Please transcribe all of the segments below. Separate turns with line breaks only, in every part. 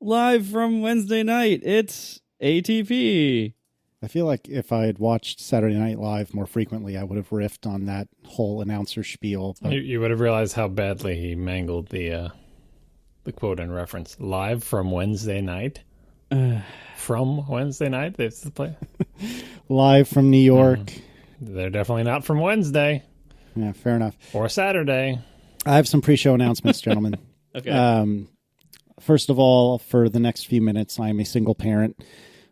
live from Wednesday night. It's ATP.
I feel like if I had watched Saturday Night Live more frequently, I would have riffed on that whole announcer spiel. But...
You would have realized how badly he mangled the quote and reference. Live from Wednesday night? From Wednesday night? That's the play.
Live from New York.
They're definitely not from Wednesday.
Yeah, fair enough.
Or Saturday.
I have some pre-show announcements, gentlemen.
Okay.
First of all, for the next few minutes, I am a single parent.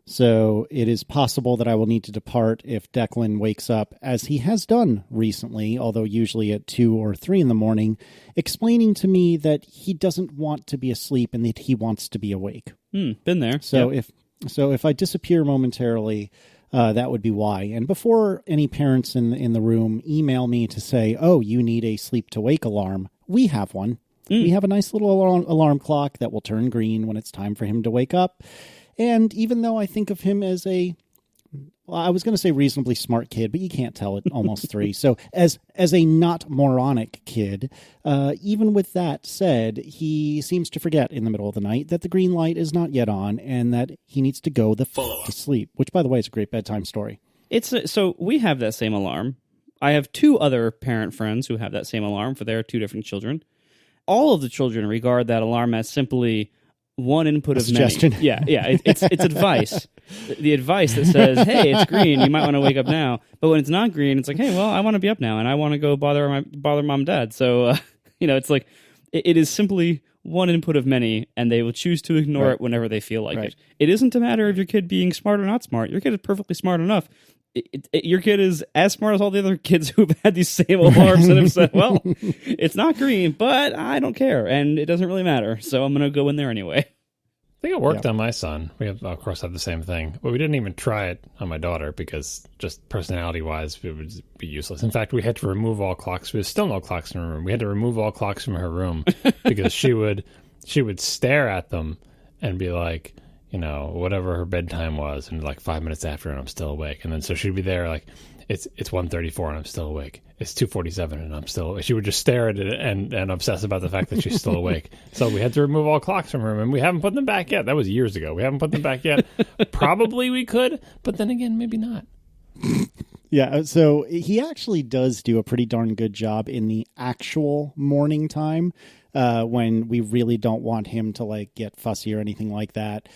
So it is possible that I will need to depart if Declan wakes up, as he has done recently, although usually at 2 or 3 in the morning, explaining to me that he doesn't want to be asleep and that he wants to be awake.
Been there.
So if I disappear momentarily, that would be why. And before any parents in the room email me to say, oh, you need a sleep-to-wake alarm, we have one. We have a nice little alarm clock that will turn green when it's time for him to wake up. And even though I think of him as I was going to say reasonably smart kid, but you can't tell at almost 3. So as a not moronic kid, even with that said, he seems to forget in the middle of the night that the green light is not yet on and that he needs to go to sleep, which, by the way, is a great bedtime story.
So we have that same alarm. I have 2 other parent friends who have that same alarm for their 2 different children. All of the children regard that alarm as simply one input of
suggestion.
many. Yeah. It's advice. The advice that says, hey, it's green, you might want to wake up now. But when it's not green, it's like, hey, well, I want to be up now, and I want to go bother mom and dad. So, it's like, it is simply one input of many, and they will choose to ignore it whenever they feel like it. It isn't a matter of your kid being smart or not smart. Your kid is perfectly smart enough. Your kid is as smart as all the other kids who've had these same alarms and have said, well, it's not green, but I don't care, and it doesn't really matter, so I'm going to go in there anyway.
I think it worked on my son. We have, of course, have the same thing, but we didn't even try it on my daughter because just personality-wise, it would be useless. In fact, we had to remove all clocks. There's still no clocks in her room. We had to remove all clocks from her room because she would stare at them and be like, whatever her bedtime was, and like 5 minutes after, and I'm still awake. And then so she'd be there like, it's 1:34 and I'm still awake. It's 2:47 and I'm still awake. She would just stare at it and obsess about the fact that she's still awake. So we had to remove all clocks from her room, and we haven't put them back yet. That was years ago. We haven't put them back yet. Probably we could, but then again, maybe not.
Yeah, so he actually does do a pretty darn good job in the actual morning time. When we really don't want him to get fussy or anything like that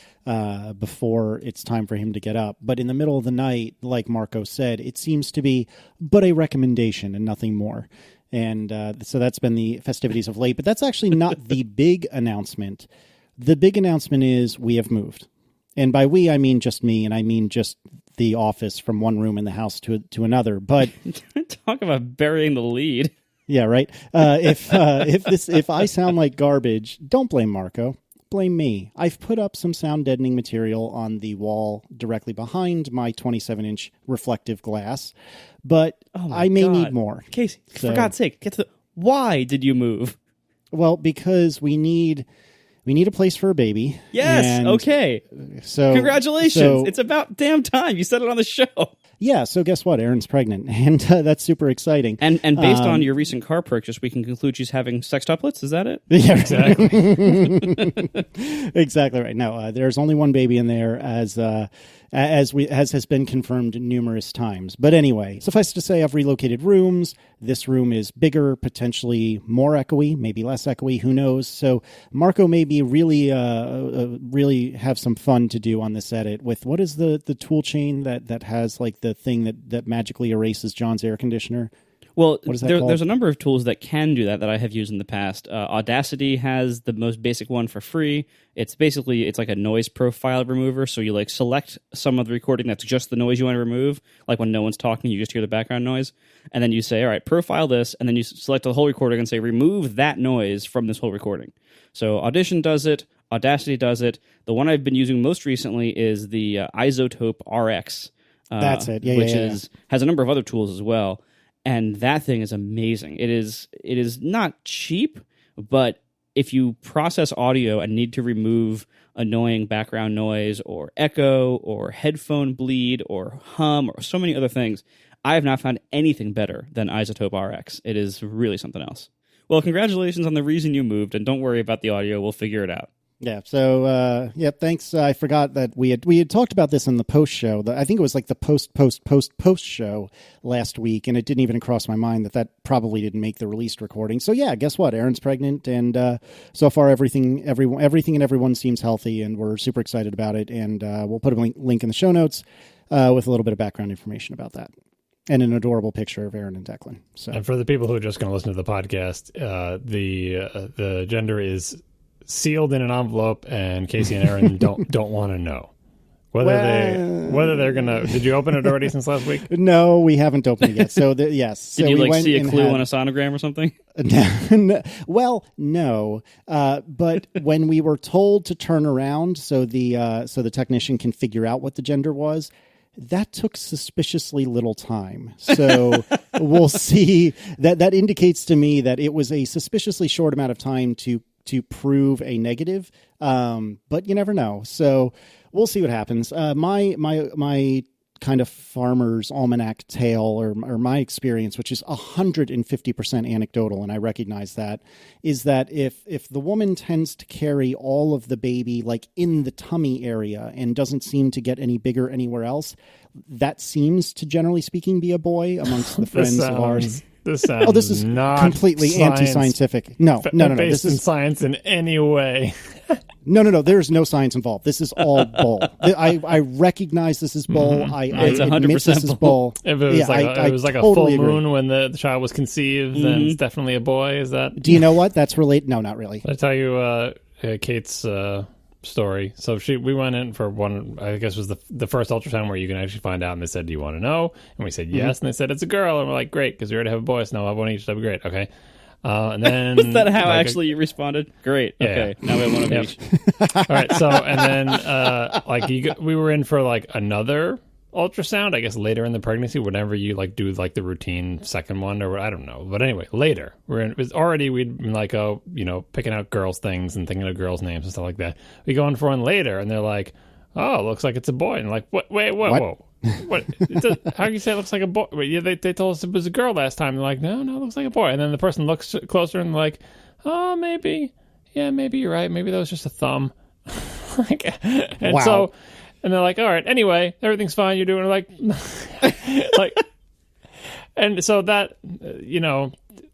before it's time for him to get up. But in the middle of the night, like Marco said, it seems to be but a recommendation and nothing more. And so that's been the festivities of late. But that's actually not the big announcement. The big announcement is we have moved. And by we, I mean just me, and I mean just the office from one room in the house to another. But
talk about burying the lead.
Yeah, right. If I sound like garbage, don't blame Marco. Blame me. I've put up some sound deadening material on the wall directly behind my 27-inch reflective glass, but I may need more.
Casey, for God's sake, why did you move?
Well, because we need a place for a baby.
Yes. Okay.
So
congratulations. It's about damn time. You said it on the show.
Yeah, so guess what? Erin's pregnant, and that's super exciting.
And based on your recent car purchase, we can conclude she's having sextuplets. Is that it?
Yeah, exactly. Exactly right. No, there's only one baby in there, as has been confirmed numerous times. But anyway, suffice to say, I've relocated rooms. This room is bigger, potentially more echoey, maybe less echoey. Who knows? So Marco maybe really have some fun to do on this edit with what is the tool chain that has the thing that magically erases John's air conditioner.
Well, there's a number of tools that can do that I have used in the past. Audacity has the most basic one for free. It's like a noise profile remover. So you select some of the recording that's just the noise you want to remove. Like when no one's talking, you just hear the background noise. And then you say, all right, profile this. And then you select the whole recording and say, remove that noise from this whole recording. So Audition does it. Audacity does it. The one I've been using most recently is the Isotope RX.
That's it.
Which has a number of other tools as well. And that thing is amazing. It is not cheap, but if you process audio and need to remove annoying background noise or echo or headphone bleed or hum or so many other things, I have not found anything better than Isotope RX. It is really something else. Well, congratulations on the reason you moved, and don't worry about the audio. We'll figure it out.
Yeah. So, thanks. I forgot that we had talked about this in the post show. I think it was like the post show last week, and it didn't even cross my mind that probably didn't make the released recording. So yeah, guess what? Erin's pregnant, and so far everything and everyone seems healthy, and we're super excited about it. And we'll put a link in the show notes with a little bit of background information about that. And an adorable picture of Erin and Declan. So,
and for the people who are just going to listen to the podcast, the gender is sealed in an envelope, and Casey and Erin don't want to know whether they're gonna. Did you open it already since last week?
No, we haven't opened it yet. So yes.
Did you see a clue on a sonogram or something?
Well, no. But when we were told to turn around so the technician can figure out what the gender was, that took suspiciously little time. So we'll see. That indicates to me that it was a suspiciously short amount of time to prove a negative, but you never know. So we'll see what happens. My kind of farmer's almanac tale, or my experience, which is 150% anecdotal, and I recognize that, is that if the woman tends to carry all of the baby like in the tummy area and doesn't seem to get any bigger anywhere else, that seems to, generally speaking, be a boy amongst the friends of ours.
This is
not completely anti-scientific. No.
Based in science in any way.
No. There's no science involved. This is all bull. I recognize this is bull. I admit this is bull.
If it was like a full moon when the child was conceived, then it's definitely a boy. Is that?
Do you know what? That's related? No, not really.
Did I tell you Kate's story? So we went in for one, I guess it was the first ultrasound where you can actually find out, and they said, do you want to know? And we said yes, and they said it's a girl, and we're like, great, because we already have a boy, so now we'll have one each. That'd be great. Okay. And then
was that how actually you responded? Great. Okay. Yeah. Now we have one of each.
All right. So and then we were in for like another ultrasound, I guess later in the pregnancy, whenever you like do like the routine second one, or I don't know, but anyway, later it was already, we'd been like, picking out girls' things and thinking of girls' names and stuff like that. We go in for one later, and they're like, oh, it looks like it's a boy, and like, what? Wait, whoa. What? How can you say it looks like a boy? Wait, yeah, they told us it was a girl last time. They're like, no, it looks like a boy. And then the person looks closer and like, oh, maybe you're right. Maybe that was just a thumb.
Wow.
So, and they're like, all right, anyway, everything's fine. You're doing like, and so that,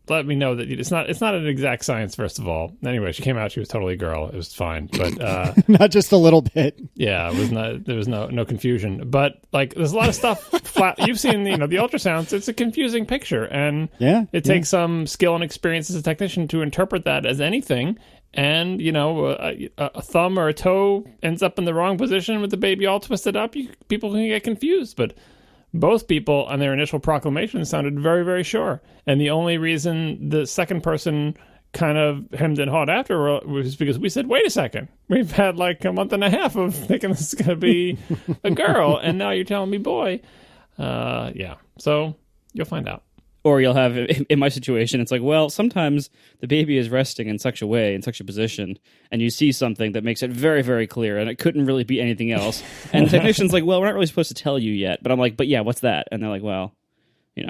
let me know that it's not an exact science, first of all. Anyway, she came out, she was totally a girl. It was fine, but
not just a little bit.
Yeah, it was not. There was no confusion. But like, there's a lot of stuff. You've seen the ultrasounds. It's a confusing picture, and it takes some skill and experience as a technician to interpret that as anything. And a thumb or a toe ends up in the wrong position with the baby all twisted up. People can get confused, but both people on their initial proclamation sounded very, very sure. And the only reason the second person kind of hemmed and hawed after was because we said, wait a second, we've had like a month and a half of thinking this is going to be a girl, and now you're telling me boy. Yeah, so you'll find out.
Or you'll have, in my situation, it's like, well, sometimes the baby is resting in such a way, in such a position, and you see something that makes it very, very clear, and it couldn't really be anything else. And the technician's like, well, we're not really supposed to tell you yet. But I'm like, but yeah, what's that? And they're like, well,
Yeah.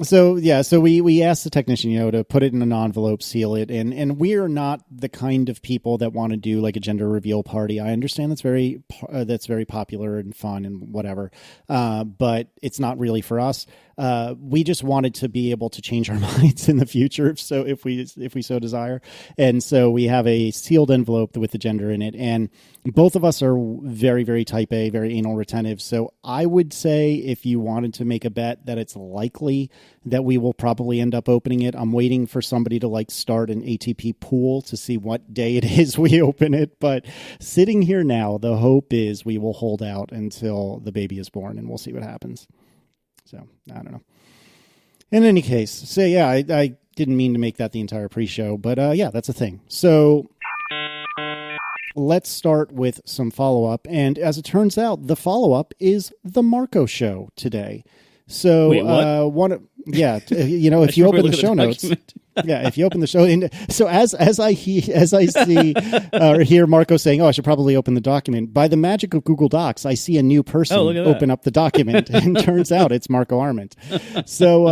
So we asked the technician, to put it in an envelope, seal it, and we are not the kind of people that want to do like a gender reveal party. I understand that's very popular and fun and whatever, but it's not really for us. We just wanted to be able to change our minds in the future, if we so desire. And so we have a sealed envelope with the gender in it, and both of us are very, very type A, very anal retentive. So I would say if you wanted to make a bet that it's likely that we will probably end up opening it, I'm waiting for somebody to like start an ATP pool to see what day it is we open it. But sitting here now, the hope is we will hold out until the baby is born, and we'll see what happens. So, I don't know. In any case, so yeah, I didn't mean to make that the entire pre-show, but yeah, that's a thing. So let's start with some follow-up. And as it turns out, the follow-up is the Marco show today. So,
wait, what?
If you open the show notes, if you open the show, so as I see or hear Marco saying, "Oh, I should probably open the document." By the magic of Google Docs, I see a new person open up the document, and turns out it's Marco Arment. So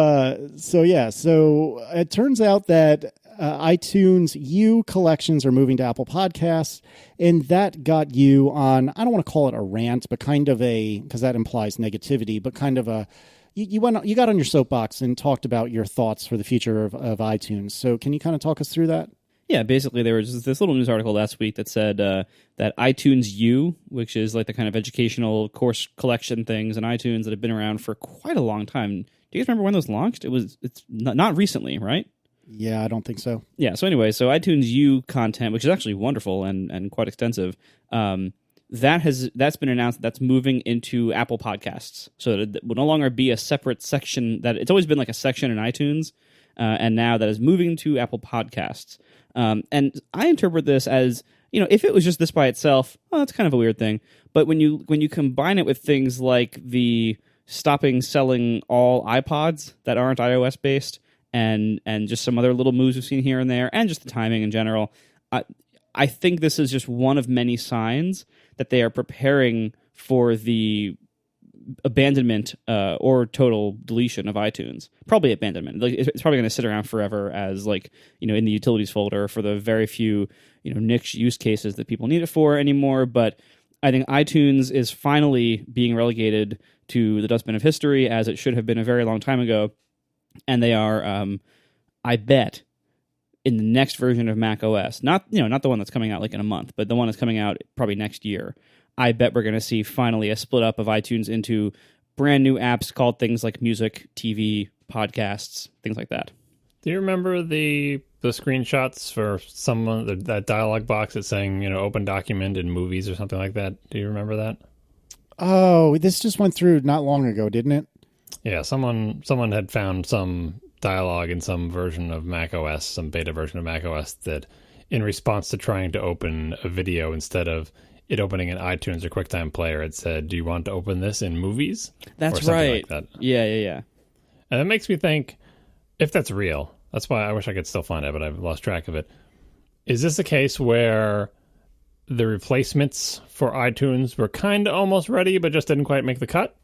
it turns out that iTunes U collections are moving to Apple Podcasts, and that got you on, I don't want to call it a rant, but kind of a, because that implies negativity, but kind of a, you got on your soapbox and talked about your thoughts for the future of iTunes. So can you kind of talk us through that?
Yeah, basically there was this little news article last week that said that iTunes U, which is like the kind of educational course collection things in iTunes that have been around for quite a long time. Do you guys remember when those launched? It's not recently, right?
Yeah, I don't think so.
Yeah, so anyway, so iTunes U content, which is actually wonderful and quite extensive, that's been announced that's moving into Apple Podcasts. So that it will no longer be a separate section. That it's always been like a section in iTunes, and now that is moving to Apple Podcasts. And I interpret this as, if it was just this by itself, well, that's kind of a weird thing. But when you combine it with things like the stopping selling all iPods that aren't iOS based, and just some other little moves we've seen here and there, and just the timing in general, I think this is just one of many signs that they are preparing for the abandonment or total deletion of iTunes. Probably abandonment. Like, it's probably going to sit around forever as in the utilities folder for the very few niche use cases that people need it for anymore. But I think iTunes is finally being relegated to the dustbin of history, as it should have been a very long time ago. And they are, I bet, in the next version of Mac OS, not the one that's coming out like in a month, but the one that's coming out probably next year. I bet we're going to see finally a split up of iTunes into brand new apps called things like music, TV, podcasts, things like that.
Do you remember the screenshots for someone, that dialog box that's saying, open document in movies or something like that? Do you remember that?
Oh, this just went through not long ago, didn't it?
Yeah, someone had found some dialogue in some version of Mac OS, some beta version of Mac OS, that in response to trying to open a video, instead of it opening an iTunes or QuickTime Player, it said, "Do you want to open this in movies?"
That's
or something
right.
Like that.
Yeah.
And it makes me think, if that's real, that's why I wish I could still find it, but I've lost track of it. Is this a case where the replacements for iTunes were kind of almost ready, but just didn't quite make the cut?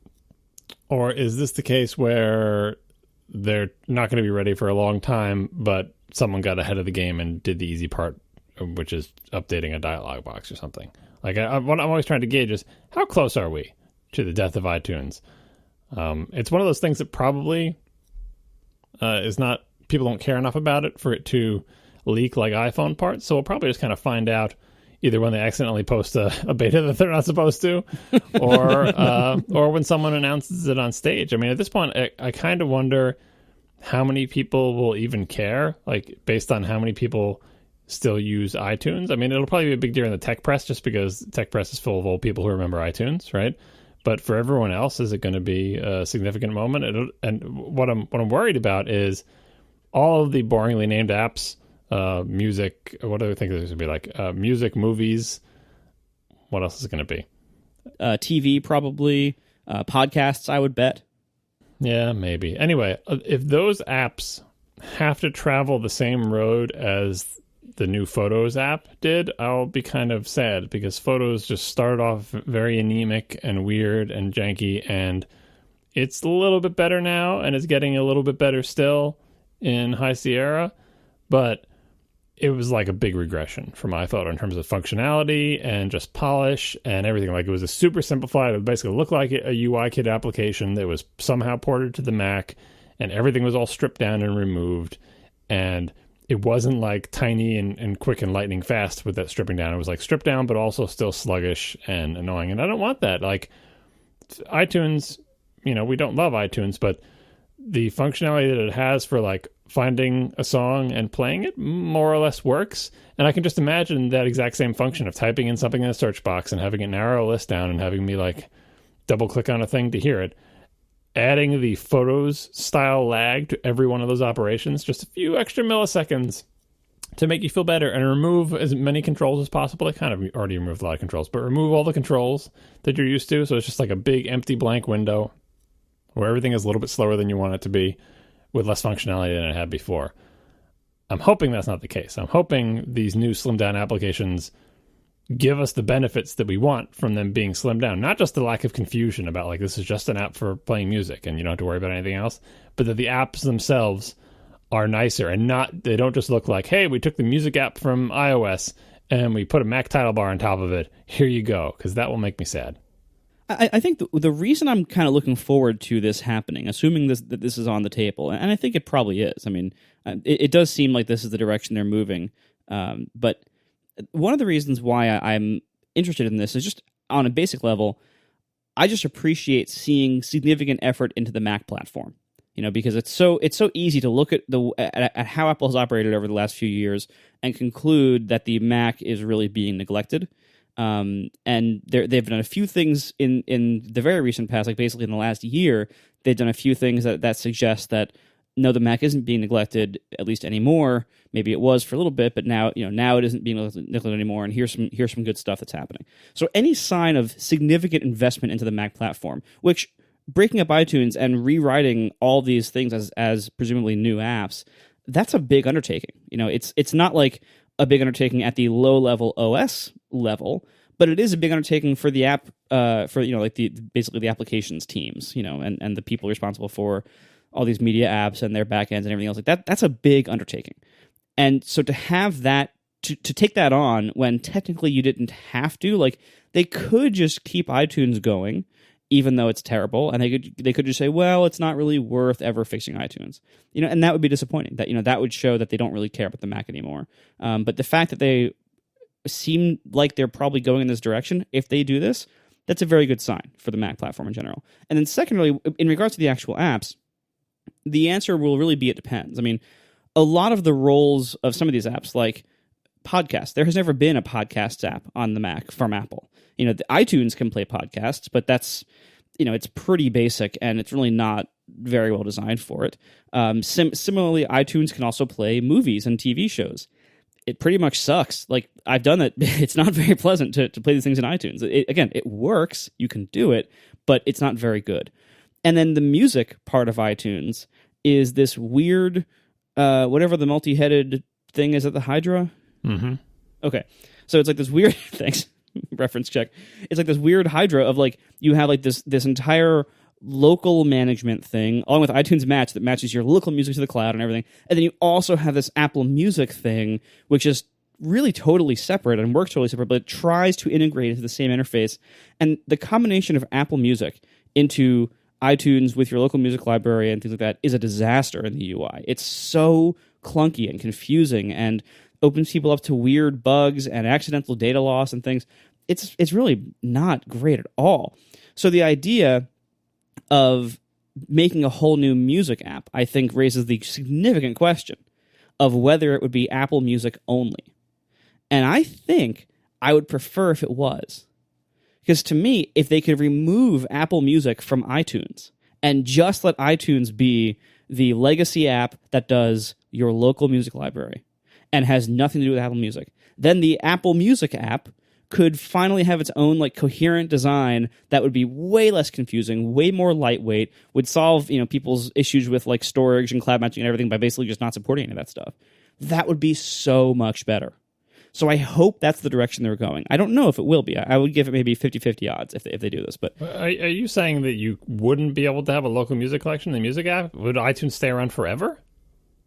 Or is this the case where they're not going to be ready for a long time, but someone got ahead of the game and did the easy part, which is updating a dialog box or something? Like, what I'm always trying to gauge is, how close are we to the death of iTunes? It's one of those things that probably is not, people don't care enough about it for it to leak like iPhone parts. So we'll probably just kind of find out either when they accidentally post a beta that they're not supposed to, or when someone announces it on stage. I mean, at this point, I kind of wonder how many people will even care, like, based on how many people still use iTunes. I mean, it'll probably be a big deal in the tech press, just because tech press is full of old people who remember iTunes, right? But for everyone else, is it going to be a significant moment? And what I'm worried about is all of the boringly named apps, music. What do I think there's going to be like? Music, movies. What else is it going to be?
TV, probably. Podcasts, I would bet.
Yeah, maybe. Anyway, if those apps have to travel the same road as the new Photos app did, I'll be kind of sad, because Photos just started off very anemic and weird and janky, and it's a little bit better now, and it's getting a little bit better still in High Sierra, but it was like a big regression from iPhoto in terms of functionality and just polish and everything. Like, it was a super simplified, it basically looked like a UI kit application that was somehow ported to the Mac, and everything was all stripped down and removed, and it wasn't like tiny and quick and lightning fast with that stripping down. It was like stripped down, but also still sluggish and annoying. And I don't want that. Like, iTunes, we don't love iTunes, but the functionality that it has for like finding a song and playing it more or less works. And I can just imagine that exact same function of typing in something in a search box and having it narrow a list down and having me like double click on a thing to hear it. Adding the Photos style lag to every one of those operations, just a few extra milliseconds to make you feel better, and remove as many controls as possible. I kind of already removed a lot of controls, but remove all the controls that you're used to. So it's just like a big empty blank window where everything is a little bit slower than you want it to be, with less functionality than it had before. I'm hoping that's not the case. I'm hoping these new slimmed down applications give us the benefits that we want from them being slimmed down. Not just the lack of confusion about, like, this is just an app for playing music and you don't have to worry about anything else, but that the apps themselves are nicer and they don't just look like, hey, we took the music app from iOS and we put a Mac title bar on top of it. Here you go, because that will make me sad.
I think the reason I'm kind of looking forward to this happening, assuming that this is on the table, and I think it probably is. I mean, it does seem like this is the direction they're moving. But one of the reasons why I'm interested in this is just on a basic level, I just appreciate seeing significant effort into the Mac platform. Because it's so easy to look at how Apple has operated over the last few years and conclude that the Mac is really being neglected. And they've done a few things in the very recent past, like basically in the last year, they've done a few things that suggest that no, the Mac isn't being neglected at least anymore. Maybe it was for a little bit, but now it isn't being neglected anymore. And here's some good stuff that's happening. So any sign of significant investment into the Mac platform, which breaking up iTunes and rewriting all these things as presumably new apps, that's a big undertaking. It's not like a big undertaking at the low level OS level, but it is a big undertaking for the app, basically the applications teams, and the people responsible for all these media apps and their backends and everything else like that. That's a big undertaking. And so to have that, to take that on when technically you didn't have to, like they could just keep iTunes going, even though it's terrible, and they could just say, well, it's not really worth ever fixing iTunes, and that would be disappointing. That would show that they don't really care about the Mac anymore. But the fact that they seem like they're probably going in this direction, if they do this, that's a very good sign for the Mac platform in general. And then secondly, in regards to the actual apps, the answer will really be it depends. I mean, a lot of the roles of some of these apps, like podcasts, there has never been a podcasts app on the Mac from Apple. The iTunes can play podcasts, but that's, it's pretty basic and it's really not very well designed for it. Similarly, iTunes can also play movies and TV shows. It pretty much sucks. Like, I've done it. It's not very pleasant to play these things in iTunes. It works. You can do it, but it's not very good. And then the music part of iTunes is this weird, whatever the multi-headed thing is at the Hydra.
Mm-hmm.
Okay. So it's like this weird, thanks, reference check. It's like this weird Hydra of like, you have like this entire local management thing, along with iTunes Match that matches your local music to the cloud and everything. And then you also have this Apple Music thing, which is really totally separate and works totally separate, but it tries to integrate into the same interface. And the combination of Apple Music into iTunes with your local music library and things like that is a disaster in the UI. It's so clunky and confusing and opens people up to weird bugs and accidental data loss and things. It's really not great at all. So the idea of making a whole new music app, I think, raises the significant question of whether it would be Apple Music only. And I think I would prefer if it was. Because to me, if they could remove Apple Music from iTunes and just let iTunes be the legacy app that does your local music library and has nothing to do with Apple Music, then the Apple Music app could finally have its own like coherent design that would be way less confusing, way more lightweight, would solve people's issues with like storage and cloud matching and everything by basically just not supporting any of that stuff. That would be so much better. So I hope that's the direction they're going. I don't know if it will be. I would give it maybe 50-50 odds if they do this. But
are you saying that you wouldn't be able to have a local music collection in the music app? Would iTunes stay around forever?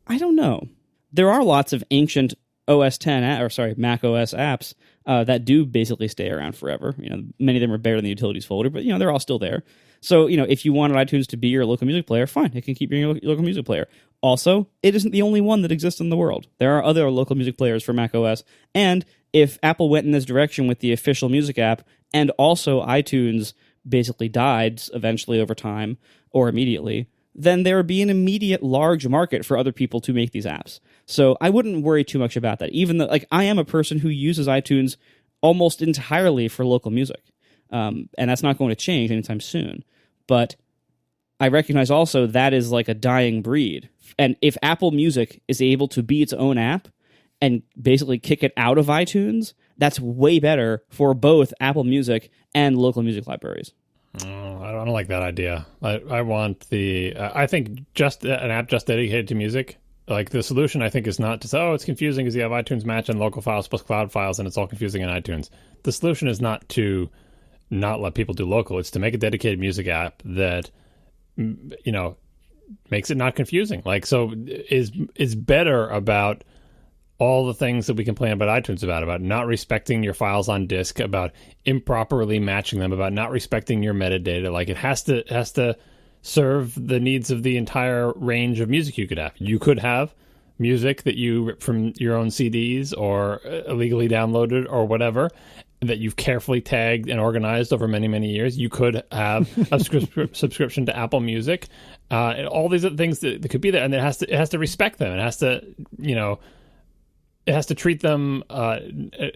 I don't know. There are lots of ancient Mac OS apps that do basically stay around forever. Many of them are buried in the utilities folder, but they're all still there. So if you wanted iTunes to be your local music player, fine, it can keep being your local music player. Also, it isn't the only one that exists in the world. There are other local music players for Mac OS, and if Apple went in this direction with the official music app, and also iTunes basically died eventually over time or immediately, then there would be an immediate large market for other people to make these apps. So I wouldn't worry too much about that, even though I am a person who uses iTunes almost entirely for local music. And that's not going to change anytime soon. But I recognize also that is like a dying breed. And if Apple Music is able to be its own app and basically kick it out of iTunes, that's way better for both Apple Music and local music libraries.
Oh, I don't like that idea. I want I think just an app just dedicated to music. Like the solution, I think, is not to say, it's confusing because you have iTunes Match and local files plus cloud files, and it's all confusing in iTunes. The solution is not to not let people do local. It's to make a dedicated music app that, makes it not confusing. Like, so is better about all the things that we complain about iTunes about not respecting your files on disk, about improperly matching them, about not respecting your metadata. Like, it has to serve the needs of the entire range of music you could have. You could have music that you rip from your own CDs or illegally downloaded or whatever that you've carefully tagged and organized over many, many years. You could have a subscription to Apple Music, and all these other things that could be there. And it has to respect them. It has to, it has to treat them,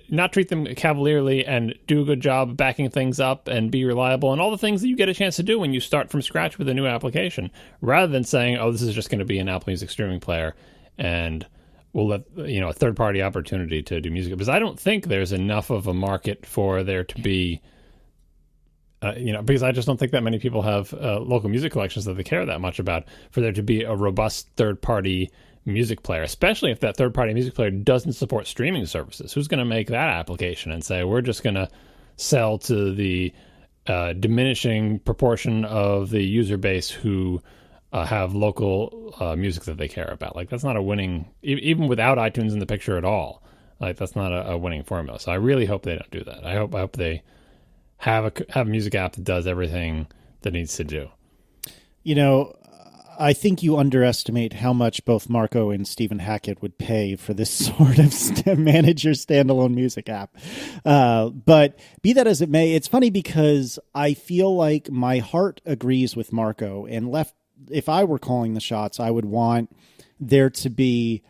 not treat them cavalierly, and do a good job backing things up and be reliable, and all the things that you get a chance to do when you start from scratch with a new application, rather than saying, oh, this is just going to be an Apple Music streaming player, and we'll let, a third-party opportunity to do music. Because I don't think there's enough of a market for there to be, because I just don't think that many people have local music collections that they care that much about, for there to be a robust third-party music player, especially if that third-party music player doesn't support streaming services. Who's going to make that application and say, we're just going to sell to the diminishing proportion of the user base who have local music that they care about? Like, that's not a winning, even without iTunes in the picture at all. Like, that's not a winning formula. So I really hope they don't do that. I hope they have a music app that does everything that it needs to do.
I think you underestimate how much both Marco and Stephen Hackett would pay for this sort of manage your standalone music app. But be that as it may, it's funny because I feel like my heart agrees with Marco, and if I were calling the shots, I would want there to be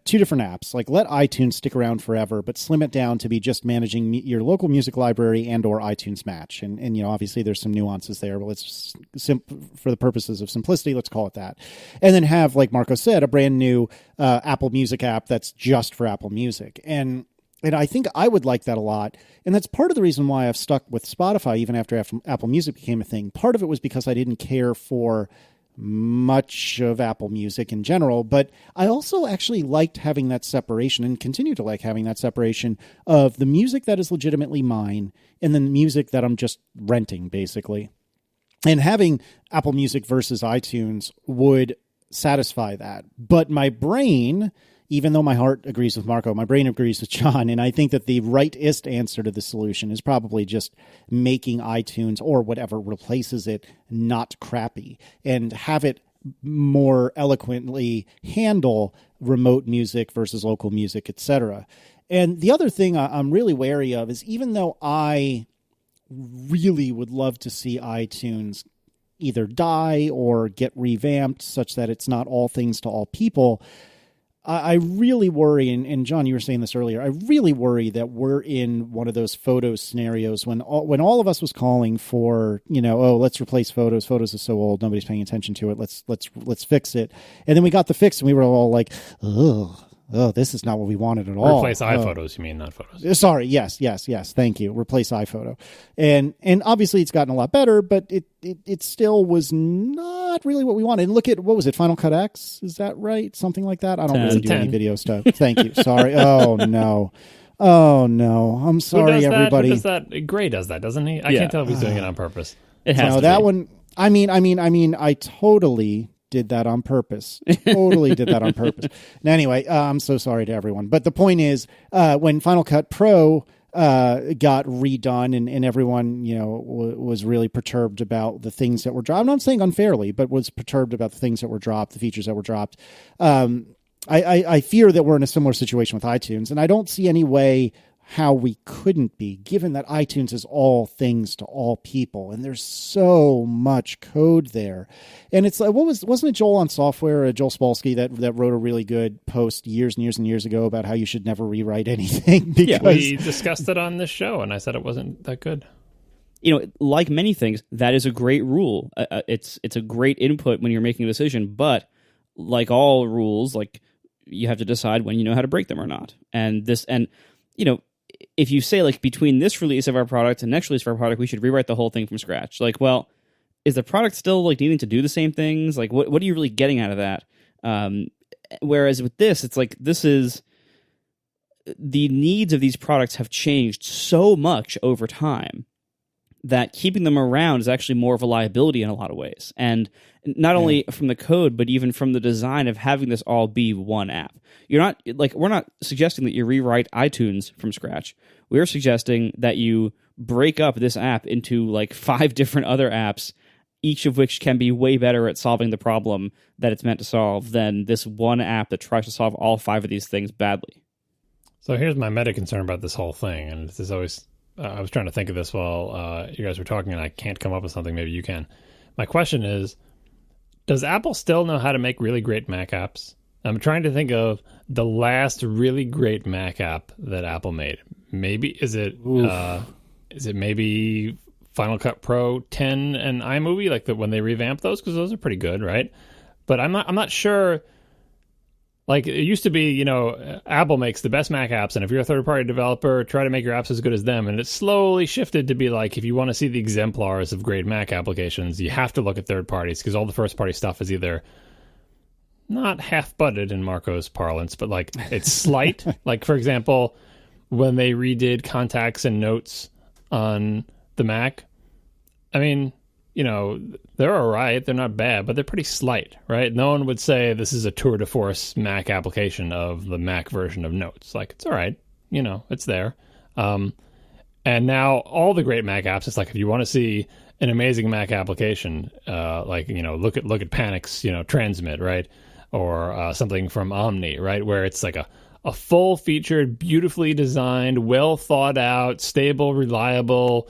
two different apps. Like, let iTunes stick around forever, but slim it down to be just managing your local music library and or iTunes Match. And obviously there's some nuances there, but let's for the purposes of simplicity, let's call it that. And then have, like Marco said, a brand new Apple Music app that's just for Apple Music. And I think I would like that a lot. And that's part of the reason why I've stuck with Spotify even after Apple Music became a thing. Part of it was because I didn't care for much of Apple Music in general, but I also actually liked having that separation, and continue to like having that separation of the music that is legitimately mine and then the music that I'm just renting, basically. And having Apple Music versus iTunes would satisfy that. But my brain, even though my heart agrees with Marco, my brain agrees with John, and I think that the rightest answer to the solution is probably just making iTunes or whatever replaces it not crappy, and have it more eloquently handle remote music versus local music, etc. And the other thing I'm really wary of is, even though I really would love to see iTunes either die or get revamped such that it's not all things to all people, I really worry, and John, you were saying this earlier, I really worry that we're in one of those photos scenarios when all of us was calling for, let's replace photos. Photos is so old, nobody's paying attention to it. Let's fix it. And then we got the fix, and we were all like, this is not what we wanted at all.
Replace iPhotos, you mean, not photos.
Sorry, yes, thank you. Replace iPhoto. And obviously it's gotten a lot better, but it still was not really what we wanted. And look at, what was it, Final Cut X? Is that right? Something like that? I don't really do any video stuff. Thank you. Sorry. Oh, no. I'm sorry, everybody.
Who does that? Gray does that, doesn't he? I can't tell if he's doing it on purpose.
It has to
that
be.
one, I mean, I totally did that on purpose. Totally did that on purpose. And anyway, I'm so sorry to everyone. But the point is, when Final Cut Pro got redone, and everyone, was really perturbed about the things that were dropped. I'm not saying unfairly, but was perturbed about the things that were dropped, the features that were dropped. I fear that we're in a similar situation with iTunes, and I don't see any way how we couldn't be, given that iTunes is all things to all people, and there's so much code there. And it's like, wasn't it Joel on Software, Joel Spolsky, that wrote a really good post years and years and years ago about how you should never rewrite anything?
Because we discussed it on this show, and I said it wasn't that good.
Like many things, that is a great rule. It's a great input when you're making a decision, but like all rules, like, you have to decide when you know how to break them or not. If you say, like, between this release of our product and next release of our product, we should rewrite the whole thing from scratch. Like, well, is the product still, like, needing to do the same things? Like, what are you really getting out of that? Whereas with this, it's like, this is, the needs of these products have changed so much over time that keeping them around is actually more of a liability in a lot of ways. And not only from the code, but even from the design of having this all be one app. We're not suggesting that you rewrite iTunes from scratch. We're suggesting that you break up this app into like 5 different other apps, each of which can be way better at solving the problem that it's meant to solve than this one app that tries to solve all 5 of these things badly.
So here's my meta concern about this whole thing, and this is always, I was trying to think of this while you guys were talking, and I can't come up with something. Maybe you can. My question is, does Apple still know how to make really great Mac apps? I'm trying to think of the last really great Mac app that Apple made. Maybe, is it maybe Final Cut Pro 10 and iMovie, like when they revamped those, because those are pretty good, right? But I'm not sure. Like, it used to be, Apple makes the best Mac apps, and if you're a third-party developer, try to make your apps as good as them. And it slowly shifted to be like, if you want to see the exemplars of great Mac applications, you have to look at third parties, because all the first-party stuff is either not half-butted in Marco's parlance, but like it's slight. Like, for example, when they redid contacts and notes on the Mac, I mean, they're all right. They're not bad, but they're pretty slight, right? No one would say this is a tour de force Mac application of the Mac version of Notes. Like, it's all right. It's there. And now all the great Mac apps, it's like, if you want to see an amazing Mac application, look at Panic's, Transmit, right? Or something from Omni, right? Where it's like a full-featured, beautifully designed, well thought out, stable, reliable,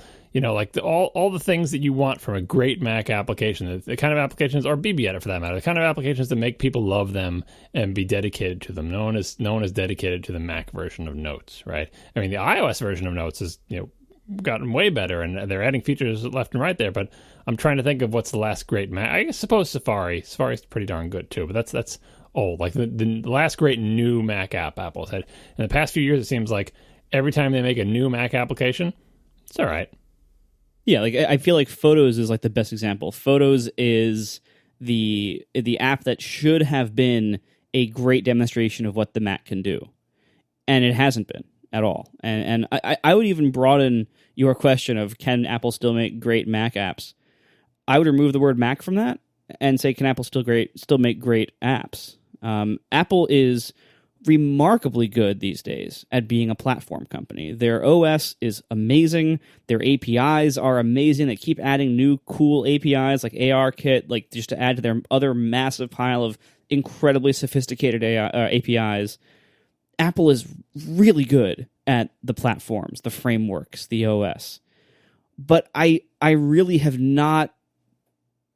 all the things that you want from a great Mac application, the kind of applications, or BB Edit for that matter, the kind of applications that make people love them and be dedicated to them. No one is dedicated to the Mac version of Notes, right? I mean, the iOS version of Notes has gotten way better, and they're adding features left and right there. But I'm trying to think of what's the last great Mac. I suppose Safari. Safari's pretty darn good too, but that's old. Like the last great new Mac app Apple's had in the past few years. It seems like every time they make a new Mac application, it's all right.
Yeah, like I feel like Photos is like the best example. Photos is the app that should have been a great demonstration of what the Mac can do, and it hasn't been at all. And I would even broaden your question of, can Apple still make great Mac apps? I would remove the word Mac from that and say, can Apple still make great apps? Apple is remarkably good these days at being a platform company. Their OS is amazing. Their APIs are amazing. They keep adding new cool APIs like ARKit, like just to add to their other massive pile of incredibly sophisticated APIs. Apple is really good at the platforms, the frameworks, the OS. But I really have not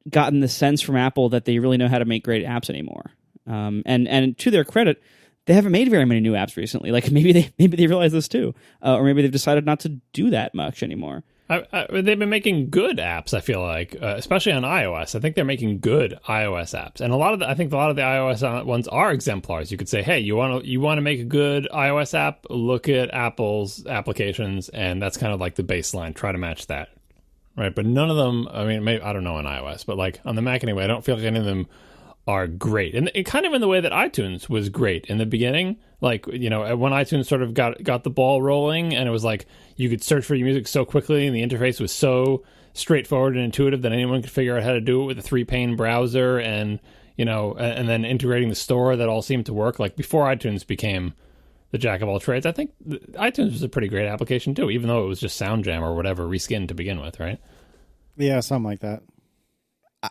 gotten the sense from Apple that they really know how to make great apps anymore. And to their credit, they haven't made very many new apps recently. Like maybe they realize this too, or maybe they've decided not to do that much anymore.
They've been making good apps. I feel like, especially on iOS. I think they're making good iOS apps, and I think a lot of the iOS ones are exemplars. You could say, hey, you want to make a good iOS app? Look at Apple's applications, and that's kind of like the baseline. Try to match that, right? But none of them. I mean, maybe, I don't know on iOS, but like on the Mac anyway, I don't feel like any of them are great, and kind of in the way that iTunes was great in the beginning. Like, when iTunes sort of got the ball rolling, and it was like you could search for your music so quickly, and the interface was so straightforward and intuitive that anyone could figure out how to do it with a 3-pane browser, and and then integrating the store, that all seemed to work. Like before iTunes became the jack of all trades, I think iTunes was a pretty great application too, even though it was just SoundJam or whatever reskinned to begin with, right?
Yeah, something like that.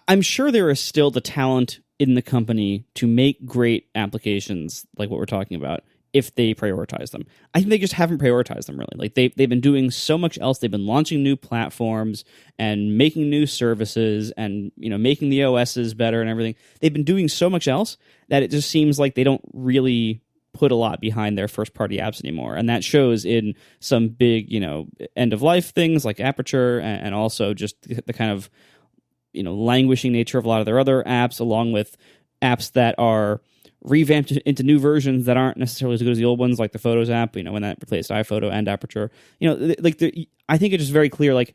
I'm sure there is still the talent in the company to make great applications like what we're talking about if they prioritize them. I think they just haven't prioritized them really. Like they've been doing so much else. They've been launching new platforms and making new services and making the OSs better and everything. They've been doing so much else that it just seems like they don't really put a lot behind their first party apps anymore. And that shows in some big, end of life things like Aperture and also just the kind of languishing nature of a lot of their other apps, along with apps that are revamped into new versions that aren't necessarily as good as the old ones, like the Photos app, when that replaced iPhoto and Aperture. I think it's just very clear, like,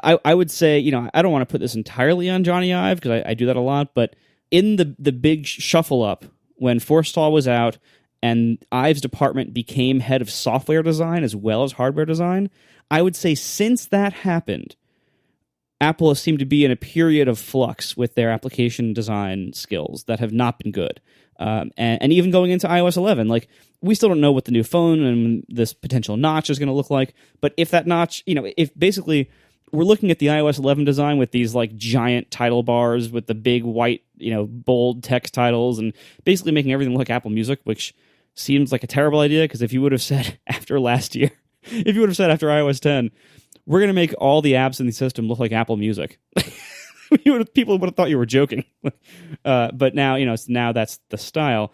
I would say, I don't want to put this entirely on Johnny Ive, because I do that a lot, but in the big shuffle up, when Forstall was out, and Ive's department became head of software design as well as hardware design, I would say since that happened, Apple has seemed to be in a period of flux with their application design skills that have not been good. And even going into iOS 11, like, we still don't know what the new phone and this potential notch is going to look like. But if that notch, if basically we're looking at the iOS 11 design with these like giant title bars with the big white, bold text titles and basically making everything look like Apple Music, which seems like a terrible idea, because if you would have said after last year, if you would have said after iOS 10, we're going to make all the apps in the system look like Apple Music, people would have thought you were joking. But now, now that's the style.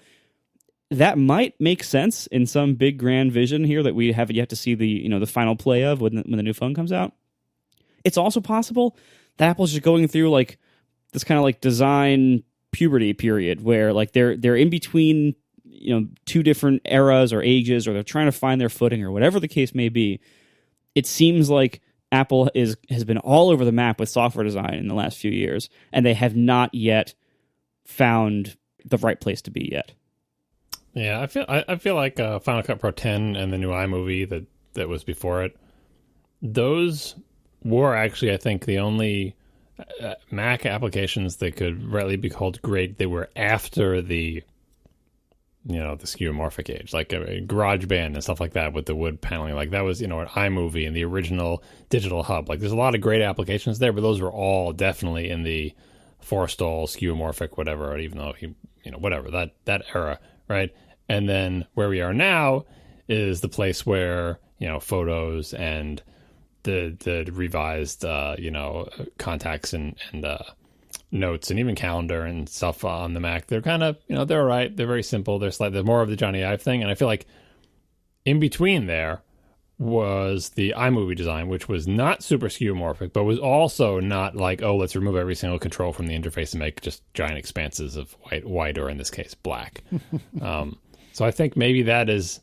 That might make sense in some big grand vision here that we have yet to see the final play of when the new phone comes out. It's also possible that Apple's just going through like this kind of like design puberty period where like they're in between two different eras or ages, or they're trying to find their footing, or whatever the case may be. It seems like Apple has been all over the map with software design in the last few years, and they have not yet found the right place to be yet.
Yeah, I feel like Final Cut Pro 10 and the new iMovie that was before it, those were actually, I think, the only Mac applications that could rightly be called great. They were after the the skeuomorphic age, like GarageBand and stuff like that with the wood paneling. Like that was, an iMovie and the original digital hub. Like there's a lot of great applications there, but those were all definitely in the Forstall, skeuomorphic, whatever, even though whatever, that era, right? And then where we are now is the place where, photos and the revised, contacts and notes and even calendar and stuff on the Mac, they're kind of, they're all right. They're very simple. They're more of the Johnny Ive thing. And I feel like in between there was the iMovie design, which was not super skeuomorphic, but was also not like, oh, let's remove every single control from the interface and make just giant expanses of white, or in this case, black. So I think maybe that is,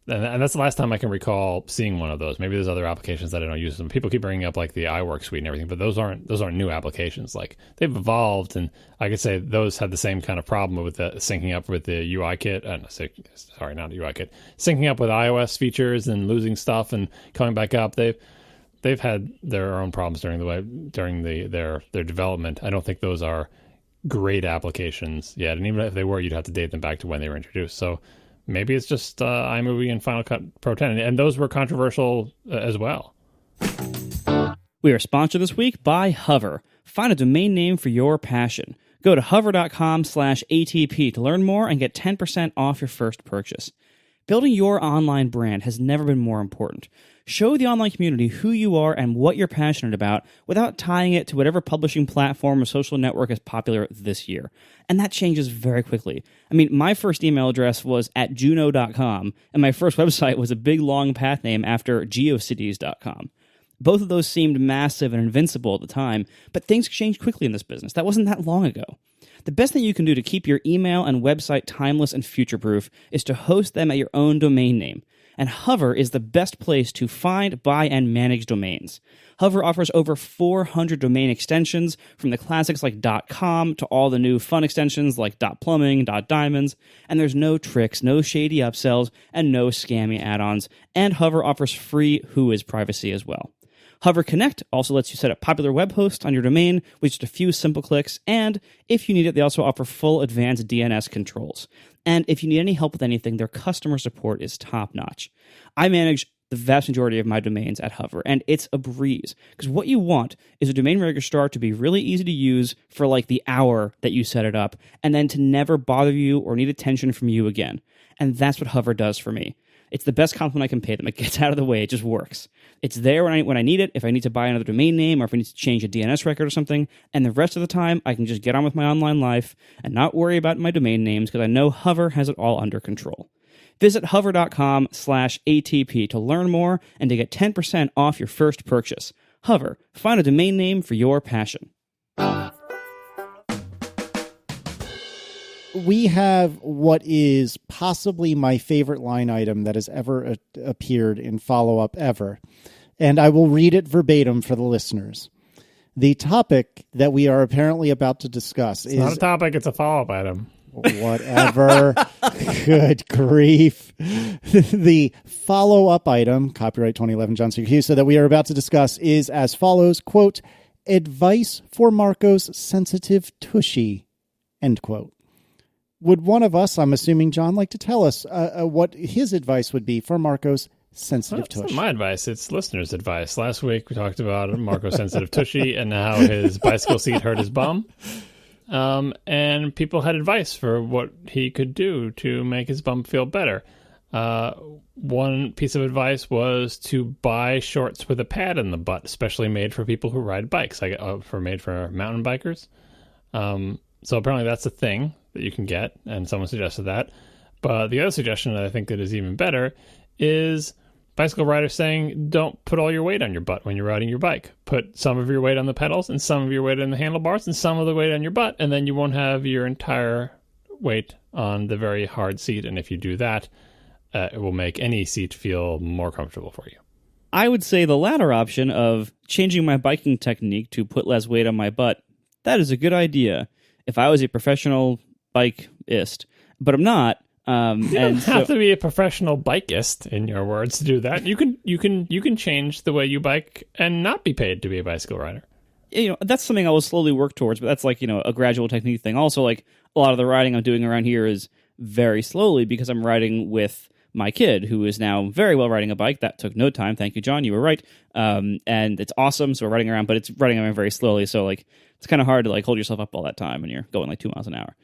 and that's the last time I can recall seeing one of those. Maybe there's other applications that I don't use. Them. People keep bringing up like the iWork suite and everything, but those aren't new applications. Like they've evolved, and I could say those had the same kind of problem with the syncing up with the UI kit. Sorry, not UI kit. Syncing up with iOS features and losing stuff and coming back up. They've had their own problems during their development. I don't think those are great applications yet, and even if they were, you'd have to date them back to when they were introduced. So maybe it's just iMovie and Final Cut Pro 10, and those were controversial as well.
We are sponsored this week by Hover. Find a domain name for your passion. Go to hover.com/ATP to learn more and get 10% off your first purchase. Building your online brand has never been more important. Show the online community who you are and what you're passionate about without tying it to whatever publishing platform or social network is popular this year. And that changes very quickly. I mean, my first email address was at juno.com, and my first website was a big long path name after geocities.com. Both of those seemed massive and invincible at the time, but things changed quickly in this business. That wasn't that long ago. The best thing you can do to keep your email and website timeless and future-proof is to host them at your own domain name. And Hover is the best place to find, buy, and manage domains. Hover offers over 400 domain extensions, from the classics like .com to all the new fun extensions like .plumbing, .diamonds, and there's no tricks, no shady upsells, and no scammy add-ons. And Hover offers free Whois privacy as well. Hover Connect also lets you set up popular web hosts on your domain with just a few simple clicks, and if you need it, they also offer full advanced DNS controls. And if you need any help with anything, their customer support is top-notch. I manage the vast majority of my domains at Hover, and it's a breeze. Because what you want is a domain registrar to be really easy to use for like the hour that you set it up, and then to never bother you or need attention from you again. And that's what Hover does for me. It's the best compliment I can pay them. It gets out of the way. It just works. It's there when I need it, if I need to buy another domain name or if I need to change a DNS record or something. And the rest of the time, I can just get on with my online life and not worry about my domain names because I know Hover has it all under control. Visit hover.com/ATP to learn more and to get 10% off your first purchase. Hover. Find a domain name for your passion.
We have what is possibly my favorite line item that has ever appeared in follow-up ever. And I will read it verbatim for the listeners. The topic that we are apparently about to discuss
is not a topic, it's a follow-up item.
Whatever. Good grief. The follow-up item, copyright 2011 John C. Hughes, that we are about to discuss is as follows, quote, advice for Marco's sensitive tushy, end quote. Would one of us, I'm assuming John, like to tell us what his advice would be for Marco's sensitive tush?
It's not my advice. It's listeners' advice. Last week we talked about Marco's sensitive tushy and how his bicycle seat hurt his bum. And people had advice for what he could do to make his bum feel better. One piece of advice was to buy shorts with a pad in the butt, especially made for people who ride bikes, made for mountain bikers. So apparently that's a thing that you can get, and someone suggested that. But the other suggestion that I think that is even better is bicycle riders saying don't put all your weight on your butt when you're riding your bike. Put some of your weight on the pedals and some of your weight on the handlebars and some of the weight on your butt, and then you won't have your entire weight on the very hard seat. And if you do that, it will make any seat feel more comfortable for you.
I would say the latter option of changing my biking technique to put less weight on my butt, that is a good idea if I was a professional bikeist, but I'm not.
You don't have to be a professional bikeist, in your words, to do that. You can change the way you bike and not be paid to be a bicycle rider.
That's something I will slowly work towards, but that's like, a gradual technique thing. Also, like, a lot of the riding I'm doing around here is very slowly because I'm riding with my kid, who is now very well riding a bike. That took no time. Thank you, John. You were right. And it's awesome. So we're riding around, but it's riding around very slowly. So, like, it's kind of hard to, like, hold yourself up all that time when you're going like 2 miles an hour.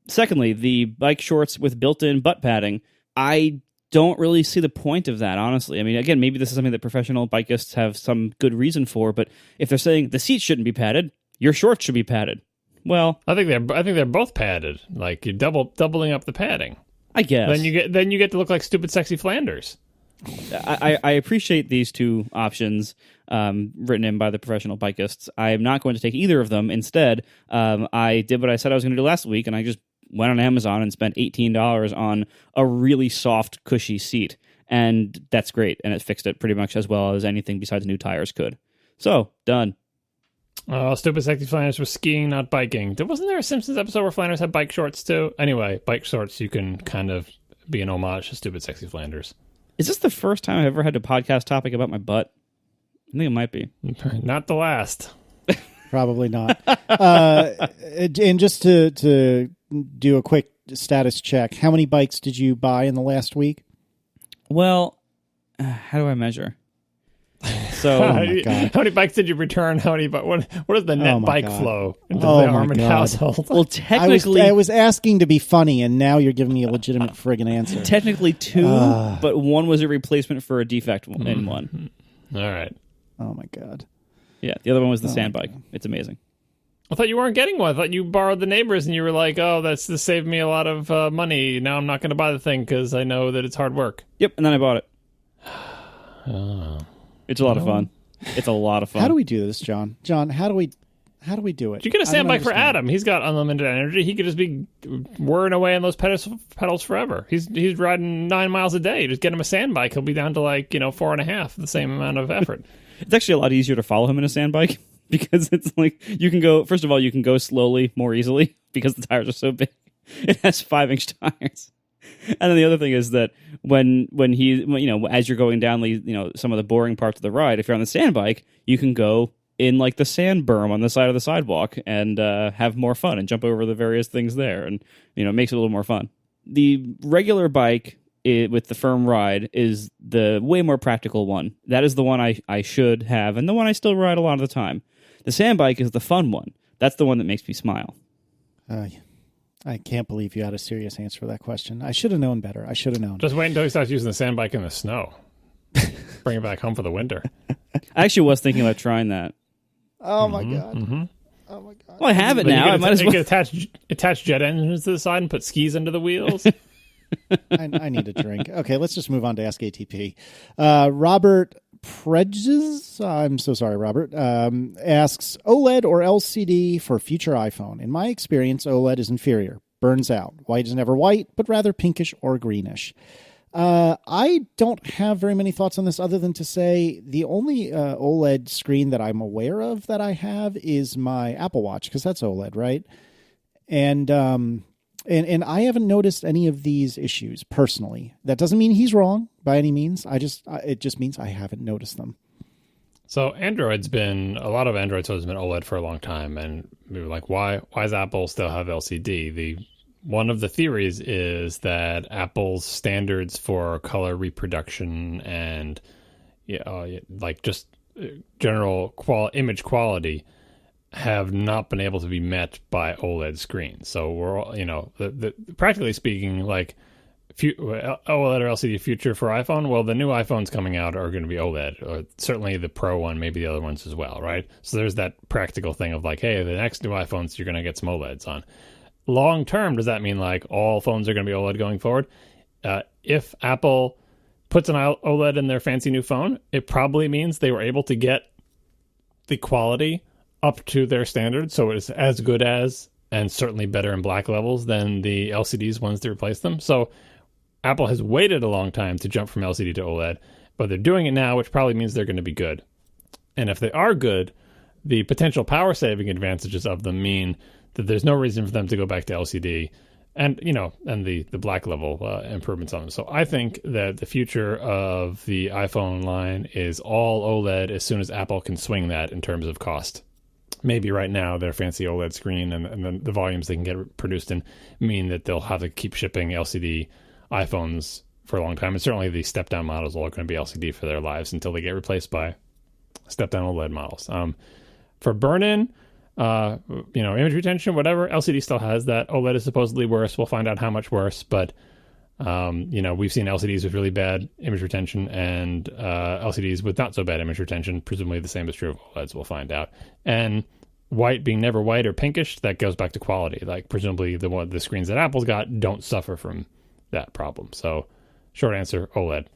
Secondly, the bike shorts with built-in butt padding, I don't really see the point of that, honestly. I mean, again, maybe this is something that professional bikists have some good reason for, but if they're saying the seat shouldn't be padded, your shorts should be padded. Well,
I think they're both padded. Like, you're doubling up the padding.
I guess.
Then you get to look like stupid sexy Flanders.
I appreciate these two options written in by the professional bikists. I am not going to take either of them. Instead, I did what I said I was going to do last week, and I just went on Amazon and spent $18 on a really soft, cushy seat. And that's great. And it fixed it pretty much as well as anything besides new tires could. So, done.
Oh, stupid sexy Flanders were skiing, not biking. Wasn't there a Simpsons episode where Flanders had bike shorts too? Anyway, bike shorts, you can kind of be an homage to stupid sexy Flanders.
Is this the first time I've ever had a podcast topic about my butt? I think it might be.
Not the last.
Probably not. And just to do a quick status check, how many bikes did you buy in the last week?
Well, how do I measure? So,
oh my God.
How many bikes did you return? What is the net bike flow into the Armand household?
Well, technically,
I was asking to be funny, and now you're giving me a legitimate friggin' answer.
Technically 2, but one was a replacement for a defect in one.
All right.
Oh my God.
Yeah, the other one was the sand bike. It's amazing.
I thought you weren't getting one. I thought you borrowed the neighbors, and you were like, "Oh, this saved me a lot of money. Now I'm not going to buy the thing because I know that it's hard work."
Yep, and then I bought it.
Oh.
It's a lot of fun. It's a lot of fun.
How do we do this, John? John, how do we do it?
You get a sand bike for Adam. He's got unlimited energy. He could just be whirring away on those pedals forever. He's riding 9 miles a day. Just get him a sand bike. He'll be down to 4.5, the same amount of effort.
It's actually a lot easier to follow him in a sand bike because it's like you can go. First of all, you can go slowly more easily because the tires are so big. It has 5-inch tires. And then the other thing is that when as you're going down some of the boring parts of the ride, if you're on the sand bike, you can go in like the sand berm on the side of the sidewalk and have more fun and jump over the various things there, and it makes it a little more fun. The regular bike with the firm ride is the way more practical one. That is the one I should have, and the one I still ride a lot of the time. The sand bike is the fun one. That's the one that makes me smile.
I can't believe you had a serious answer for that question. I should have known better. I should have known.
Just wait until he starts using the sand bike in the snow. Bring it back home for the winter.
I actually was thinking about trying that.
Oh, my God.
Mm-hmm.
Oh, my God.
Well, I have it now. I might as well.
You can attach jet engines to the side and put skis under the wheels.
I need a drink. Okay, let's just move on to AskATP. Robert Preges, I'm so sorry, Robert, asks, OLED or LCD for future iPhone? In my experience, OLED is inferior. Burns out. White is never white, but rather pinkish or greenish. I don't have very many thoughts on this other than to say the only OLED screen that I'm aware of that I have is my Apple Watch, because that's OLED, right? And And I haven't noticed any of these issues personally. That doesn't mean he's wrong by any means. It just means I haven't noticed them.
So a lot of Android phones have been OLED for a long time, and we were like, why does Apple still have LCD? One of the theories is that Apple's standards for color reproduction and just general image quality have not been able to be met by OLED screens. So we're all, practically speaking, like OLED or LCD future for iPhone. Well, the new iPhones coming out are going to be OLED, or certainly the Pro one, maybe the other ones as well, right? So there's that practical thing of like, hey, the next new iPhones, you're going to get some OLEDs on. Long term, does that mean like all phones are going to be OLED going forward? If Apple puts an OLED in their fancy new phone, it probably means they were able to get the quality up to their standards, so it's as good as, and certainly better in black levels than the LCDs ones that replace them. So Apple has waited a long time to jump from LCD to OLED, but they're doing it now, which probably means they're going to be good. And if they are good, the potential power saving advantages of them mean that there's no reason for them to go back to LCD and the black level improvements on them. So I think that the future of the iPhone line is all OLED as soon as Apple can swing that in terms of cost. Maybe right now their fancy OLED screen and then the volumes they can get produced in mean that they'll have to keep shipping LCD iPhones for a long time. And certainly the step-down models are all going to be LCD for their lives until they get replaced by step-down OLED models. For burn-in, image retention, whatever, LCD still has that. OLED is supposedly worse. We'll find out how much worse, but we've seen LCDs with really bad image retention and LCDs with not so bad image retention. Presumably the same is true of OLEDs. We'll find out. And white being never white or pinkish, that goes back to quality. Like presumably the screens that Apple's got don't suffer from that problem. So short answer, OLED.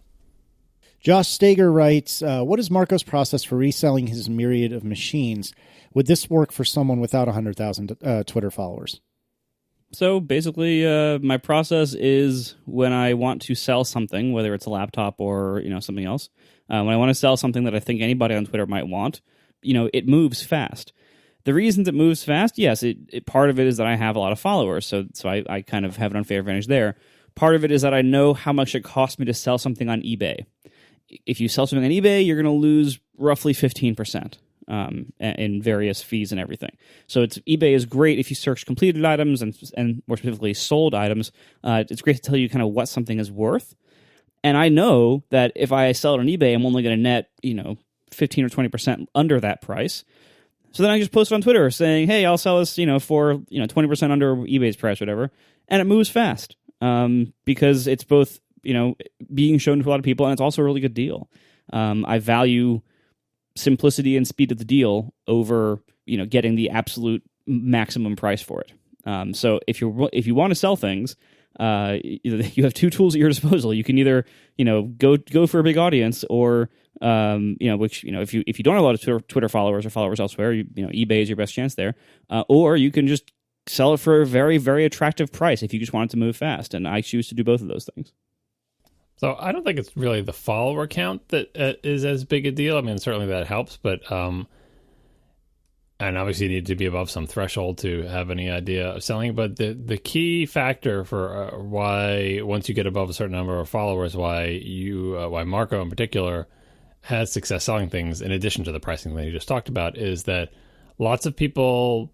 Josh Stager writes, what is Marco's process for reselling his myriad of machines? Would this work for someone without 100,000 Twitter followers?
So basically, my process is when I want to sell something, whether it's a laptop or something else, when I want to sell something that I think anybody on Twitter might want, it moves fast. The reasons it moves fast, yes, part of it is that I have a lot of followers, so I kind of have an unfair advantage there. Part of it is that I know how much it costs me to sell something on eBay. If you sell something on eBay, you're going to lose roughly 15%. In various fees and everything. So eBay is great if you search completed items and more specifically sold items. It's great to tell you kind of what something is worth. And I know that if I sell it on eBay, I'm only going to net 15 or 20% under that price. So then I just post it on Twitter saying, hey, I'll sell this for 20% under eBay's price, whatever. And it moves fast because it's both being shown to a lot of people and it's also a really good deal. I value simplicity and speed of the deal over getting the absolute maximum price for it. So if you want to sell things, you have two tools at your disposal. You can either go for a big audience, or if you don't have a lot of Twitter followers or followers elsewhere, eBay is your best chance there. Or you can just sell it for a very, very attractive price if you just want it to move fast. And I choose to do both of those things.
So I don't think it's really the follower count that is as big a deal. I mean, certainly that helps, but and obviously you need to be above some threshold to have any idea of selling. But the key factor for why once you get above a certain number of followers, why Marco in particular has success selling things, in addition to the pricing that you just talked about, is that lots of people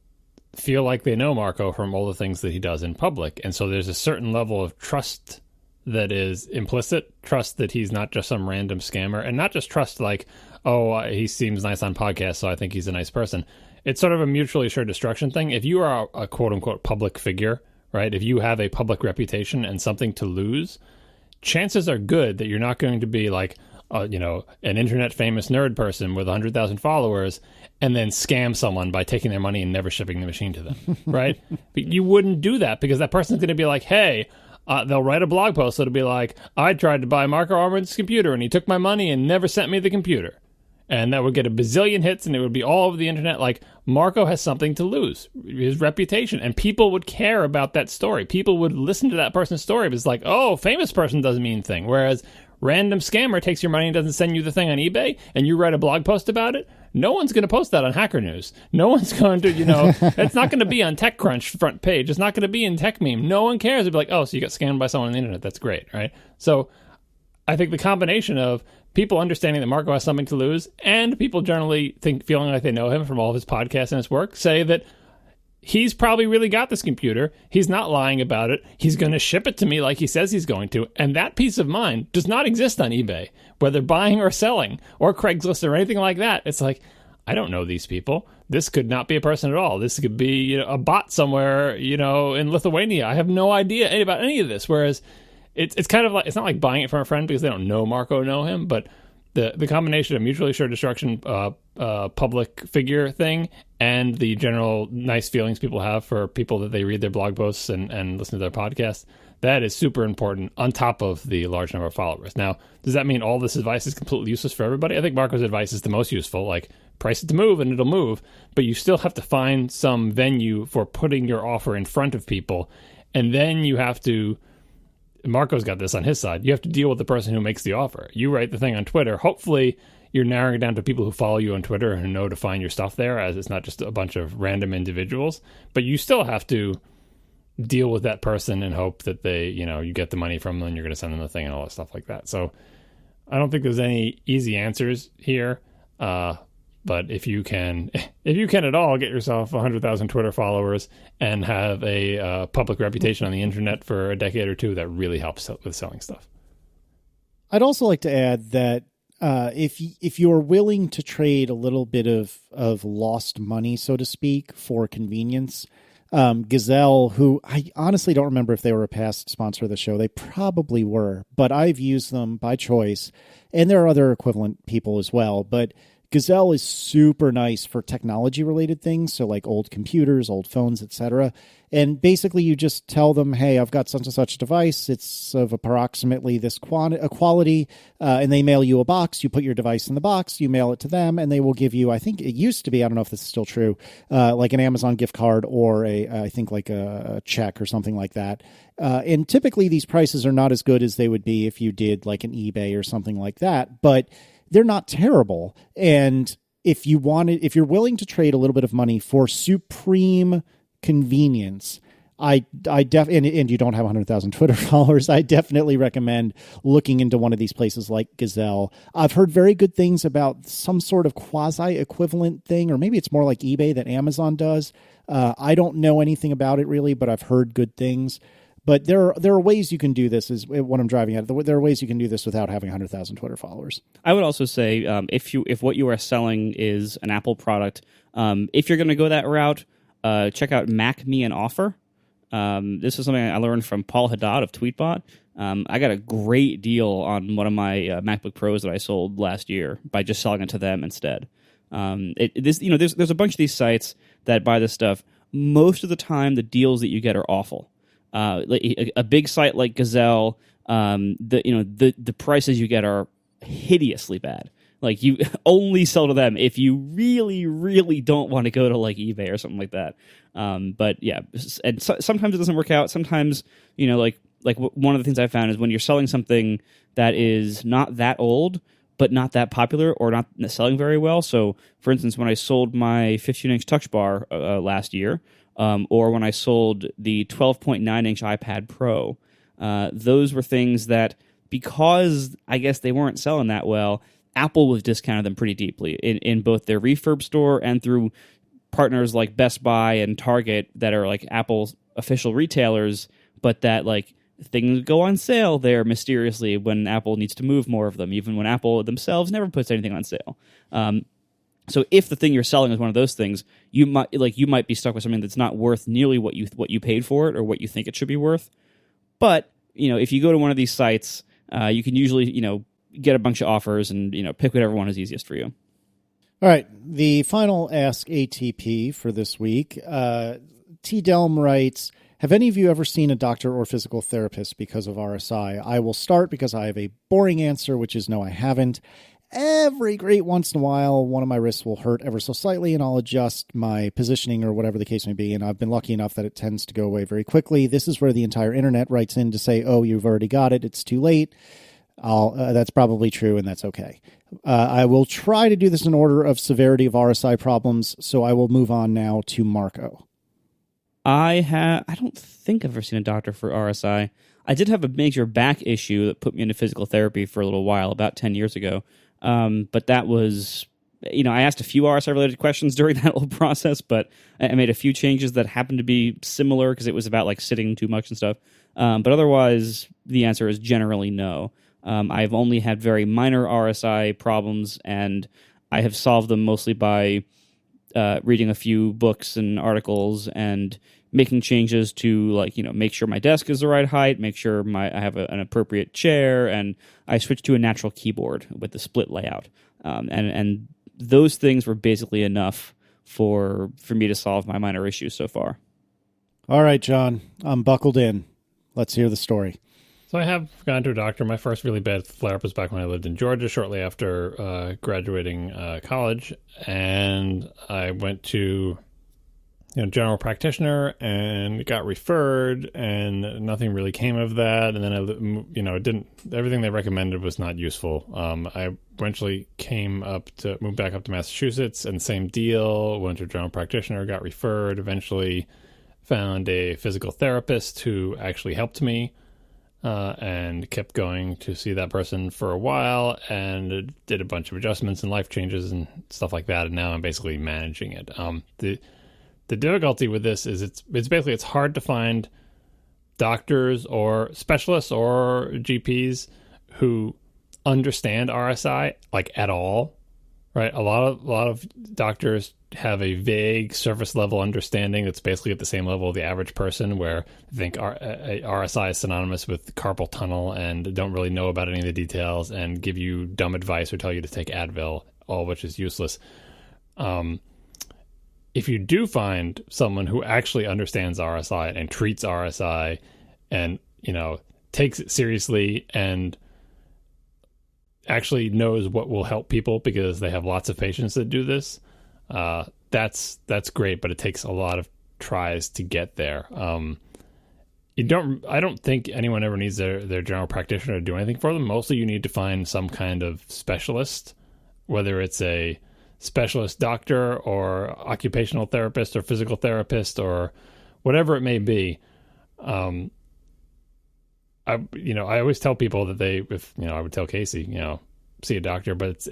feel like they know Marco from all the things that he does in public, and so there's a certain level of trust that is implicit, trust that he's not just some random scammer, and not just trust like, he seems nice on podcasts, so I think he's a nice person. It's sort of a mutually assured destruction thing. If you are a quote-unquote public figure, right, if you have a public reputation and something to lose, chances are good that you're not going to be like, an internet famous nerd person with 100,000 followers and then scam someone by taking their money and never shipping the machine to them, right? But you wouldn't do that because that person's going to be like, hey, they'll write a blog post that'll be like, I tried to buy Marco Arman's computer and he took my money and never sent me the computer. And that would get a bazillion hits and it would be all over the internet. Like, Marco has something to lose, his reputation. And people would care about that story. People would listen to that person's story. But it's like, famous person doesn't mean thing. Whereas random scammer takes your money and doesn't send you the thing on eBay and you write a blog post about it. no one's going to post that on Hacker News. No one's going to, it's not going to be on TechCrunch front page. It's not going to be in Tech Meme. No one cares. It'd be like, oh, so you got scammed by someone on the internet. That's great, right? So I think the combination of people understanding that Marco has something to lose and people generally feeling like they know him from all of his podcasts and his work say that he's probably really got this computer. He's not lying about it. He's going to ship it to me like he says he's going to. And that peace of mind does not exist on eBay, whether buying or selling or Craigslist or anything like that. It's like, I don't know these people. This could not be a person at all. This could be a bot somewhere, in Lithuania. I have no idea about any of this. Whereas it's kind of like, it's not like buying it from a friend because they don't know Marco, know him, but the combination of mutually assured destruction, public figure thing, and the general nice feelings people have for people that they read their blog posts and listen to their podcasts, that is super important on top of the large number of followers. Now, does that mean all this advice is completely useless for everybody? I think Marco's advice is the most useful, like price it to move and it'll move, but you still have to find some venue for putting your offer in front of people, and then you have to, Marco's got this on his side, you have to deal with the person who makes the offer. You write the thing on Twitter. Hopefully you're narrowing it down to people who follow you on Twitter and who know to find your stuff there, as it's not just a bunch of random individuals. But you still have to deal with that person and hope that they, you get the money from them and you're going to send them the thing and all that stuff like that. So I don't think there's any easy answers here. But if you can at all get yourself 100,000 Twitter followers and have a public reputation on the internet for a decade or two, that really helps with selling stuff.
I'd also like to add that if you're willing to trade a little bit of lost money, so to speak, for convenience, Gazelle, who I honestly don't remember if they were a past sponsor of the show. They probably were, but I've used them by choice, and there are other equivalent people as well, but Gazelle is super nice for technology-related things, so like old computers, old phones, etc. And basically you just tell them, hey, I've got such and such a device. It's of approximately this quality, and they mail you a box. You put your device in the box, you mail it to them, and they will give you, I think it used to be, I don't know if this is still true, like an Amazon gift card or I think like a check or something like that. And typically these prices are not as good as they would be if you did like an eBay or something like that, but they're not terrible. And if you're willing to trade a little bit of money for supreme convenience, and you don't have 100,000 Twitter followers, I definitely recommend looking into one of these places like Gazelle. I've heard very good things about some sort of quasi-equivalent thing, or maybe it's more like eBay that Amazon does. I don't know anything about it really, but I've heard good things. But there are ways you can do this, is what I'm driving at. There are ways you can do this without having 100,000 Twitter followers. I
would also say if what you are selling is an Apple product, if you're going to go that route, check out Mac Me and Offer. This is something I learned from Paul Haddad of Tweetbot. I got a great deal on one of my MacBook Pros that I sold last year by just selling it to them instead. There's a bunch of these sites that buy this stuff. Most of the time, the deals that you get are awful. A big site like Gazelle, the prices you get are hideously bad. Like, you only sell to them if you really, really don't want to go to like eBay or something like that. But yeah, and sometimes it doesn't work out. Sometimes, like one of the things I found is when you're selling something that is not that old, but not that popular or not selling very well. So, for instance, when I sold my 15-inch Touch Bar last year, or when I sold the 12.9-inch iPad Pro, those were things that, because I guess they weren't selling that well, Apple was discounted them pretty deeply in both their refurb store and through partners like Best Buy and Target that are like Apple's official retailers, but that like things go on sale there mysteriously when Apple needs to move more of them, even when Apple themselves never puts anything on sale. So if the thing you're selling is one of those things, you might be stuck with something that's not worth nearly what you paid for it or what you think it should be worth. But if you go to one of these sites, you can usually get a bunch of offers and pick whatever one is easiest for you.
All right, the final Ask ATP for this week. T. Delm writes, have any of you ever seen a doctor or physical therapist because of RSI? I will start because I have a boring answer, which is no, I haven't. Every great once in a while, one of my wrists will hurt ever so slightly, and I'll adjust my positioning or whatever the case may be, and I've been lucky enough that it tends to go away very quickly. This is where the entire internet writes in to say, oh, you've already got it, it's too late. That's probably true, and that's okay. I will try to do this in order of severity of RSI problems, so I will move on now to Marco.
I don't think I've ever seen a doctor for RSI. I did have a major back issue that put me into physical therapy for a little while, about 10 years ago. But that was, I asked a few RSI-related questions during that whole process, but I made a few changes that happened to be similar because it was about like sitting too much and stuff. But otherwise, the answer is generally no. I've only had very minor RSI problems, and I have solved them mostly by reading a few books and articles and making changes to make sure my desk is the right height, make sure I have an appropriate chair, and I switched to a natural keyboard with the split layout. And those things were basically enough for me to solve my minor issues so far.
All right, John, I'm buckled in. Let's hear the story.
So I have gone to a doctor. My first really bad flare-up was back when I lived in Georgia, shortly after graduating college, and I went to general practitioner and got referred, and nothing really came of that. And then everything they recommended was not useful. I eventually moved back up to Massachusetts, and same deal. Went to a general practitioner, got referred, eventually found a physical therapist who actually helped me. And kept going to see that person for a while, and did a bunch of adjustments and life changes and stuff like that. And now I'm basically managing it. The difficulty with this is it's hard to find doctors or specialists or GPs who understand RSI at all, right? A lot of doctors have a vague surface level understanding that's basically at the same level of the average person, where they think RSI is synonymous with carpal tunnel and don't really know about any of the details and give you dumb advice or tell you to take Advil, all of which is useless. If you do find someone who actually understands RSI and treats RSI and, takes it seriously and actually knows what will help people because they have lots of patients that do this, that's great, but it takes a lot of tries to get there. I don't think anyone ever needs their general practitioner to do anything for them. Mostly you need to find some kind of specialist, whether it's a specialist doctor or occupational therapist or physical therapist or whatever it may be. I always tell people that I would tell Casey, see a doctor, but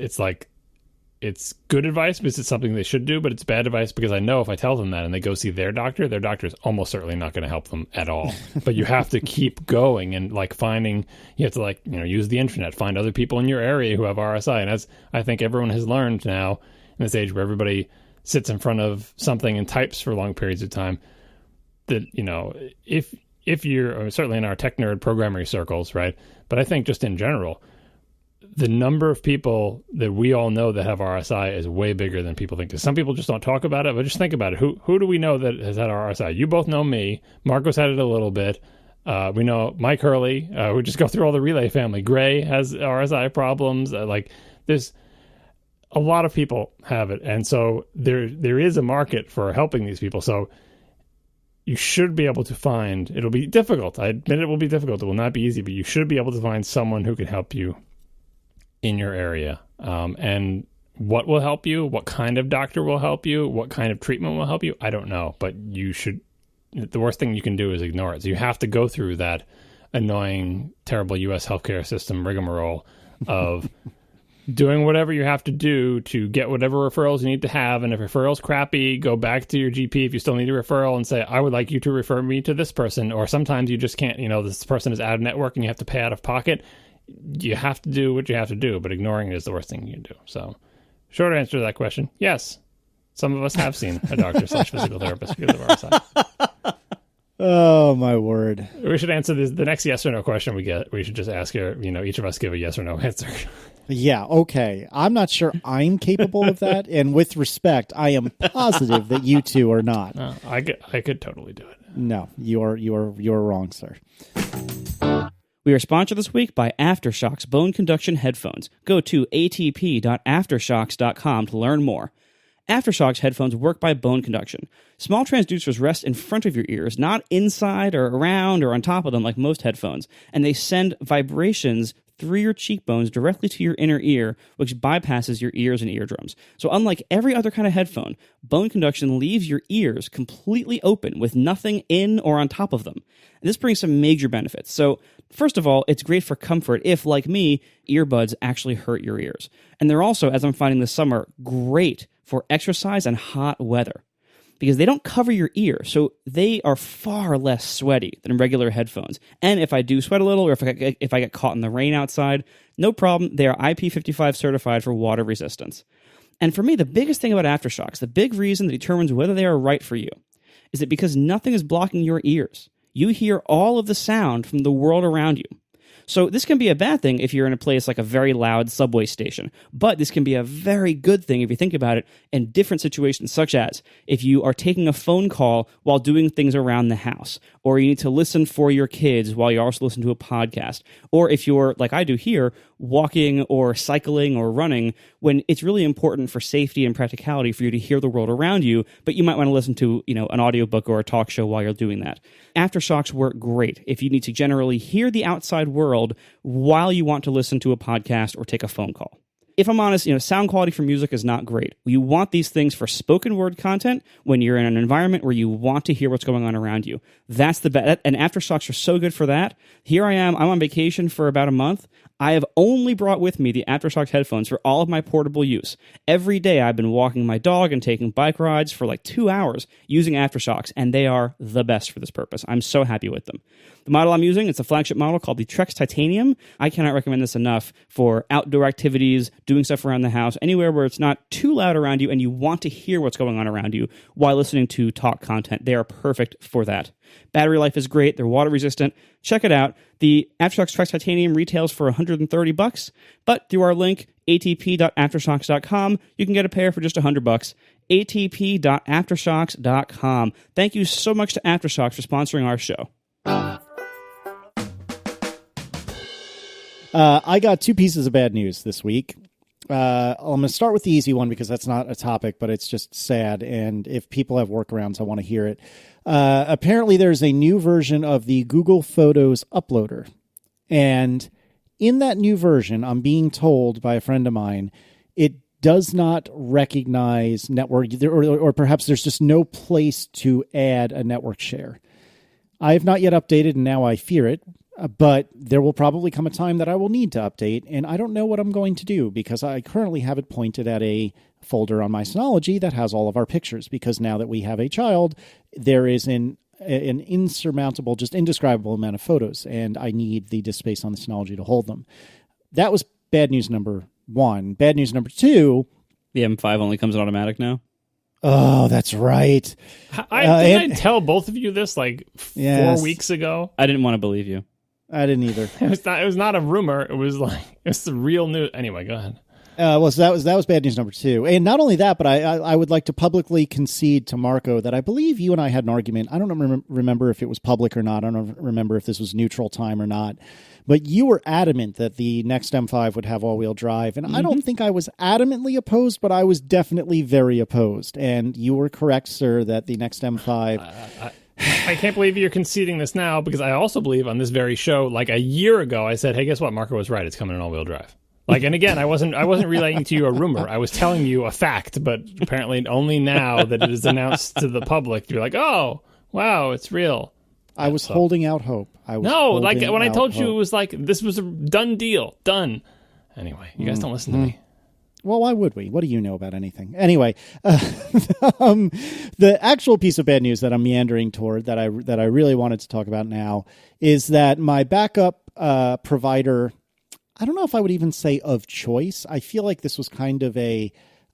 it's good advice because it's something they should do, but it's bad advice because I know if I tell them that and they go see their doctor is almost certainly not going to help them at all. But you have to keep going and you have to use the internet, find other people in your area who have RSI. And as I think everyone has learned now in this age where everybody sits in front of something and types for long periods of time, that, if you're certainly in our tech nerd programming circles, right? But I think just in general, the number of people that we all know that have RSI is way bigger than people think. Some people just don't talk about it, but just think about it. Who do we know that has had RSI? You both know me. Marco's had it a little bit. We know Mike Hurley. We just go through all the Relay family. Gray has RSI problems. There's a lot of people have it. And so there is a market for helping these people. So you should be able to find, it'll be difficult. I admit it will be difficult. It will not be easy, but you should be able to find someone who can help you in your area. And what will help you, what kind of doctor will help you, what kind of treatment will help you, I don't know. But the worst thing you can do is ignore it. So you have to go through that annoying, terrible U.S. healthcare system rigmarole of doing whatever you have to do to get whatever referrals you need to have. And if referral's crappy, go back to your GP if you still need a referral and say, I would like you to refer me to this person. Or sometimes you just can't, this person is out of network and you have to pay out of pocket. You have to do what you have to do, but ignoring it is the worst thing you can do. So, short answer to that question, yes. Some of us have seen a doctor / physical therapist because of RSI.
Oh, my word.
We should answer the next yes or no question we get. We should just ask her, each of us give a yes or no answer.
Yeah, okay. I'm not sure I'm capable of that, and with respect, I am positive that you two are not.
No, I could totally do it.
No, you're wrong, sir.
We are sponsored this week by AfterShokz Bone Conduction Headphones. Go to atp.aftershokz.com to learn more. AfterShokz headphones work by bone conduction. Small transducers rest in front of your ears, not inside or around or on top of them like most headphones, and they send vibrations through your cheekbones directly to your inner ear, which bypasses your ears and eardrums. So unlike every other kind of headphone, bone conduction leaves your ears completely open with nothing in or on top of them. And this brings some major benefits. So first of all, it's great for comfort if, like me, earbuds actually hurt your ears. And they're also, as I'm finding this summer, great for exercise and hot weather, because they don't cover your ear, so they are far less sweaty than regular headphones. And if I do sweat a little, or if I get caught in the rain outside, no problem. They are IP55 certified for water resistance. And for me, the biggest thing about AfterShokz, the big reason that determines whether they are right for you, is that because nothing is blocking your ears, you hear all of the sound from the world around you. So this can be a bad thing if you're in a place like a very loud subway station, but this can be a very good thing if you think about it in different situations, such as if you are taking a phone call while doing things around the house, or you need to listen for your kids while you also listen to a podcast, or if you're, like I do here, walking or cycling or running, when it's really important for safety and practicality for you to hear the world around you, but you might want to listen to, an audiobook or a talk show while you're doing that. AfterShokz work great if you need to generally hear the outside world while you want to listen to a podcast or take a phone call. If I'm honest, sound quality for music is not great. You want these things for spoken word content when you're in an environment where you want to hear what's going on around you. That's the best, and AfterShokz are so good for that. Here I am, I'm on vacation for about a month. I have only brought with me the AfterShokz headphones for all of my portable use. Every day I've been walking my dog and taking bike rides for like 2 hours using AfterShokz, and they are the best for this purpose. I'm so happy with them. The model I'm using, it's a flagship model called the Trex Titanium. I cannot recommend this enough for outdoor activities, doing stuff around the house, anywhere where it's not too loud around you and you want to hear what's going on around you while listening to talk content. They are perfect for that. Battery life is great. They're water resistant. Check it out. The AfterShokz Trex Titanium retails for $130, but through our link, atp.aftershokz.com, you can get a pair for just $100. atp.aftershokz.com. Thank you so much to AfterShokz for sponsoring our show.
I got 2 pieces of bad news this week. I'm going to start with the easy one because that's not a topic, but it's just sad. And if people have workarounds, I want to hear it. Apparently, there's a new version of the Google Photos uploader. And in that new version, I'm being told by a friend of mine, it does not recognize network, or perhaps there's just no place to add a network share. I have not yet updated, and now I fear it. But there will probably come a time that I will need to update, and I don't know what I'm going to do because I currently have it pointed at a folder on my Synology that has all of our pictures, because now that we have a child, there is an insurmountable, just indescribable amount of photos, and I need the disk space on the Synology to hold them. That was bad news number 1. Bad news number 2.
The M5 only comes in automatic now?
Oh, that's right.
Didn't I tell both of you this 4 weeks ago?
I didn't want to believe you.
I didn't either.
It was not a rumor. It was it's the real news. Anyway, go ahead.
So that was bad news number 2. And not only that, but I would like to publicly concede to Marco that I believe you and I had an argument. I don't remember if it was public or not. I don't remember if this was neutral time or not. But you were adamant that the next M5 would have all-wheel drive. And I don't think I was adamantly opposed, but I was definitely very opposed. And you were correct, sir, that the next M5...
I can't believe you're conceding this now, because I also believe on this very show, a year ago, I said, hey, guess what? Marco was right. It's coming in all-wheel drive. And again, I wasn't relaying to you a rumor. I was telling you a fact, but apparently only now that it is announced to the public, you're like, oh, wow, it's real.
I was holding out hope.
When I told you, it was this was a done deal. Done. Anyway, you guys don't listen to me.
Well, why would we? What do you know about anything? Anyway, the actual piece of bad news that I'm meandering toward that I really wanted to talk about now is that my backup provider, I don't know if I would even say of choice. I feel like this was kind of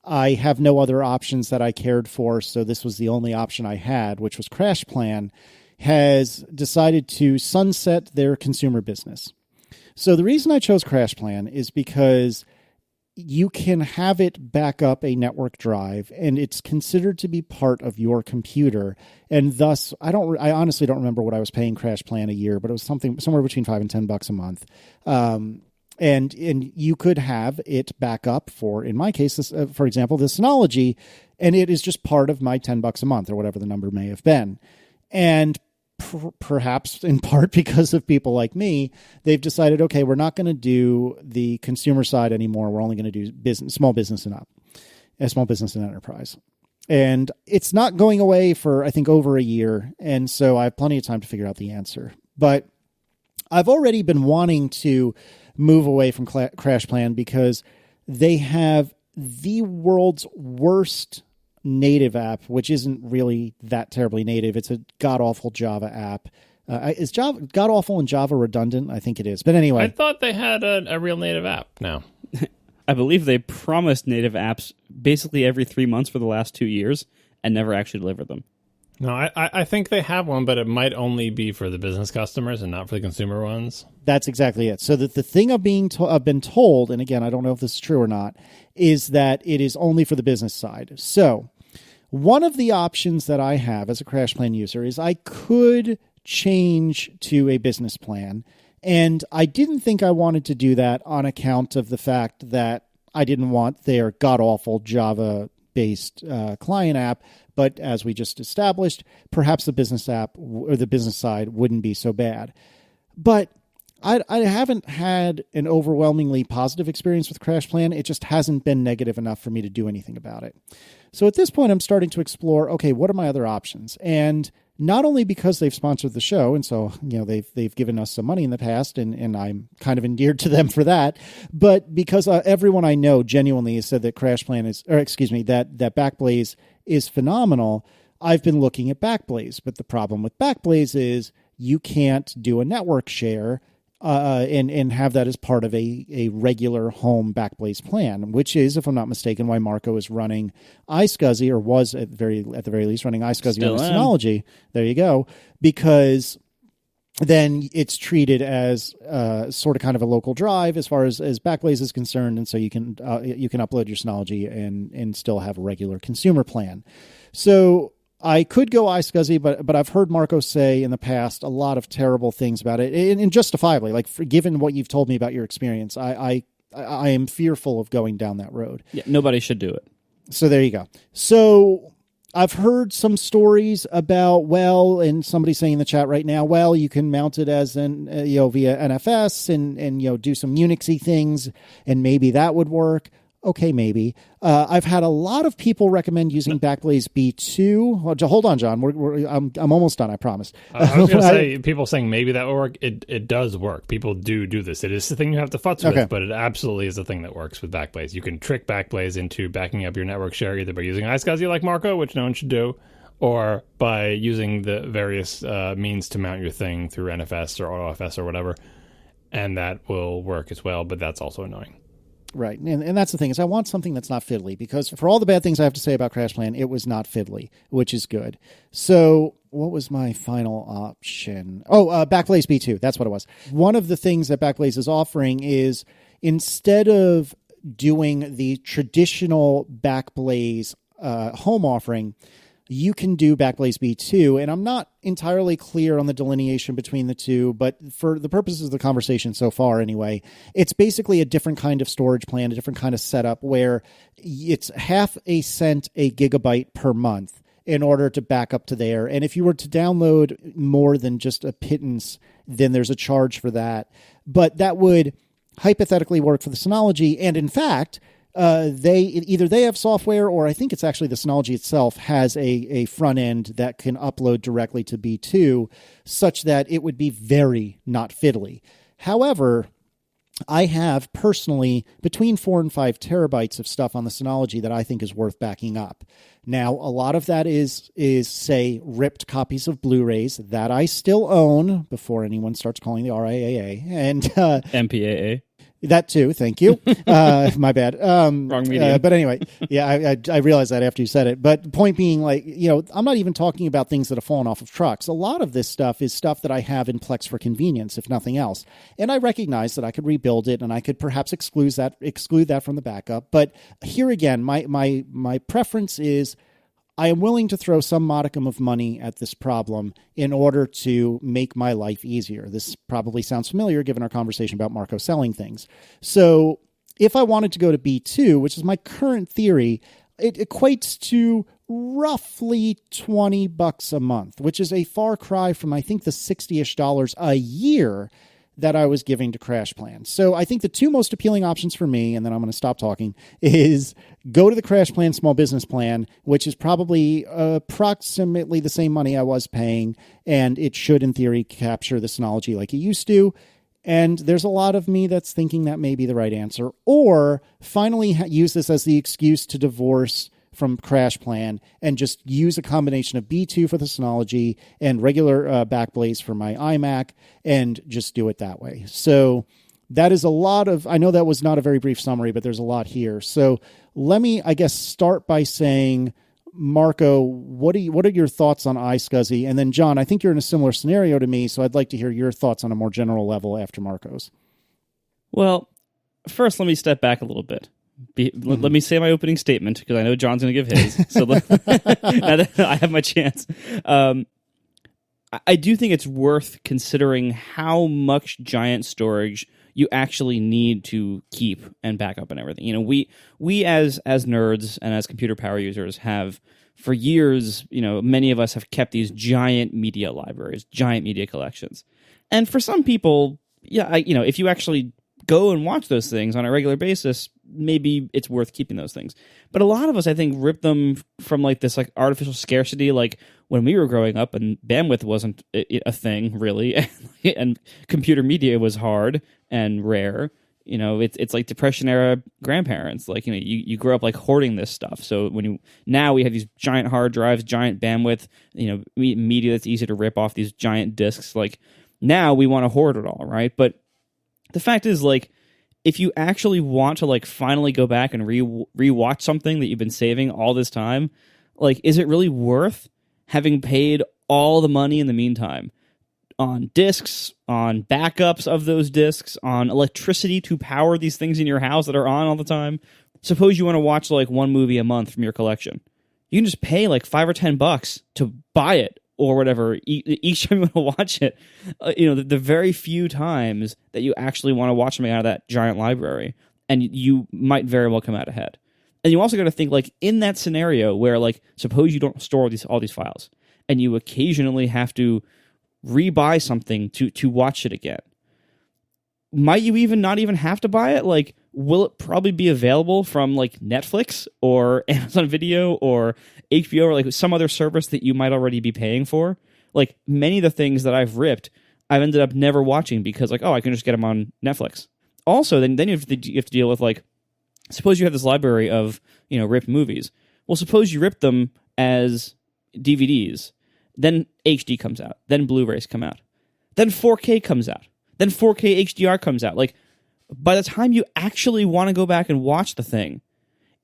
I have no other options that I cared for, so this was the only option I had, which was CrashPlan, has decided to sunset their consumer business. So the reason I chose CrashPlan is because you can have it back up a network drive, and it's considered to be part of your computer. And thus, I honestly don't remember what I was paying CrashPlan a year, but it was somewhere between $5 and $10 a month. And you could have it back up for, in my case, for example, the Synology, and it is just part of my $10 a month or whatever the number may have been. And perhaps in part because of people like me, they've decided, okay, we're not going to do the consumer side anymore. We're only going to do small business and up, small business and enterprise. And it's not going away for, I think, over a year. And so I have plenty of time to figure out the answer. But I've already been wanting to move away from CrashPlan because they have the world's worst native app, which isn't really that terribly native. It's a god-awful Java app. Is Java god-awful and Java redundant? I think it is. But anyway.
I thought they had a real native app now.
I believe they promised native apps basically every 3 months for the last 2 years and never actually delivered them.
No, I think they have one, but it might only be for the business customers and not for the consumer ones.
That's exactly it. So the thing I've been told, and again, I don't know if this is true or not, is that it is only for the business side. So one of the options that I have as a CrashPlan user is I could change to a business plan. And I didn't think I wanted to do that on account of the fact that I didn't want their god-awful Java-based client app. But as we just established, perhaps the business app or the business side wouldn't be so bad. But I haven't had an overwhelmingly positive experience with CrashPlan. It just hasn't been negative enough for me to do anything about it. So at this point, I'm starting to explore, okay, what are my other options? And not only because they've sponsored the show, and so they've given us some money in the past, and I'm kind of endeared to them for that, but because everyone I know genuinely has said that that Backblaze is phenomenal. I've been looking at Backblaze, but the problem with Backblaze is you can't do a network share and have that as part of a regular home Backblaze plan, which is, if I'm not mistaken, why Marco is running iSCSI, or was at the very least running iSCSI on the Synology. There you go, because then it's treated as sort of kind of a local drive as far as Backblaze is concerned, and so you can upload your Synology and still have a regular consumer plan. So I could go iSCSI, but I've heard Marco say in the past a lot of terrible things about it, and justifiably. Like, given what you've told me about your experience, I am fearful of going down that road.
Yeah, nobody should do it. So
there you go. So I've heard some stories about, and somebody saying in the chat right now, you can mount it as via NFS and do some Unixy things, and maybe that would work. Okay, maybe. I've had a lot of people recommend using Backblaze B2. Well, hold on, John. I'm almost done, I promise.
I was going to say, people saying maybe that will work. It does work. People do this. It is the thing you have to futz with, but it absolutely is the thing that works with Backblaze. You can trick Backblaze into backing up your network share either by using iSCSI like Marco, which no one should do, or by using the various means to mount your thing through NFS or AutoFS or whatever, and that will work as well, but that's also annoying.
Right. And that's the thing, is I want something that's not fiddly, because for all the bad things I have to say about CrashPlan, it was not fiddly, which is good. So what was my final option? Backblaze B2. That's what it was. One of the things that Backblaze is offering is, instead of doing the traditional Backblaze home offering, you can do Backblaze B2, and I'm not entirely clear on the delineation between the two, but for the purposes of the conversation so far anyway, it's basically a different kind of storage plan, a different kind of setup, where it's half a cent a gigabyte per month in order to back up to there. And if you were to download more than just a pittance, then there's a charge for that. But that would hypothetically work for the Synology, and in fact, they have software, or I think it's actually the Synology itself has a front end that can upload directly to B2, such that it would be very not fiddly. However, I have personally between 4 and 5 terabytes of stuff on the Synology that I think is worth backing up. Now, a lot of that is say ripped copies of Blu-rays that I still own, before anyone starts calling the RIAA and
MPAA.
That too, thank you. My bad.
Wrong medium.
But anyway, yeah, I realized that after you said it. But the point being, I'm not even talking about things that have fallen off of trucks. A lot of this stuff is stuff that I have in Plex for convenience, if nothing else. And I recognize that I could rebuild it, and I could perhaps exclude that from the backup. But here again, my preference is, I am willing to throw some modicum of money at this problem in order to make my life easier. This probably sounds familiar given our conversation about Marco selling things. So if I wanted to go to B2, which is my current theory, it equates to roughly $20 a month, which is a far cry from, I think, the $60-ish a year that I was giving to CrashPlan. So I think the two most appealing options for me, and then I'm going to stop talking, is go to the CrashPlan small business plan, which is probably approximately the same money I was paying, and it should, in theory, capture the Synology like it used to. And there's a lot of me that's thinking that may be the right answer. Or finally use this as the excuse to divorce from CrashPlan and just use a combination of B2 for the Synology and regular Backblaze for my iMac and just do it that way. So that is a lot of, I know that was not a very brief summary, but there's a lot here. So let me, I guess, start by saying, Marco, what are your thoughts on iSCSI? And then John, I think you're in a similar scenario to me, so I'd like to hear your thoughts on a more general level after Marco's.
Well, first, let me step back a little bit. Let me say my opening statement, because I know John's going to give his. So now that I have my chance. I do think it's worth considering how much giant storage you actually need to keep and back up and everything. You know, we as nerds and as computer power users have, for years, you know, many of us have kept these giant media libraries, giant media collections. And for some people, yeah, if you actually go and watch those things on a regular basis, maybe it's worth keeping those things. But a lot of us, I think, rip them from like this like artificial scarcity, like when we were growing up and bandwidth wasn't a thing really, and computer media was hard and rare. You know, it's like Depression era grandparents. Like, you know, you grow up like hoarding this stuff. So now we have these giant hard drives, giant bandwidth, you know, media that's easy to rip off these giant disks. Like now we want to hoard it all, right? But the fact is, like, if you actually want to like finally go back and rewatch something that you've been saving all this time, like, is it really worth having paid all the money in the meantime on discs, on backups of those discs, on electricity to power these things in your house that are on all the time? Suppose you want to watch like one movie a month from your collection. You can just pay like $5 or $10 to buy it or whatever each time you want to watch it. The very few times that you actually want to watch something out of that giant library, and you might very well come out ahead. And you also got to think, like, in that scenario where, like, suppose you don't store all these files, and you occasionally have to rebuy something to watch it again. Might you not even have to buy it? Like, will it probably be available from like Netflix or Amazon Video or HBO or like some other service that you might already be paying for? Like, many of the things that I've ripped, I've ended up never watching because, like, oh, I can just get them on Netflix. Also, then you have to deal with, like, suppose you have this library of, you know, ripped movies. Well, suppose you rip them as DVDs, then HD comes out, then Blu-rays come out, then 4K comes out, then 4K HDR comes out. Like, by the time you actually want to go back and watch the thing,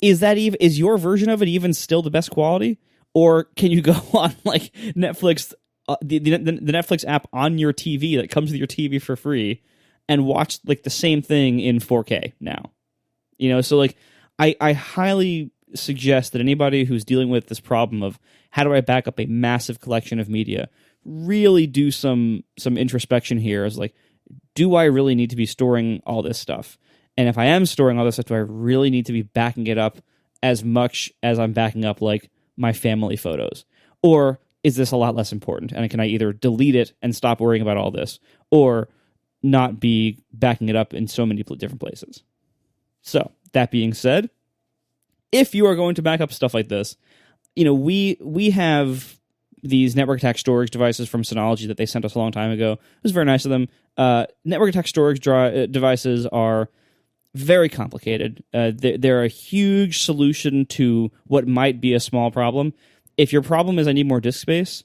is your version of it even still the best quality? Or can you go on like Netflix, the Netflix app on your TV that comes with your TV for free and watch like the same thing in 4K now? You know, so like I highly suggest that anybody who's dealing with this problem of how do I back up a massive collection of media really do some introspection here as like, do I really need to be storing all this stuff? And if I am storing all this stuff, do I really need to be backing it up as much as I'm backing up like my family photos? Or is this a lot less important? And can I either delete it and stop worrying about all this, or not be backing it up in so many different places? So, that being said, if you are going to back up stuff like this, you know, we have these network attached storage devices from Synology that they sent us a long time ago. It was very nice of them. Network attached storage devices are very complicated. They're a huge solution to what might be a small problem. If your problem is I need more disk space,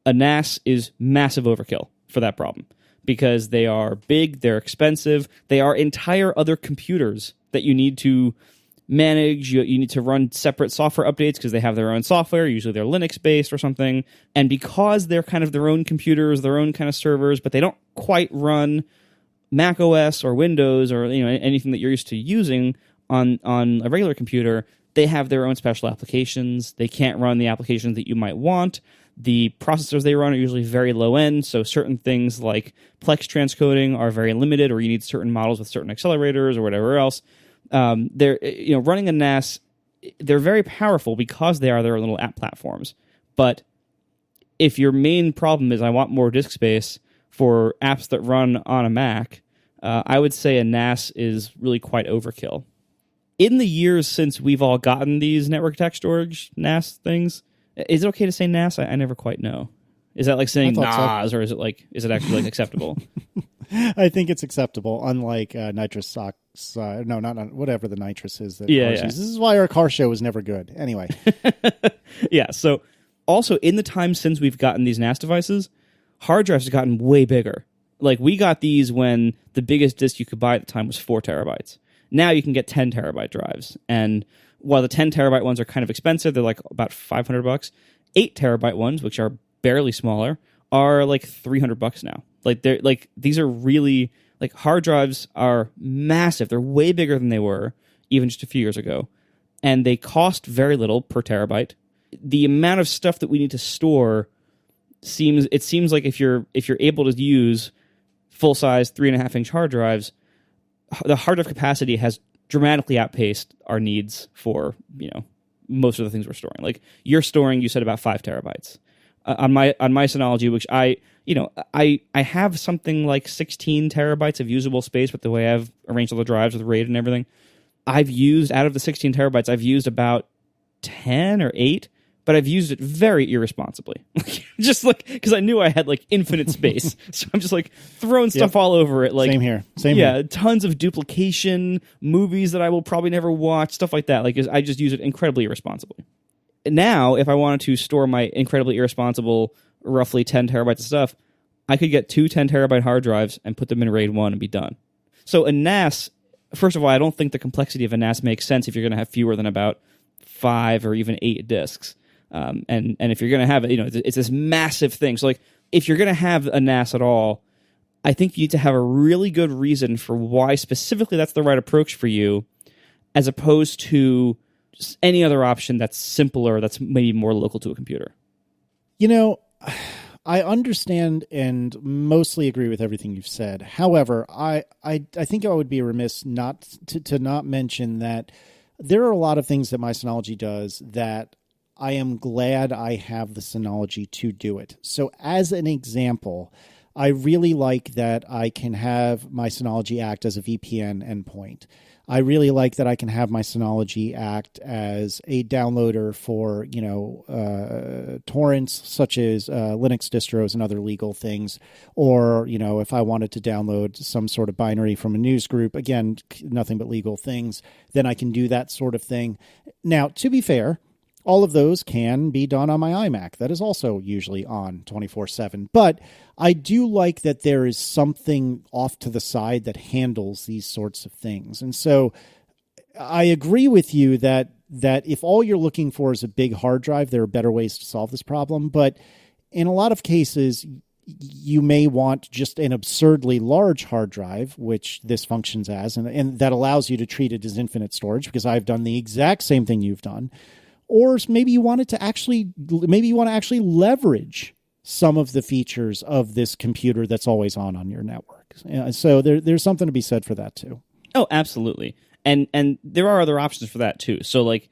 a NAS is massive overkill for that problem because they are big, they're expensive, they are entire other computers that you need to manage. You need to run separate software updates because they have their own software. Usually they're Linux-based or something. And because they're kind of their own computers, their own kind of servers, but they don't quite run Mac OS or Windows or, you know, anything that you're used to using on a regular computer, they have their own special applications. They can't run the applications that you might want. The processors they run are usually very low end, so certain things like Plex transcoding are very limited, or you need certain models with certain accelerators or whatever else. Running a NAS they're very powerful because they are their little app platforms. But if your main problem is I want more disk space for apps that run on a Mac, I would say a NAS is really quite overkill. In the years since we've all gotten these network attached storage NAS things, is it okay to say NAS? I never quite know. Is that like saying NAS, or is it actually like acceptable?
I think it's acceptable, unlike nitrous socks. No, not whatever the nitrous is that
yeah.
This is why our car show was never good. Anyway.
Yeah, so also in the time since we've gotten these NAS devices, hard drives have gotten way bigger. Like, we got these when the biggest disk you could buy at the time was 4 terabytes. Now you can get 10 terabyte drives. And while the 10 terabyte ones are kind of expensive, they're like about $500. 8 terabyte ones, which are barely smaller, are like $300 now. Like, they're like, these are really, like, hard drives are massive. They're way bigger than they were even just a few years ago. And they cost very little per terabyte. The amount of stuff that we need to store seems like if you're able to use full-size 3.5-inch hard drives, the hard drive capacity has dramatically outpaced our needs for, most of the things we're storing. Like, you're storing, you said, about 5 terabytes. On my Synology, which I have something like 16 terabytes of usable space with the way I've arranged all the drives with RAID and everything. I've used, out of the 16 terabytes, I've used about 10 or 8, but I've used it very irresponsibly. Just like, because I knew I had like infinite space. So I'm just like throwing stuff all over it. Like,
Same here. Yeah,
tons of duplication, movies that I will probably never watch, stuff like that. Like, I just use it incredibly irresponsibly. Now, if I wanted to store my incredibly irresponsible, roughly 10 terabytes of stuff, I could get 2 10 terabyte hard drives and put them in RAID 1 and be done. So a NAS, first of all, I don't think the complexity of a NAS makes sense if you're going to have fewer than about 5 or even 8 disks. And if you're going to have it, it's this massive thing. So, like, if you're going to have a NAS at all, I think you need to have a really good reason for why specifically that's the right approach for you, as opposed to just any other option that's simpler, that's maybe more local to a computer.
I understand and mostly agree with everything you've said. However, I think I would be remiss not to not mention that there are a lot of things that my Synology does that I am glad I have the Synology to do it. So as an example, I really like that I can have my Synology act as a VPN endpoint. I really like that I can have my Synology act as a downloader for, torrents such as Linux distros and other legal things. Or, if I wanted to download some sort of binary from a news group, again, nothing but legal things, then I can do that sort of thing. Now, to be fair, all of those can be done on my iMac. That is also usually on 24/7. But I do like that there is something off to the side that handles these sorts of things. And so I agree with you that if all you're looking for is a big hard drive, there are better ways to solve this problem. But in a lot of cases, you may want just an absurdly large hard drive, which this functions as, and that allows you to treat it as infinite storage, because I've done the exact same thing you've done. Or maybe you want to actually leverage some of the features of this computer that's always on your network. So there's something to be said for that too.
Oh, absolutely. And there are other options for that too. So like,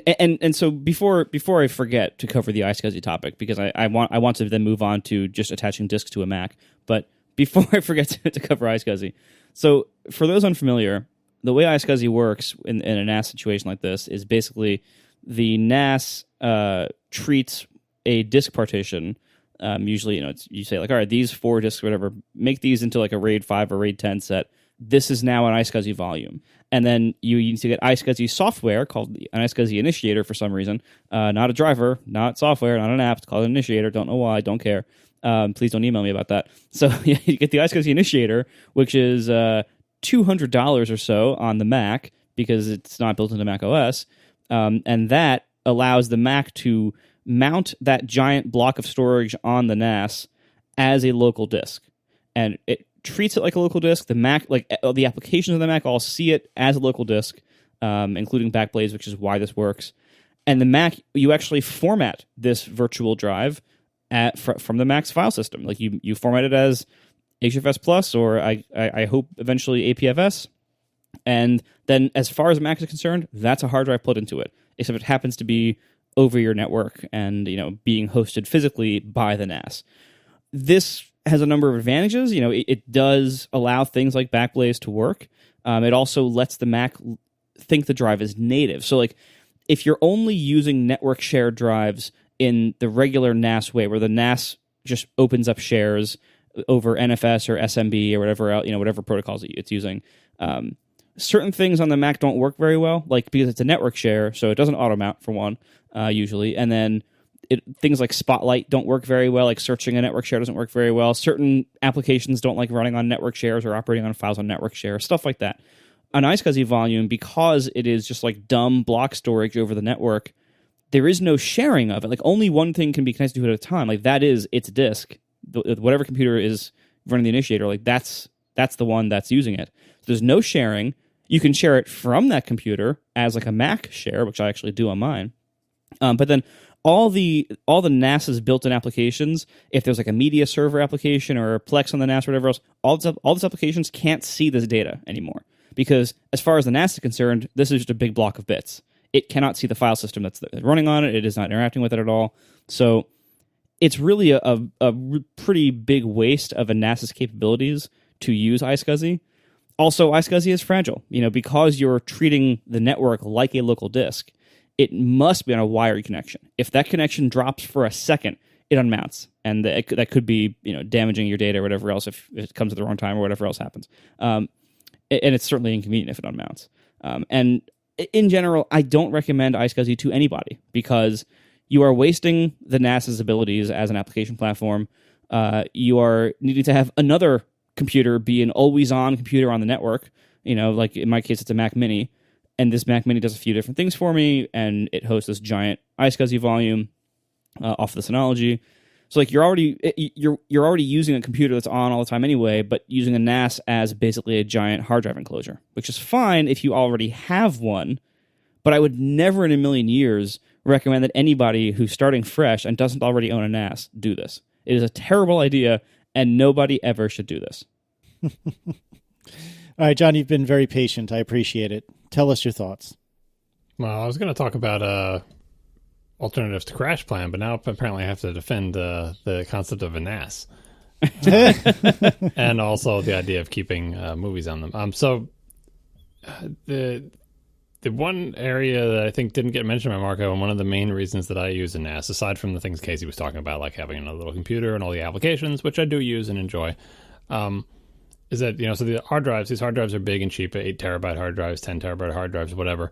and so before I forget to cover the iSCSI topic, because I want to then move on to just attaching disks to a Mac. But before I forget to cover iSCSI, so for those unfamiliar, the way iSCSI works in a NAS situation like this is basically the NAS treats a disk partition. Usually, you say like, all right, these 4 disks, or whatever, make these into like a RAID 5 or RAID 10 set. This is now an iSCSI volume. And then you need to get iSCSI software called an iSCSI initiator for some reason. Not a driver, not software, not an app. It's called an initiator. Don't know why. Don't care. Please don't email me about that. So you get the iSCSI initiator, which is $200 or so on the Mac, because it's not built into Mac OS. And that allows the Mac to mount that giant block of storage on the NAS as a local disk. And it treats it like a local disk. The Mac, like the applications of the Mac, all see it as a local disk, including Backblaze, which is why this works. And the Mac, you actually format this virtual drive from the Mac's file system. Like you format it as HFS Plus, or I hope eventually APFS. And then as far as Mac is concerned, that's a hard drive plugged into it, except it happens to be over your network and, being hosted physically by the NAS. This has a number of advantages. It does allow things like Backblaze to work. It also lets the Mac think the drive is native. So like if you're only using network shared drives in the regular NAS way, where the NAS just opens up shares over NFS or SMB or whatever else, whatever protocols it's using, certain things on the Mac don't work very well, like because it's a network share, so it doesn't auto mount for one, usually, and then things like Spotlight don't work very well, like searching a network share doesn't work very well. Certain applications don't like running on network shares or operating on files on network share, stuff like that. On iSCSI Volume, because it is just like dumb block storage over the network, there is no sharing of it. Like only one thing can be connected to it at a time. Like that is its disk. Whatever computer is running the initiator, like that's the one that's using it. So there's no sharing. You can share it from that computer as like a Mac share, which I actually do on mine. But then all the NAS's built-in applications, if there's like a media server application or a Plex on the NAS or whatever else, all these applications can't see this data anymore. Because as far as the NAS is concerned, this is just a big block of bits. It cannot see the file system that's running on it. It is not interacting with it at all. So it's really a pretty big waste of a NAS's capabilities to use iSCSI. Also, iSCSI is fragile. Because you're treating the network like a local disk, it must be on a wired connection. If that connection drops for a second, it unmounts. And that could be damaging your data or whatever else if it comes at the wrong time or whatever else happens. And it's certainly inconvenient if it unmounts. And in general, I don't recommend iSCSI to anybody because you are wasting the NAS's abilities as an application platform. You are needing to have another computer be an always-on computer on the network. Like in my case, it's a Mac Mini, and this Mac Mini does a few different things for me, and it hosts this giant iSCSI volume off the Synology. So like you're already using a computer that's on all the time anyway, but using a NAS as basically a giant hard drive enclosure, which is fine if you already have one, but I would never in a million years recommend that anybody who's starting fresh and doesn't already own a NAS do this. It is a terrible idea, and nobody ever should do this.
All right, John, you've been very patient. I appreciate it. Tell us your thoughts.
Well, I was going to talk about alternatives to CrashPlan, but now apparently I have to defend the concept of a NAS. And also the idea of keeping movies on them. So the one area that I think didn't get mentioned by Marco, and one of the main reasons that I use a NAS, aside from the things Casey was talking about, like having another little computer and all the applications, which I do use and enjoy, is that, so the hard drives, these hard drives are big and cheap, 8 terabyte hard drives, 10 terabyte hard drives, whatever.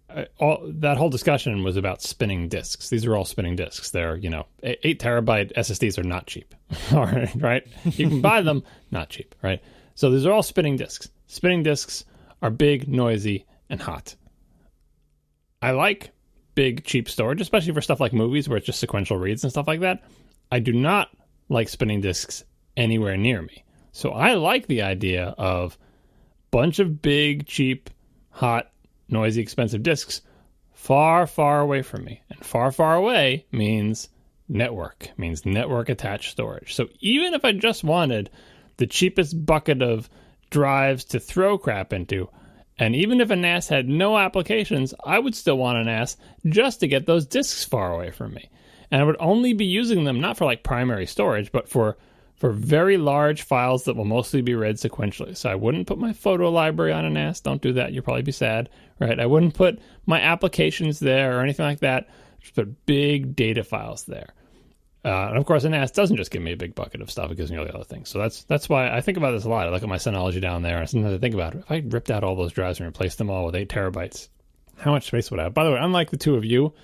That whole discussion was about spinning disks. These are all spinning disks. They're, 8 terabyte SSDs are not cheap. All right? You can buy them, not cheap, right? So these are all spinning disks. Spinning disks are big, noisy, and hot. I like big, cheap storage, especially for stuff like movies where it's just sequential reads and stuff like that. I do not like spinning disks anywhere near me. So I like the idea of bunch of big, cheap, hot, noisy, expensive disks far, far away from me. And far, far away means network attached storage. So even if I just wanted the cheapest bucket of drives to throw crap into, and even if a NAS had no applications, I would still want a NAS just to get those disks far away from me. And I would only be using them not for like primary storage, but for very large files that will mostly be read sequentially. So I wouldn't put my photo library on a NAS. Don't do that. You'll probably be sad, right? I wouldn't put my applications there or anything like that. Just put big data files there. And of course, a NAS doesn't just give me a big bucket of stuff. It gives me all the other things. So that's why I think about this a lot. I look at my Synology down there, and sometimes I think about it. If I ripped out all those drives and replaced them all with 8 terabytes, how much space would I have? By the way, unlike the two of you,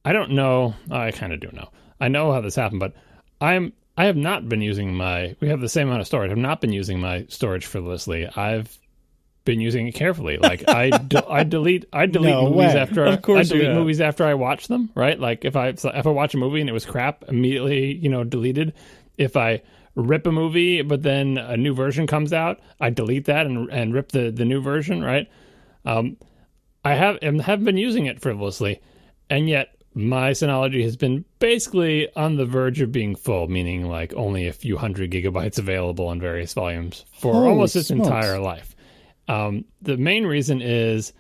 I don't know. I kind of do know. I know how this happened, but I have not been using we have the same amount of storage. I've not been using my storage frivolously. I've been using it carefully. Like I delete no movies way. Movies after I watch them, right? Like if I watch a movie and it was crap, immediately, deleted. If I rip a movie, but then a new version comes out, I delete that and rip the new version, right? I have been using it frivolously, and yet my Synology has been basically on the verge of being full, meaning like only a few hundred gigabytes available in various volumes for almost its entire life. The main reason is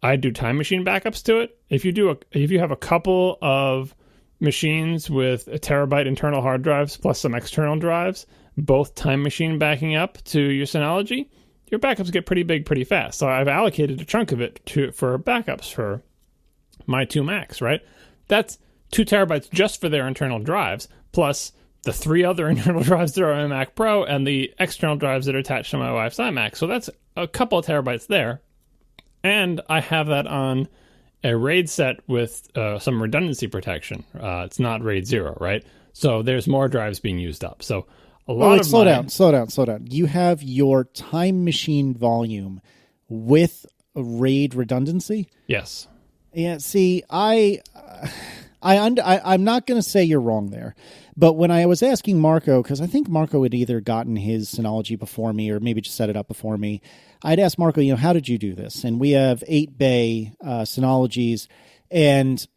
I do Time Machine backups to it. If you have a couple of machines with a terabyte internal hard drives plus some external drives, both Time Machine backing up to your Synology, your backups get pretty big pretty fast. So I've allocated a chunk of it for backups for my two Macs, right? That's 2 terabytes just for their internal drives, plus the 3 other internal drives that are on my Mac Pro and the external drives that are attached to my wife's iMac. So that's a couple of terabytes there. And I have that on a RAID set with some redundancy protection. It's not RAID 0, right? So there's more drives being used up. So a lot of
slow down. You have your Time Machine volume with a RAID redundancy?
Yes.
Yeah, see, I'm not going to say you're wrong there. But when I was asking Marco, because I think Marco had either gotten his Synology before me or maybe just set it up before me, I'd asked Marco, how did you do this? And we have 8-bay Synologies, and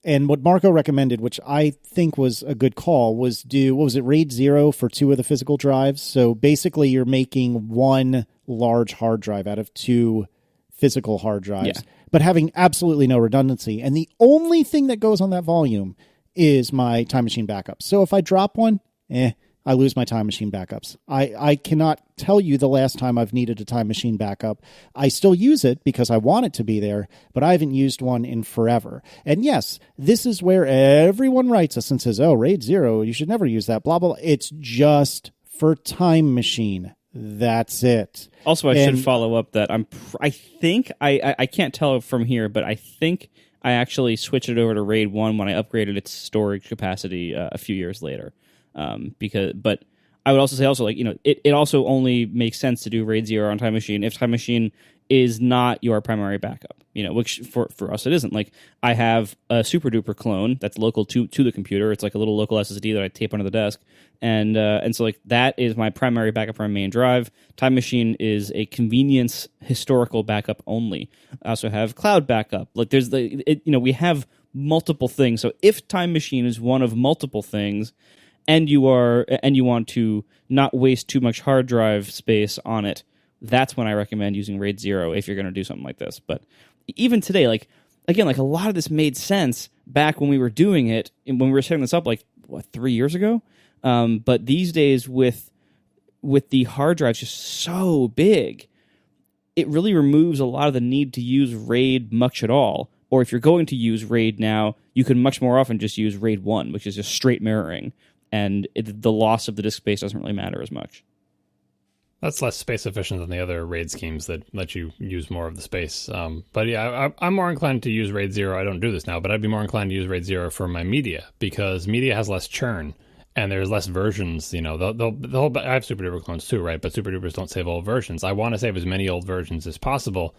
what Marco recommended, which I think was a good call, was do, RAID 0 for 2 of the physical drives. So basically you're making 1 large hard drive out of 2 physical hard drives, but having absolutely no redundancy. And the only thing that goes on that volume is my Time Machine backups. So if I drop one, I lose my Time Machine backups. I cannot tell you the last time I've needed a Time Machine backup. I still use it because I want it to be there, but I haven't used one in forever. And yes, this is where everyone writes us and says, oh, RAID 0, you should never use that, blah, blah, blah. It's just for Time Machine. That's it.
Also, I should follow up that I think I can't tell from here, but I think I actually switched it over to RAID 1 when I upgraded its storage capacity a few years later. But I would also say it also only makes sense to do RAID 0 on Time Machine if Time Machine is not your primary backup, which for us it isn't. Like, I have a super duper clone that's local to the computer. It's like a little local SSD that I tape under the desk. And so like that is my primary backup for my main drive. Time Machine is a convenience historical backup only. I also have cloud backup. Like there's we have multiple things. So if Time Machine is one of multiple things, and you want to not waste too much hard drive space on it, that's when I recommend using RAID 0 if you're going to do something like this. But even today, a lot of this made sense back when we were doing it, and when we were setting this up, 3 years ago? But these days, with the hard drives just so big, it really removes a lot of the need to use RAID much at all. Or if you're going to use RAID now, you can much more often just use RAID 1, which is just straight mirroring. And the loss of the disk space doesn't really matter as much.
That's less space efficient than the other RAID schemes that let you use more of the space. But yeah, I'm more inclined to use RAID 0. I don't do this now, but I'd be more inclined to use RAID 0 for my media, because media has less churn and there's less versions. I have Super Duper clones too, right? But Super Dupers don't save old versions. I want to save as many old versions as possible.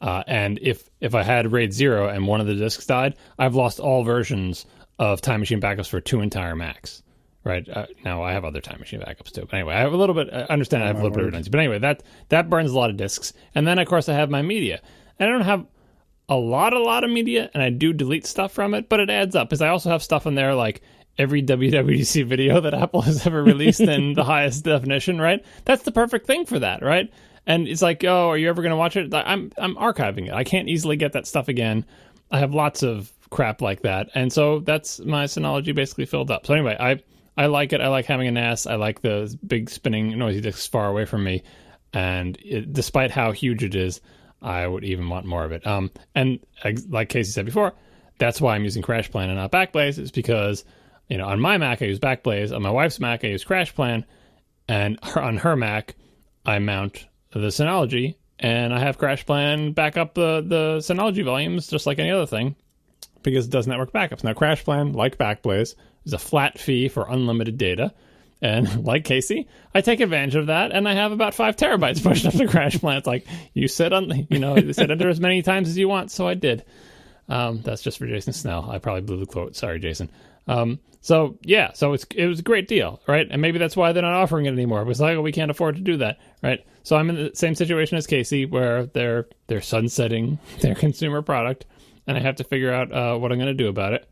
And if I had RAID 0 and one of the disks died, I've lost all versions of Time Machine backups for 2 entire Macs. Right. Now I have other Time Machine backups too. But anyway, I have a little bit, I understand I have a little bit of redundancy. But anyway, that burns a lot of disks. And then, of course, I have my media. And I don't have a lot of media, and I do delete stuff from it, but it adds up, because I also have stuff in there like every WWDC video that Apple has ever released in the highest definition, right? That's the perfect thing for that, right? And it's like, oh, are you ever going to watch it? I'm archiving it. I can't easily get that stuff again. I have lots of crap like that. And so that's my Synology basically filled up. So anyway, I like it. I like having a NAS. I like the big spinning noisy disks far away from me. And despite how huge it is, I would even want more of it. And like Casey said before, that's why I'm using CrashPlan and not Backblaze, is because, on my Mac, I use Backblaze. On my wife's Mac, I use CrashPlan. And on her Mac, I mount the Synology, and I have CrashPlan back up the Synology volumes just like any other thing, because it does network backups. Now, CrashPlan, like Backblaze, is a flat fee for unlimited data. And like Casey, I take advantage of that, and I have about 5 terabytes pushed up to CrashPlan. It's like, you said enter as many times as you want, so I did. That's just for Jason Snell. I probably blew the quote. Sorry, Jason. So it was a great deal, right? And maybe that's why they're not offering it anymore. It was like, we can't afford to do that, right? So I'm in the same situation as Casey, where they're sunsetting their consumer product, and I have to figure out what I'm going to do about it.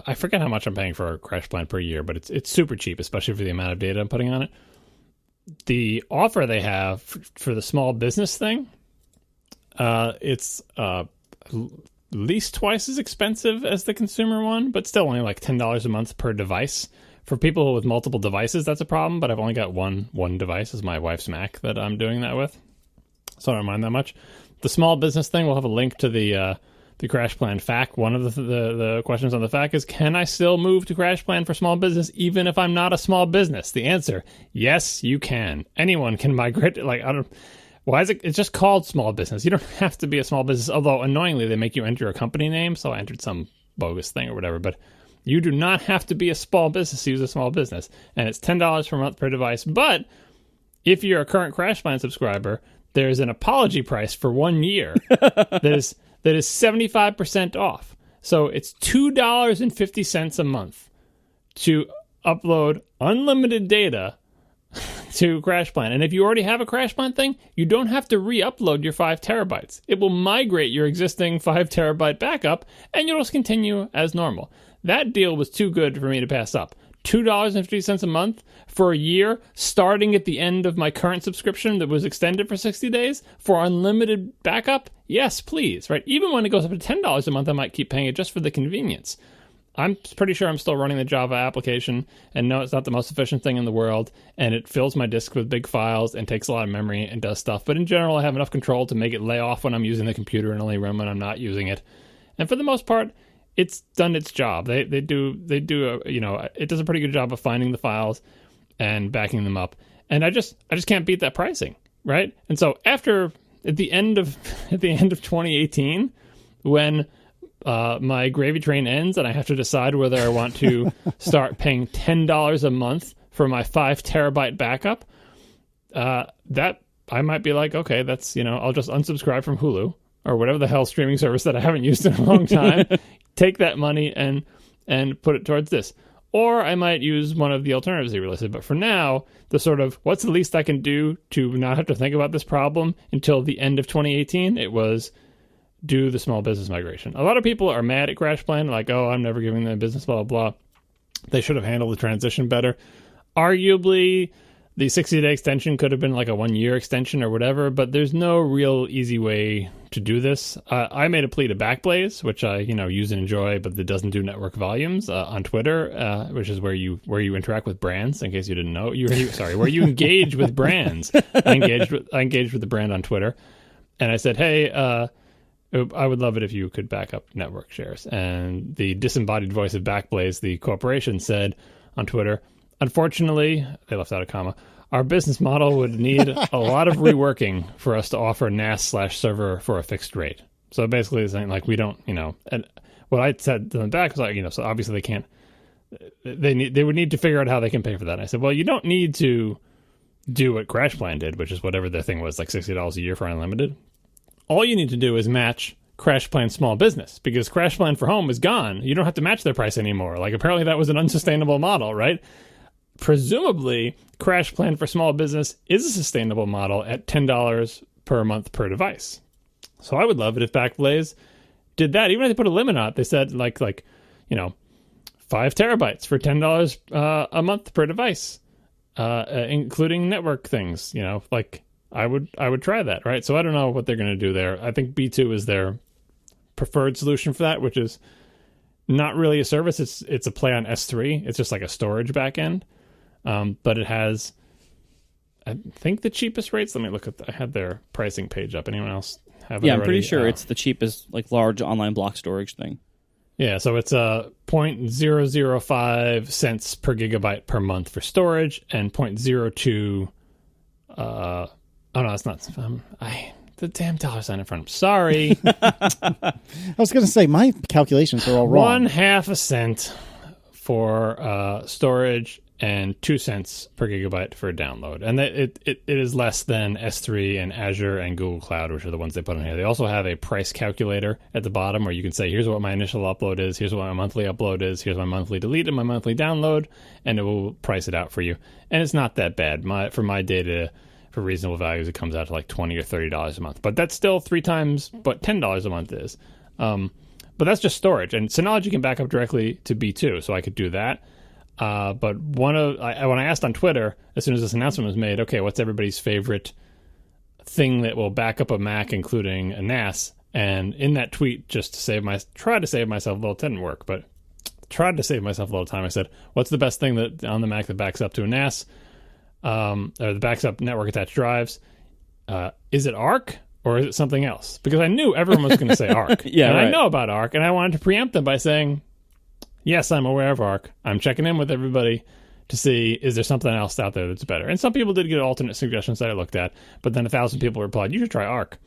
I forget how much I'm paying for a CrashPlan per year, but it's super cheap, especially for the amount of data I'm putting on it. the offer they have for the small business thing, it's at least twice as expensive as the consumer one, but still only like $10 a month per device. For people with multiple devices, that's a problem, but I've only got one device, is my wife's Mac that I'm doing that with, so I don't mind that much. The small business thing, we'll have a link to the CrashPlan FAQ. One of the questions on the FAQ is, can I still move to CrashPlan for small business even if I'm not a small business? The answer, yes, you can. Anyone can migrate. Why is it? It's just called small business. You don't have to be a small business, although annoyingly they make you enter a company name, so I entered some bogus thing or whatever, but you do not have to be a small business to use a small business, and it's $10 per month per device. But if you're a current CrashPlan subscriber, there's an apology price for 1 year that is 75% off. So it's $2.50 a month to upload unlimited data to CrashPlan. And if you already have a CrashPlan thing, you don't have to re-upload your 5 terabytes. It will migrate your existing 5 terabyte backup, and you'll just continue as normal. That deal was too good for me to pass up. $2.50 a month for a year, starting at the end of my current subscription that was extended for 60 days for unlimited backup? Yes, please. Right? Even when it goes up to $10 a month, I might keep paying it just for the convenience. I'm pretty sure I'm still running the Java application, and no, it's not the most efficient thing in the world, and it fills my disk with big files and takes a lot of memory and does stuff. But in general, I have enough control to make it lay off when I'm using the computer and only run when I'm not using it. And for the most part, it's done its job. They do it does a pretty good job of finding the files and backing them up. And I just can't beat that pricing, right? And so at the end of 2018, when my gravy train ends and I have to decide whether I want to start paying $10 a month for my 5 terabyte backup, that I might be like, okay, that's, I'll just unsubscribe from Hulu or whatever the hell streaming service that I haven't used in a long time, take that money and put it towards this. Or I might use one of the alternatives he listed. But for now, the sort of what's the least I can do to not have to think about this problem until the end of 2018, it was do the small business migration. A lot of people are mad at CrashPlan, like, oh, I'm never giving them a business, blah, blah, blah. They should have handled the transition better. Arguably, the 60-day extension could have been like a 1-year extension or whatever, but there's no real easy way to do this. I made a plea to Backblaze, which I use and enjoy, but that doesn't do network volumes, on Twitter, which is where you interact with brands. In case you didn't know, where you engage with brands. I engaged with the brand on Twitter, and I said, hey, I would love it if you could back up network shares. And the disembodied voice of Backblaze, the corporation, said on Twitter, unfortunately, they left out a comma, our business model would need a lot of reworking for us to offer NAS/server for a fixed rate. So basically saying, like, we don't, and what I said to them back was like, so obviously they can't, they would need to figure out how they can pay for that. And I said, well, you don't need to do what CrashPlan did, which is whatever their thing was, like $60 a year for unlimited. All you need to do is match CrashPlan small business, because CrashPlan for home is gone. You don't have to match their price anymore. Like, apparently that was an unsustainable model, right? Presumably, CrashPlan for small business is a sustainable model at $10 per month per device. So I would love it if Backblaze did that. Even if they put a limit on it, they said like 5 terabytes for $10 a month per device, including network things. I would try that, right? So I don't know what they're going to do there. I think B2 is their preferred solution for that, which is not really a service. It's a play on S3. It's just like a storage backend. But it has, I think, the cheapest rates. Let me look at I had their pricing page up. Anyone else have it?
Yeah, I'm pretty sure it's the cheapest, like, large online block storage thing.
Yeah, so it's 0.005 cents per gigabyte per month for storage, and 0.02. Oh no, that's not. The damn dollar sign in front of me. Sorry.
I was going to say, my calculations are all wrong.
0.5 cent for storage and 2 cents per gigabyte for download. And it is less than S3 and Azure and Google Cloud, which are the ones they put in here. They also have a price calculator at the bottom where you can say, here's what my initial upload is, here's what my monthly upload is, here's my monthly delete and my monthly download, and it will price it out for you. And it's not that bad. For my data, for reasonable values, it comes out to like $20 or $30 a month. But that's still 3 times what $10 a month is. But that's just storage. And Synology can back up directly to B2, so I could do that. But when I asked on Twitter, as soon as this announcement was made, okay, what's everybody's favorite thing that will back up a Mac, including a NAS? And in that tweet, just to tried to save myself a little, it didn't work, but tried to save myself a little time. I said, what's the best thing that on the Mac that backs up to a NAS, or that backs up network attached drives? Is it ARC or is it something else? Because I knew everyone was going to say ARC.
Yeah,
and
right.
I know about ARC, and I wanted to preempt them by saying, yes, I'm aware of ARC. I'm checking in with everybody to see, is there something else out there that's better? And some people did get alternate suggestions that I looked at, but then 1,000 people replied, you should try ARC.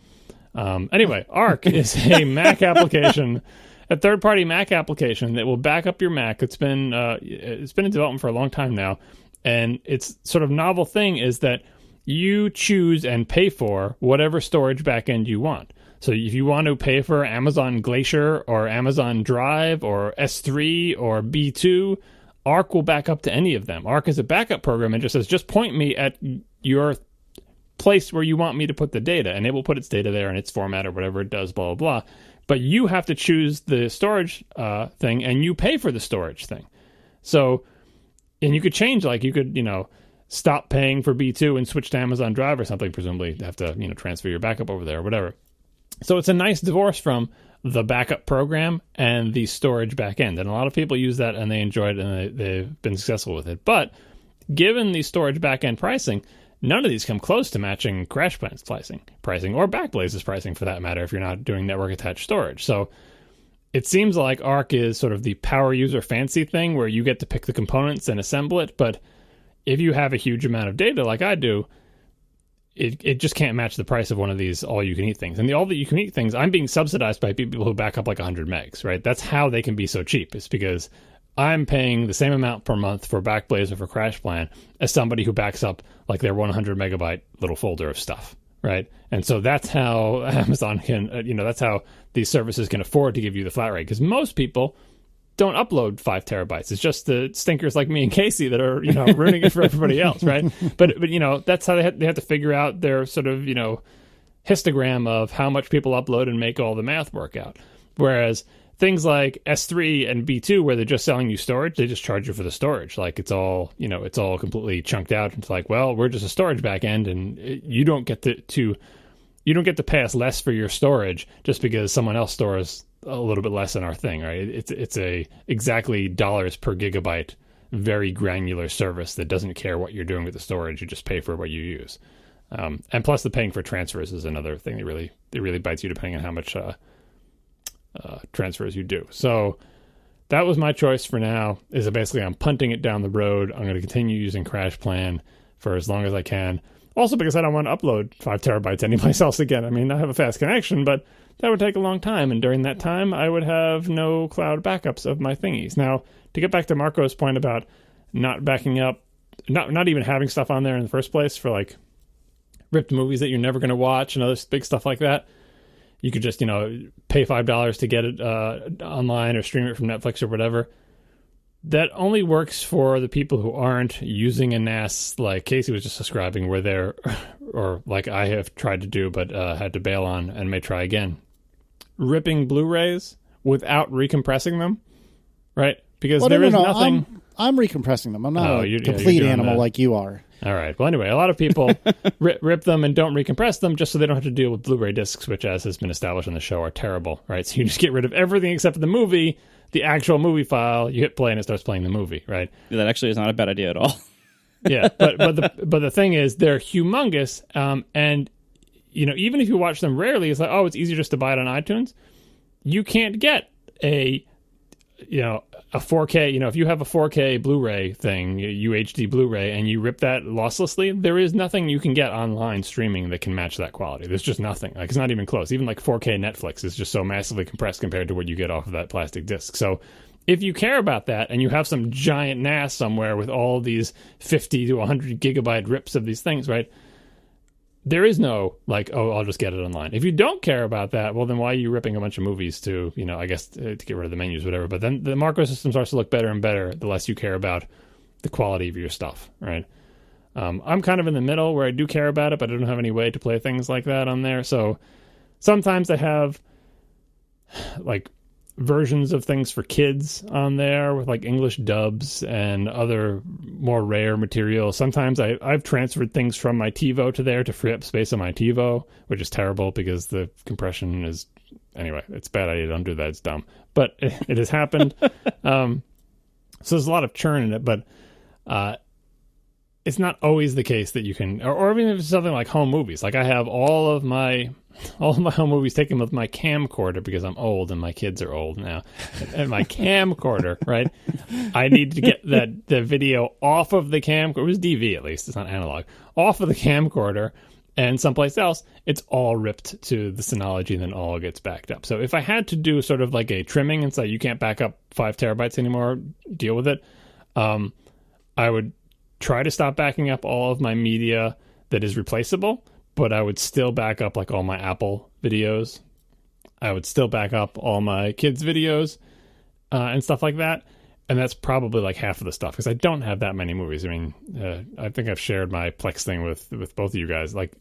Anyway, ARC is a Mac application, a third-party Mac application that will back up your Mac. It's been in development for a long time now, and its sort of novel thing is that you choose and pay for whatever storage backend you want. So if you want to pay for Amazon Glacier or Amazon Drive or S3 or B2, ARC will back up to any of them. ARC is a backup program and just says, just point me at your place where you want me to put the data, and it will put its data there in its format or whatever it does, blah, blah, blah. But you have to choose the storage thing, and you pay for the storage thing. So, and you could change, like you could, stop paying for B2 and switch to Amazon Drive or something, presumably have to, transfer your backup over there or whatever. So it's a nice divorce from the backup program and the storage backend. And a lot of people use that and they enjoy it and they've been successful with it. But given the storage backend pricing, none of these come close to matching CrashPlan's pricing or Backblaze's pricing for that matter if you're not doing network attached storage. So it seems like ARC is sort of the power user fancy thing where you get to pick the components and assemble it. But if you have a huge amount of data like I do, it just can't match the price of one of these all-you-can-eat things. And the all-that-you-can-eat things, I'm being subsidized by people who back up like 100 megs, right? That's how they can be so cheap. It's because I'm paying the same amount per month for Backblaze or for CrashPlan as somebody who backs up like their 100 megabyte little folder of stuff, right? And so that's how Amazon can, that's how these services can afford to give you the flat rate. Because most people don't upload 5 terabytes. It's just the stinkers like me and Casey that are, ruining it for everybody else, right? But that's how they have to figure out their sort of, histogram of how much people upload and make all the math work out. Whereas things like S3 and B2, where they're just selling you storage, they just charge you for the storage. Like it's all, it's all completely chunked out. It's like, well, we're just a storage backend, and you don't get to pay us less for your storage just because someone else stores a little bit less than our thing, right? It's a exactly dollars per gigabyte, very granular service that doesn't care what you're doing with the storage. You just pay for what you use. And plus the paying for transfers is another thing that really bites you depending on how much transfers you do. So that was my choice for now, is that basically I'm punting it down the road. I'm going to continue using CrashPlan for as long as I can. Also because I don't want to upload 5 terabytes anyplace else again. I mean, I have a fast connection, but that would take a long time. And during that time, I would have no cloud backups of my thingies. Now, to get back to Marco's point about not backing up, not even having stuff on there in the first place for like ripped movies that you're never going to watch and other big stuff like that, you could just, pay $5 to get it online or stream it from Netflix or whatever. That only works for the people who aren't using a NAS like Casey was just describing, where they're, or like I have tried to do but had to bail on and may try again, ripping Blu-rays without recompressing them, right? Because there is nothing...
I'm recompressing them. I'm not a complete animal like you are.
All right. Well, anyway, a lot of people rip them and don't recompress them just so they don't have to deal with Blu-ray discs, which, as has been established on the show, are terrible, right? So you just get rid of everything except for the movie, the actual movie file. You hit play and it starts playing the movie, right?
Yeah, that actually is not a bad idea at all.
Yeah, but the thing is, they're humongous, and even if you watch them rarely, it's like, oh, it's easier just to buy it on iTunes. You can't get a 4K, if you have a 4K Blu-ray thing, UHD Blu-ray, and you rip that losslessly, there is nothing you can get online streaming that can match that quality. There's just nothing. Like, it's not even close. Even like 4K Netflix is just so massively compressed compared to what you get off of that plastic disc. So if you care about that and you have some giant NAS somewhere with all these 50 to 100 gigabyte rips of these things, right? There is no, like, oh, I'll just get it online. If you don't care about that, well, then why are you ripping a bunch of movies to, I guess, to get rid of the menus, whatever. But then the macro system starts to look better and better the less you care about the quality of your stuff, right? I'm kind of in the middle where I do care about it, but I don't have any way to play things like that on there. So sometimes I have, like, versions of things for kids on there with like English dubs and other more rare material. Sometimes I've transferred things from my TiVo to there to free up space on my TiVo, which is terrible because the compression is... Anyway, it's bad idea. Don't do that. It's dumb. But it has happened. So there's a lot of churn in it, but it's not always the case that you can... Or even if it's something like home movies. Like I have all of my home movies taken with my camcorder because I'm old and my kids are old now. And my camcorder, right? I need to get the video off of the camcorder. It was DV at least. It's not analog. Off of the camcorder and someplace else. It's all ripped to the Synology and then all gets backed up. So if I had to do sort of like a trimming and say you can't back up 5 terabytes anymore, deal with it. I would try to stop backing up all of my media that is replaceable, but I would still back up like all my Apple videos. I would still back up all my kids' videos and stuff like that. And that's probably like half of the stuff because I don't have that many movies. I mean, I think I've shared my Plex thing with both of you guys. Like,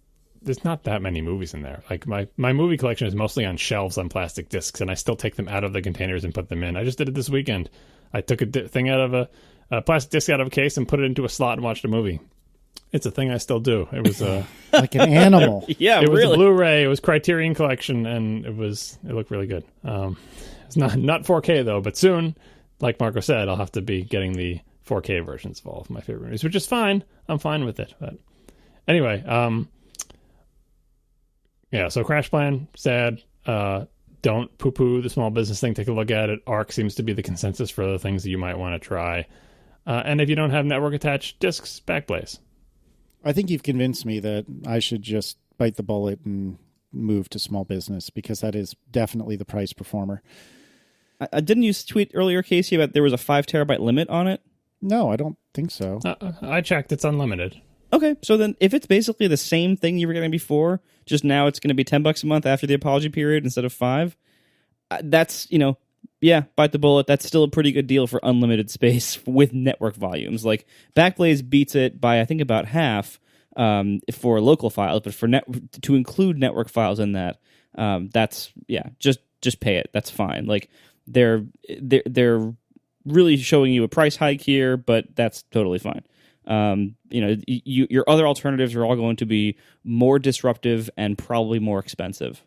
there's not that many movies in there. Like, my movie collection is mostly on shelves on plastic discs, and I still take them out of the containers and put them in. I just did it this weekend. I took a thing out of a plastic disc out of a case and put it into a slot and watched a movie. It's a thing I still do. It was
like an animal.
Yeah,
it was
really.
a Blu-ray. It was Criterion Collection, and it looked really good. It's not 4K though, but soon, like Marco said, I'll have to be getting the 4K versions of all of my favorite movies, which is fine. I'm fine with it. But anyway, yeah. So CrashPlan, sad. Don't poo-poo the small business thing. Take a look at it. ARC seems to be the consensus for the things that you might want to try. And if you don't have network-attached discs, Backblaze.
I think you've convinced me that I should just bite the bullet and move to small business because that is definitely the price performer.
Didn't you tweet earlier, Casey, about there was a 5 terabyte limit on it?
No, I don't think so.
I checked. It's unlimited.
Okay, so then if it's basically the same thing you were getting before, just now it's going to be $10 a month after the apology period instead of 5, that's, yeah, bite the bullet. That's still a pretty good deal for unlimited space with network volumes. Like, Backblaze beats it by, I think, about half for local files, but to include network files in that, that's, yeah, just pay it. That's fine. Like, they're really showing you a price hike here, but that's totally fine. Your other alternatives are all going to be more disruptive and probably more expensive.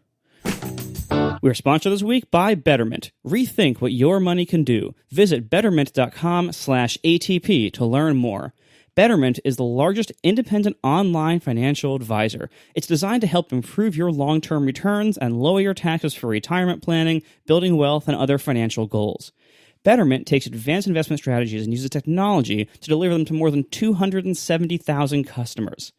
We're sponsored this week by Betterment. Rethink what your money can do. Visit betterment.com/ATP to learn more. Betterment is the largest independent online financial advisor. It's designed to help improve your long-term returns and lower your taxes for retirement planning, building wealth, and other financial goals. Betterment takes advanced investment strategies and uses technology to deliver them to more than 270,000 customers.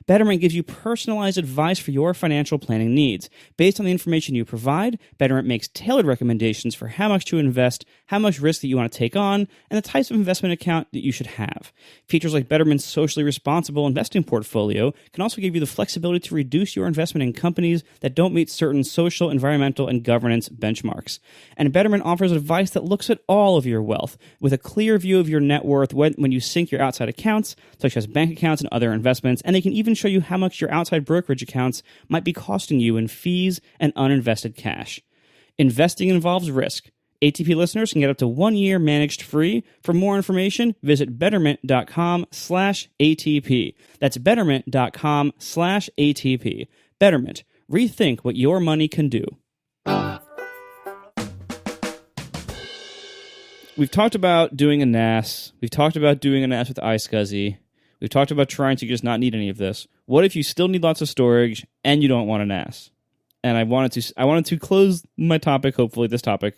Betterment gives you personalized advice for your financial planning needs. Based on the information you provide, Betterment makes tailored recommendations for how much to invest, how much risk that you want to take on, and the types of investment account that you should have. Features like Betterment's socially responsible investing portfolio can also give you the flexibility to reduce your investment in companies that don't meet certain social, environmental, and governance benchmarks. And Betterment offers advice that looks at all of your wealth, with a clear view of your net worth when you sync your outside accounts, such as bank accounts and other investments, and they can even show you how much your outside brokerage accounts might be costing you in fees and uninvested cash. Investing involves risk. ATP listeners can get up to 1 year managed free. For more information, visit betterment.com/ATP. That's betterment.com/ATP. Betterment. Rethink what your money can do. We've talked about doing a NAS. We've talked about doing a NAS with iSCSI. We've talked about trying to just not need any of this. What if you still need lots of storage and you don't want a NAS? And I wanted to close my topic, hopefully this topic,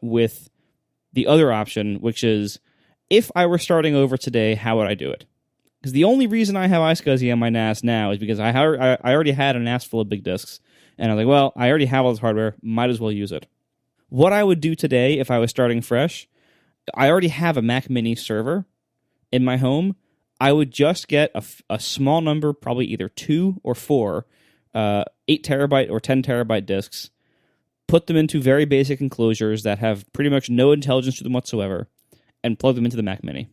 with the other option, which is, if I were starting over today, how would I do it? Because the only reason I have iSCSI on my NAS now is because I already had a NAS full of big disks, and I was like, well, I already have all this hardware, might as well use it. What I would do today if I was starting fresh, I already have a Mac Mini server in my home. I would just get a small number, probably either 2 or 4, 8 terabyte or 10 terabyte disks, put them into very basic enclosures that have pretty much no intelligence to them whatsoever, and plug them into the Mac Mini.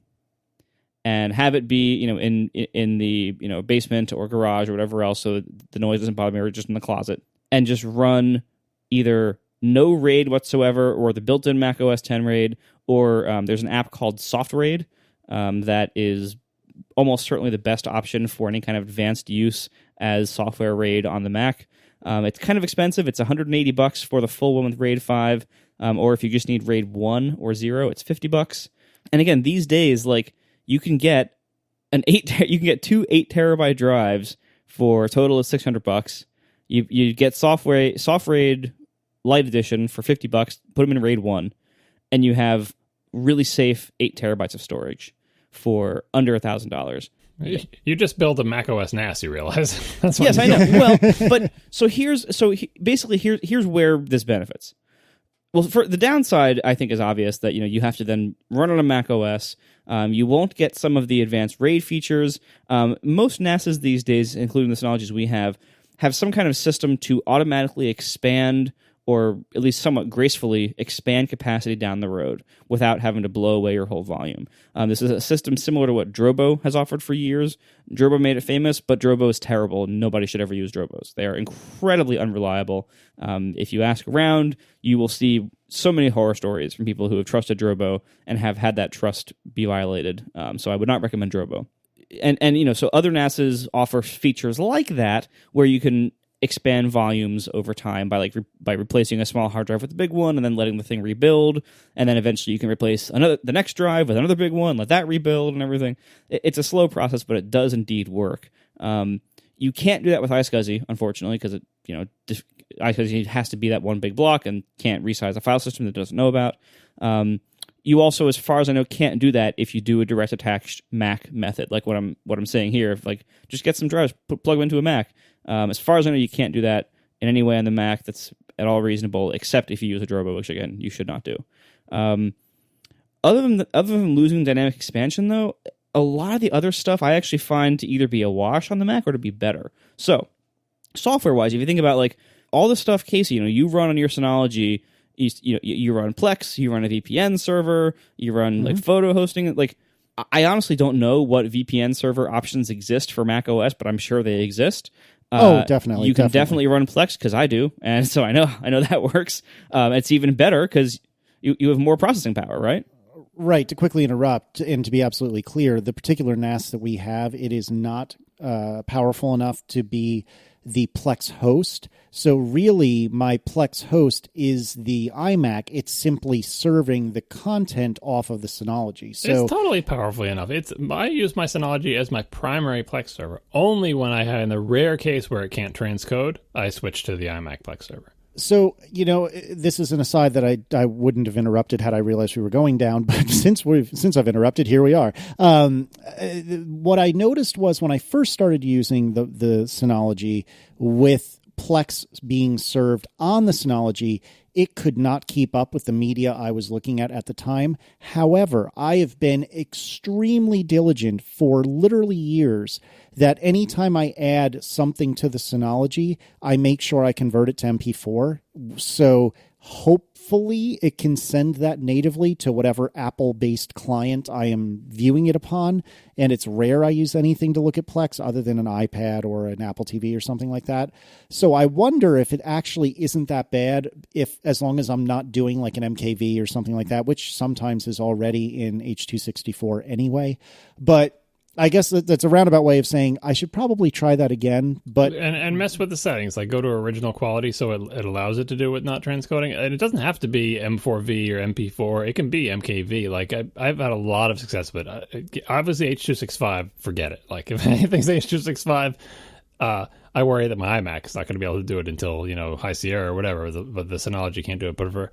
And have it be, in the, basement or garage or whatever else, so the noise doesn't bother me, or just in the closet. And just run either no RAID whatsoever, or the built-in Mac OS X RAID, or there's an app called Soft RAID that is almost certainly the best option for any kind of advanced use as software RAID on the Mac. It's kind of expensive. It's $180 for the full one with RAID 5, or if you just need RAID 1 or 0, it's $50. And again, these days, like, you can get two 8 terabyte drives for a total of $600. You get Soft RAID Lite Edition for $50. Put them in RAID 1, and you have really safe 8 terabytes of storage for under $1,000.
You just build a Mac OS NAS, you realize?
That's what yes, I know. Well, but here's where this benefits. Well, for the downside, I think is obvious that you have to then run on a Mac OS. You won't get some of the advanced RAID features. Most NASes these days, including the Synologies we have some kind of system to automatically expand, or at least somewhat gracefully expand capacity down the road without having to blow away your whole volume. This is a system similar to what Drobo has offered for years. Drobo made it famous, but Drobo is terrible. Nobody should ever use Drobos. They are incredibly unreliable. If you ask around, you will see so many horror stories from people who have trusted Drobo and have had that trust be violated. So I would not recommend Drobo. And so other NASes offer features like that, where you can expand volumes over time by replacing a small hard drive with a big one, and then letting the thing rebuild, and then eventually you can replace the next drive with another big one, let that rebuild and everything. It's a slow process, but it does indeed work. You can't do that with iSCSI, unfortunately, because iSCSI has to be that one big block and can't resize a file system that it doesn't know about. You also, as far as I know, can't do that if you do a direct attached Mac method, like what I'm saying here. Like, just get some drives, plug them into a Mac. As far as I know, you can't do that in any way on the Mac that's at all reasonable, except if you use a Drobo, which again you should not do. Other than losing dynamic expansion, though, a lot of the other stuff I actually find to either be a wash on the Mac or to be better. So, software-wise, if you think about like all the stuff, Casey, you run on your Synology. You run Plex, you run a VPN server, you run like photo hosting. Like, I honestly don't know what VPN server options exist for Mac OS, but I'm sure they exist.
Definitely.
You can definitely run Plex, because I do, and so I know that works. It's even better because you have more processing power, right?
Right. To quickly interrupt and to be absolutely clear, the particular NAS that we have, it is not powerful enough to be the Plex host. So really, my Plex host is the iMac. It's simply serving the content off of the Synology. So
it's totally powerfully enough. I use my Synology as my primary Plex server. Only when I have, in the rare case where it can't transcode, I switch to the iMac Plex server.
So, this is an aside that I wouldn't have interrupted had I realized we were going down, but since I've interrupted, here we are. What I noticed was when I first started using the Synology with Plex being served on the Synology, it could not keep up with the media I was looking at the time. However, I have been extremely diligent for literally years that anytime I add something to the Synology, I make sure I convert it to MP4. So hopefully it can send that natively to whatever Apple-based client I am viewing it upon. And it's rare I use anything to look at Plex other than an iPad or an Apple TV or something like that. So I wonder if it actually isn't that bad, as long as I'm not doing like an MKV or something like that, which sometimes is already in H.264 anyway. But I guess that's a roundabout way of saying I should probably try that again, but
and mess with the settings. Like, go to original quality so it allows it to do with not transcoding, and it doesn't have to be M4V or MP4. It can be MKV. Like, I've had a lot of success with it. Obviously, H.265, forget it. Like, if anything's H.265, I worry that my iMac is not going to be able to do it until High Sierra or whatever. But the Synology can't do it. But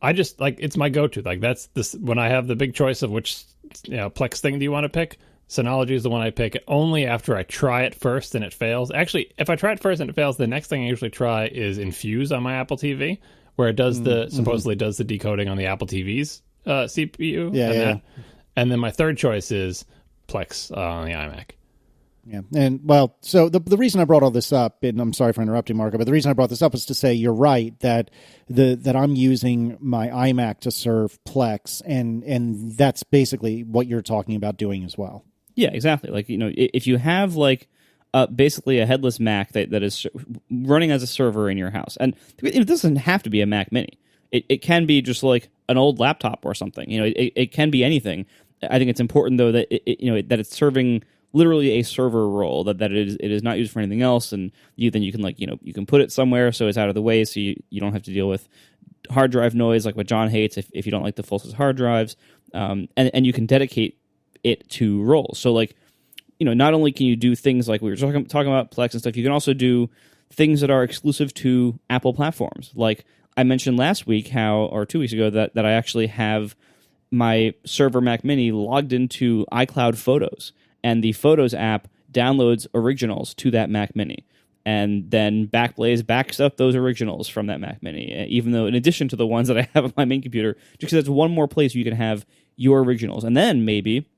I just like, it's my go-to. Like, that's this when I have the big choice of which Plex thing do you want to pick. Synology is the one I pick only after I try it first and it fails. Actually, if I try it first and it fails, the next thing I usually try is Infuse on my Apple TV, where it does supposedly does the decoding on the Apple TV's CPU.
Yeah.
And then my third choice is Plex on the iMac.
Yeah. And well, so the reason I brought all this up, and I'm sorry for interrupting, Marco, but the reason I brought this up is to say you're right that that I'm using my iMac to serve Plex, and that's basically what you're talking about doing as well.
Yeah, exactly. Like, if you have like basically a headless Mac that is running as a server in your house. And it doesn't have to be a Mac Mini. It can be just like an old laptop or something. It can be anything. I think it's important though that that it's serving literally a server role, that it is not used for anything else, and you can you can put it somewhere so it's out of the way, so you don't have to deal with hard drive noise like what John hates if you don't like the full size hard drives, and you can dedicate it to roles. So not only can you do things like we were talking about Plex and stuff, you can also do things that are exclusive to Apple platforms. Like I mentioned last week, or 2 weeks ago, that I actually have my server Mac Mini logged into iCloud Photos, and the Photos app downloads originals to that Mac Mini, and then Backblaze backs up those originals from that Mac Mini, even though in addition to the ones that I have on my main computer, just because that's one more place you can have your originals. And then maybe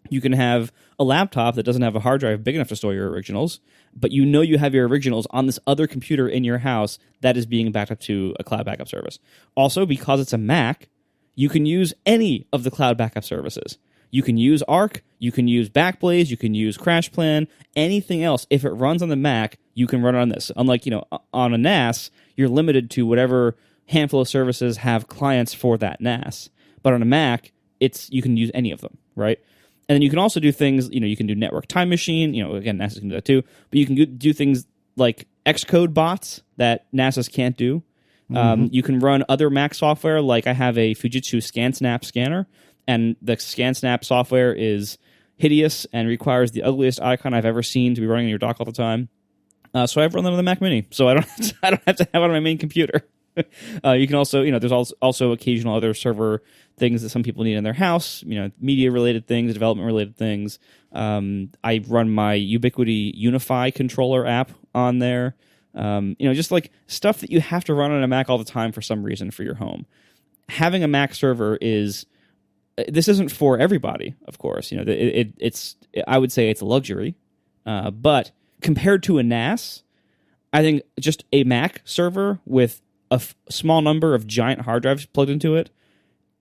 you can have a laptop that doesn't have a hard drive big enough to store your originals, but you have your originals on this other computer in your house that is being backed up to a cloud backup service. Also, because it's a Mac, you can use any of the cloud backup services. You can use Arc, you can use Backblaze, you can use CrashPlan, anything else. If it runs on the Mac, you can run it on this. Unlike, on a NAS, you're limited to whatever handful of services have clients for that NAS. But on a Mac, you can use any of them, right? And then you can also do things, you can do Network Time Machine, again, NASes can do that too, but you can do things like Xcode bots that NASes can't do. You can run other Mac software, like I have a Fujitsu ScanSnap scanner, and the ScanSnap software is hideous and requires the ugliest icon I've ever seen to be running in your dock all the time. So I've run them on the Mac Mini, so I don't have to have it on my main computer. You can also, there's also occasional other server things that some people need in their house, media-related things, development-related things. I run my Ubiquiti Unify controller app on there. Just like stuff that you have to run on a Mac all the time for some reason for your home. Having a Mac server this isn't for everybody, of course. It's I would say it's a luxury, but compared to a NAS, I think just a Mac server with a small number of giant hard drives plugged into it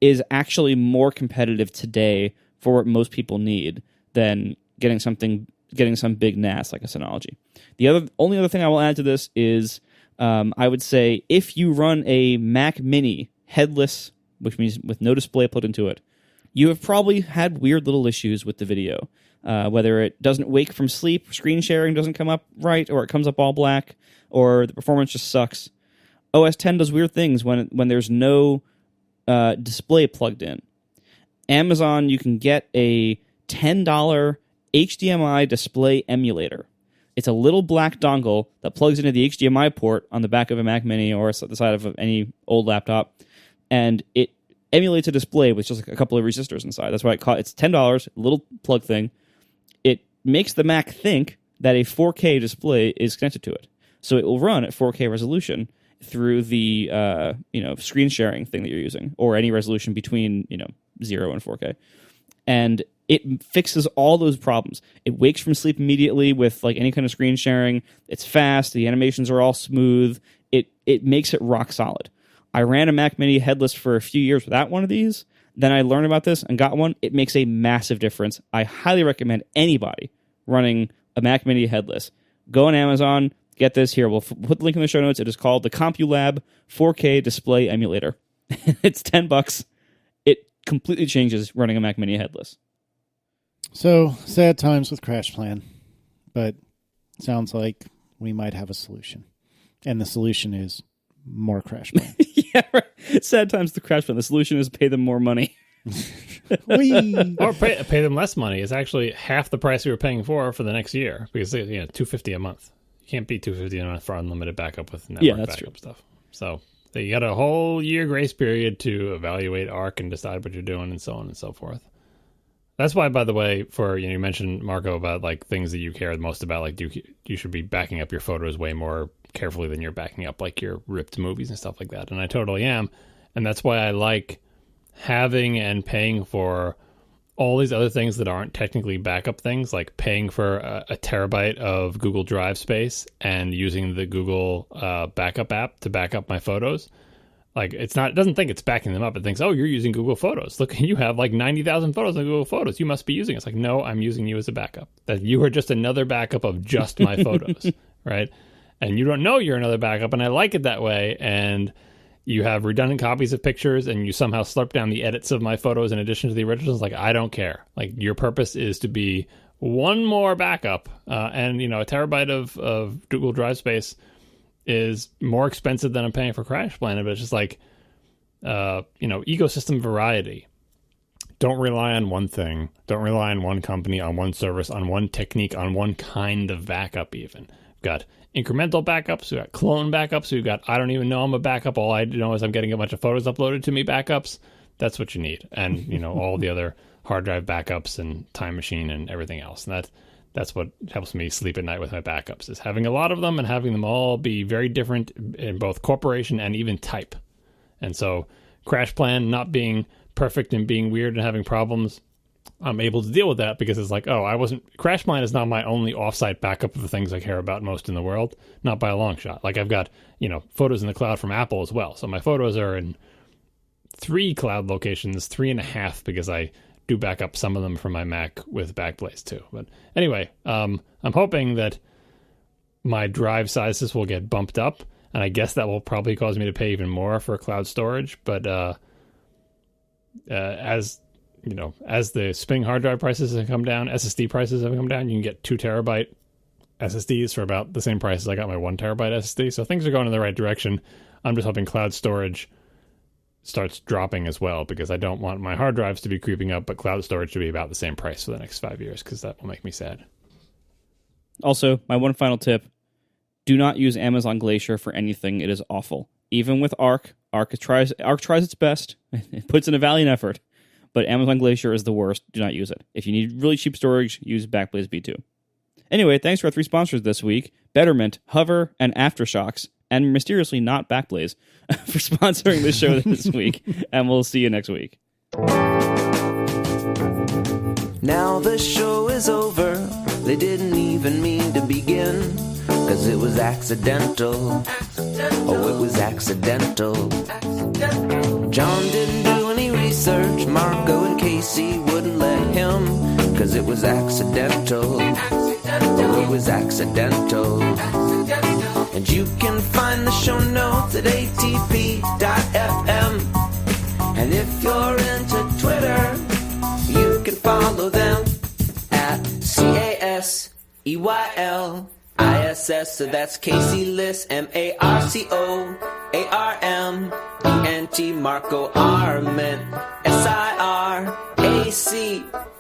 is actually more competitive today for what most people need than getting some big NAS like a Synology. The only other thing I will add to this is I would say if you run a Mac Mini headless, which means with no display plugged into it, you have probably had weird little issues with the video, whether it doesn't wake from sleep, screen sharing doesn't come up right, or it comes up all black, or the performance just sucks. OS X does weird things when there's no display plugged in. Amazon, you can get a $10 HDMI display emulator. It's a little black dongle that plugs into the HDMI port on the back of a Mac Mini or the side of any old laptop, and it emulates a display with just a couple of resistors inside. That's why it's $10, little plug thing. It makes the Mac think that a 4K display is connected to it, so it will run at 4K resolution through the screen sharing thing that you're using, or any resolution between 0 and 4K, and it fixes all those problems. It wakes from sleep immediately with any kind of screen sharing. It's fast. The animations are all smooth. It makes it rock solid. I ran a Mac Mini headless for a few years without one of these. Then I learned about this and got one. It makes a massive difference. I highly recommend anybody running a Mac Mini headless. Go on Amazon, get this here. We'll put the link in the show notes. It is called the CompuLab 4K Display Emulator. It's $10. It completely changes running a Mac Mini headless.
So, sad times with CrashPlan, but sounds like we might have a solution. And the solution is more CrashPlan.
Yeah, right. Sad times with CrashPlan. The solution is pay them more money.
Or pay them less money. It's actually half the price we were paying for the next year, because $250 a month. You can't beat $250 a month for unlimited backup with network backup stuff. So you got a whole year grace period to evaluate ARC and decide what you're doing, and so on and so forth. That's why, by the way, you mentioned, Marco, about things that you care the most about, you should be backing up your photos way more carefully than you're backing up your ripped movies and stuff like that. And I totally am. And that's why I like having and paying for all these other things that aren't technically backup things, like paying for a terabyte of Google Drive space and using the Google backup app to back up my photos. Like, it doesn't think it's backing them up. It thinks, oh, you're using Google Photos. Look, you have like 90,000 photos on Google Photos. You must be using it. It's like, no, I'm using you as a backup. That you are just another backup of just my photos, right? And you don't know you're another backup, and I like it that way. And you have redundant copies of pictures, and you somehow slurp down the edits of my photos in addition to the originals. Like, I don't care. Like, your purpose is to be one more backup. And, a terabyte of Google Drive space is more expensive than I'm paying for CrashPlan, but it's just like, ecosystem variety. Don't rely on one thing. Don't rely on one company, on one service, on one technique, on one kind of backup even. We've got incremental backups. We've got clone backups. We've got, I don't even know I'm a backup. All I know is I'm getting a bunch of photos uploaded to me backups. That's what you need. And, all the other hard drive backups and Time Machine and everything else. And that's what helps me sleep at night with my backups, is having a lot of them and having them all be very different in both corporation and even type. And so CrashPlan not being perfect and being weird and having problems, I'm able to deal with that because it's like, CrashPlan is not my only offsite backup of the things I care about most in the world, not by a long shot. Like, I've got, photos in the cloud from Apple as well. So my photos are in 3 cloud locations, 3.5 because I do back up some of them from my Mac with Backblaze too. But anyway, I'm hoping that my drive sizes will get bumped up, and I guess that will probably cause me to pay even more for cloud storage. But as the Sping hard drive prices have come down, SSD prices have come down, you can get 2 terabyte SSDs for about the same price as I got my 1 terabyte SSD. So things are going in the right direction. I'm just hoping cloud storage starts dropping as well, because I don't want my hard drives to be creeping up, but cloud storage to be about the same price for the next 5 years, because that will make me sad.
Also, my one final tip, do not use Amazon Glacier for anything. It is awful. Even with Arc tries its best. It puts in a valiant effort, but Amazon Glacier is the worst. Do not use it. If you need really cheap storage, use Backblaze B2. Anyway, thanks to our 3 sponsors this week, Betterment, Hover, and AfterShokz, and mysteriously not Backblaze, for sponsoring the show this week, and we'll see you next week.
Now the show is over, they didn't even mean to begin, 'cause it was accidental. Oh, it was accidental. John didn't do any research, Marco and Casey wouldn't let him, 'cause it was accidental. Oh, it was accidental. And you can find the show notes at atp.fm. And if you're into Twitter, you can follow them at CASEYLISS. So that's Casey Liss, MARCOARMENT, Marco Arment, SIRAC,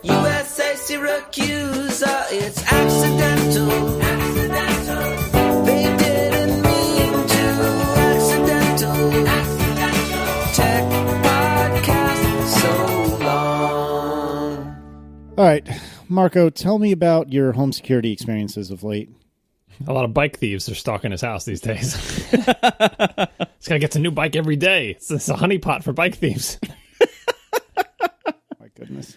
USA Syracuse. It's accidental. They didn't mean to. Accidental. Tech podcast so long.
All right, Marco, tell me about your home security experiences of late.
A lot of bike thieves are stalking his house these days. This guy gets a new bike every day. It's a honeypot for bike thieves.
My goodness.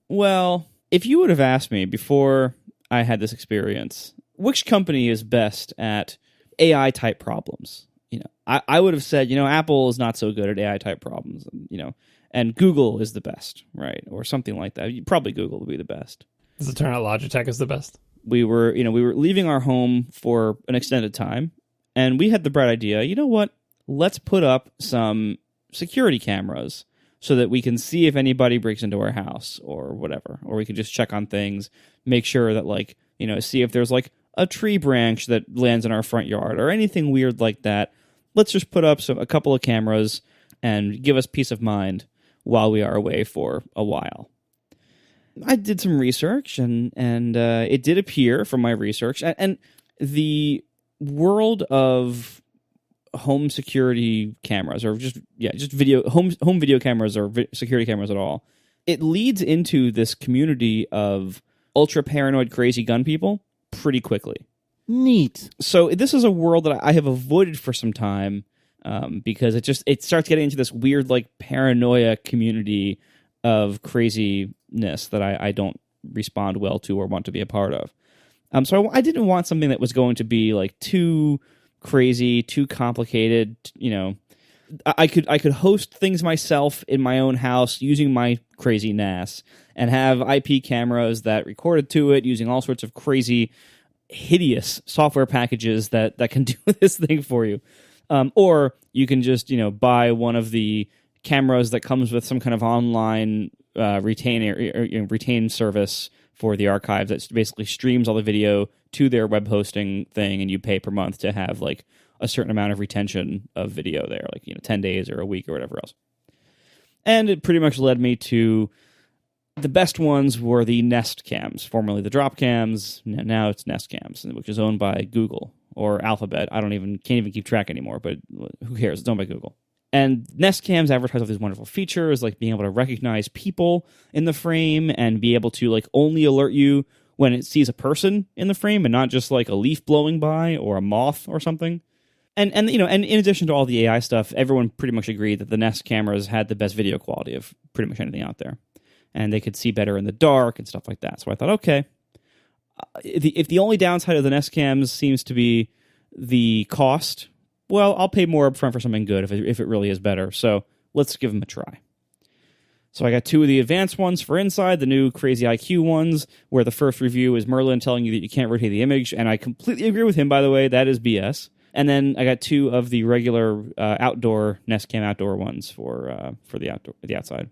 Well, if you would have asked me before I had this experience, which company is best at AI-type problems? I would have said, Apple is not so good at AI-type problems, and Google is the best, right? Or something like that. Probably Google would be the best.
Does it turn out Logitech is the best?
We were leaving our home for an extended time, and we had the bright idea, you know what? Let's put up some security cameras so that we can see if anybody breaks into our house or whatever, or we can just check on things, make sure that see if there's a tree branch that lands in our front yard or anything weird like that. Let's just put up a couple of cameras and give us peace of mind while we are away for a while. I did some research, and it did appear from my research, and the world of home security cameras, or just video home video cameras or security cameras at all, it leads into this community of ultra paranoid, crazy gun people pretty quickly.
Neat.
So this is a world that I have avoided for some time because it starts getting into this weird paranoia community of craziness that I don't respond well to or want to be a part of. So I didn't want something that was going to be too crazy, too complicated, I could host things myself in my own house using my crazy NAS and have IP cameras that recorded to it using all sorts of crazy, hideous software packages that can do this thing for you. Or you can just, buy one of the cameras that comes with some kind of online retain service for the archives that basically streams all the video to their web hosting thing, and you pay per month to have like a certain amount of retention of video there, like 10 days or a week or whatever else. And it pretty much led me to the best ones were the Nest cams, formerly the Drop cams. Now it's Nest cams, which is owned by Google or Alphabet. I can't even keep track anymore, but who cares? It's owned by Google. And Nest cams advertise all these wonderful features, like being able to recognize people in the frame and be able to like only alert you when it sees a person in the frame and not just like a leaf blowing by or a moth or something. And in addition to all the AI stuff, everyone pretty much agreed that the Nest cameras had the best video quality of pretty much anything out there. And they could see better in the dark and stuff like that. So I thought, okay, if the only downside of the Nest cams seems to be the cost, well, I'll pay more upfront for something good if it really is better. So let's give them a try. So I got 2 of the advanced ones for inside, the new Crazy IQ ones, where the first review is Merlin telling you that you can't rotate the image, and I completely agree with him, by the way, that is BS. And then I got 2 of the regular outdoor Nest Cam outdoor ones for the outside.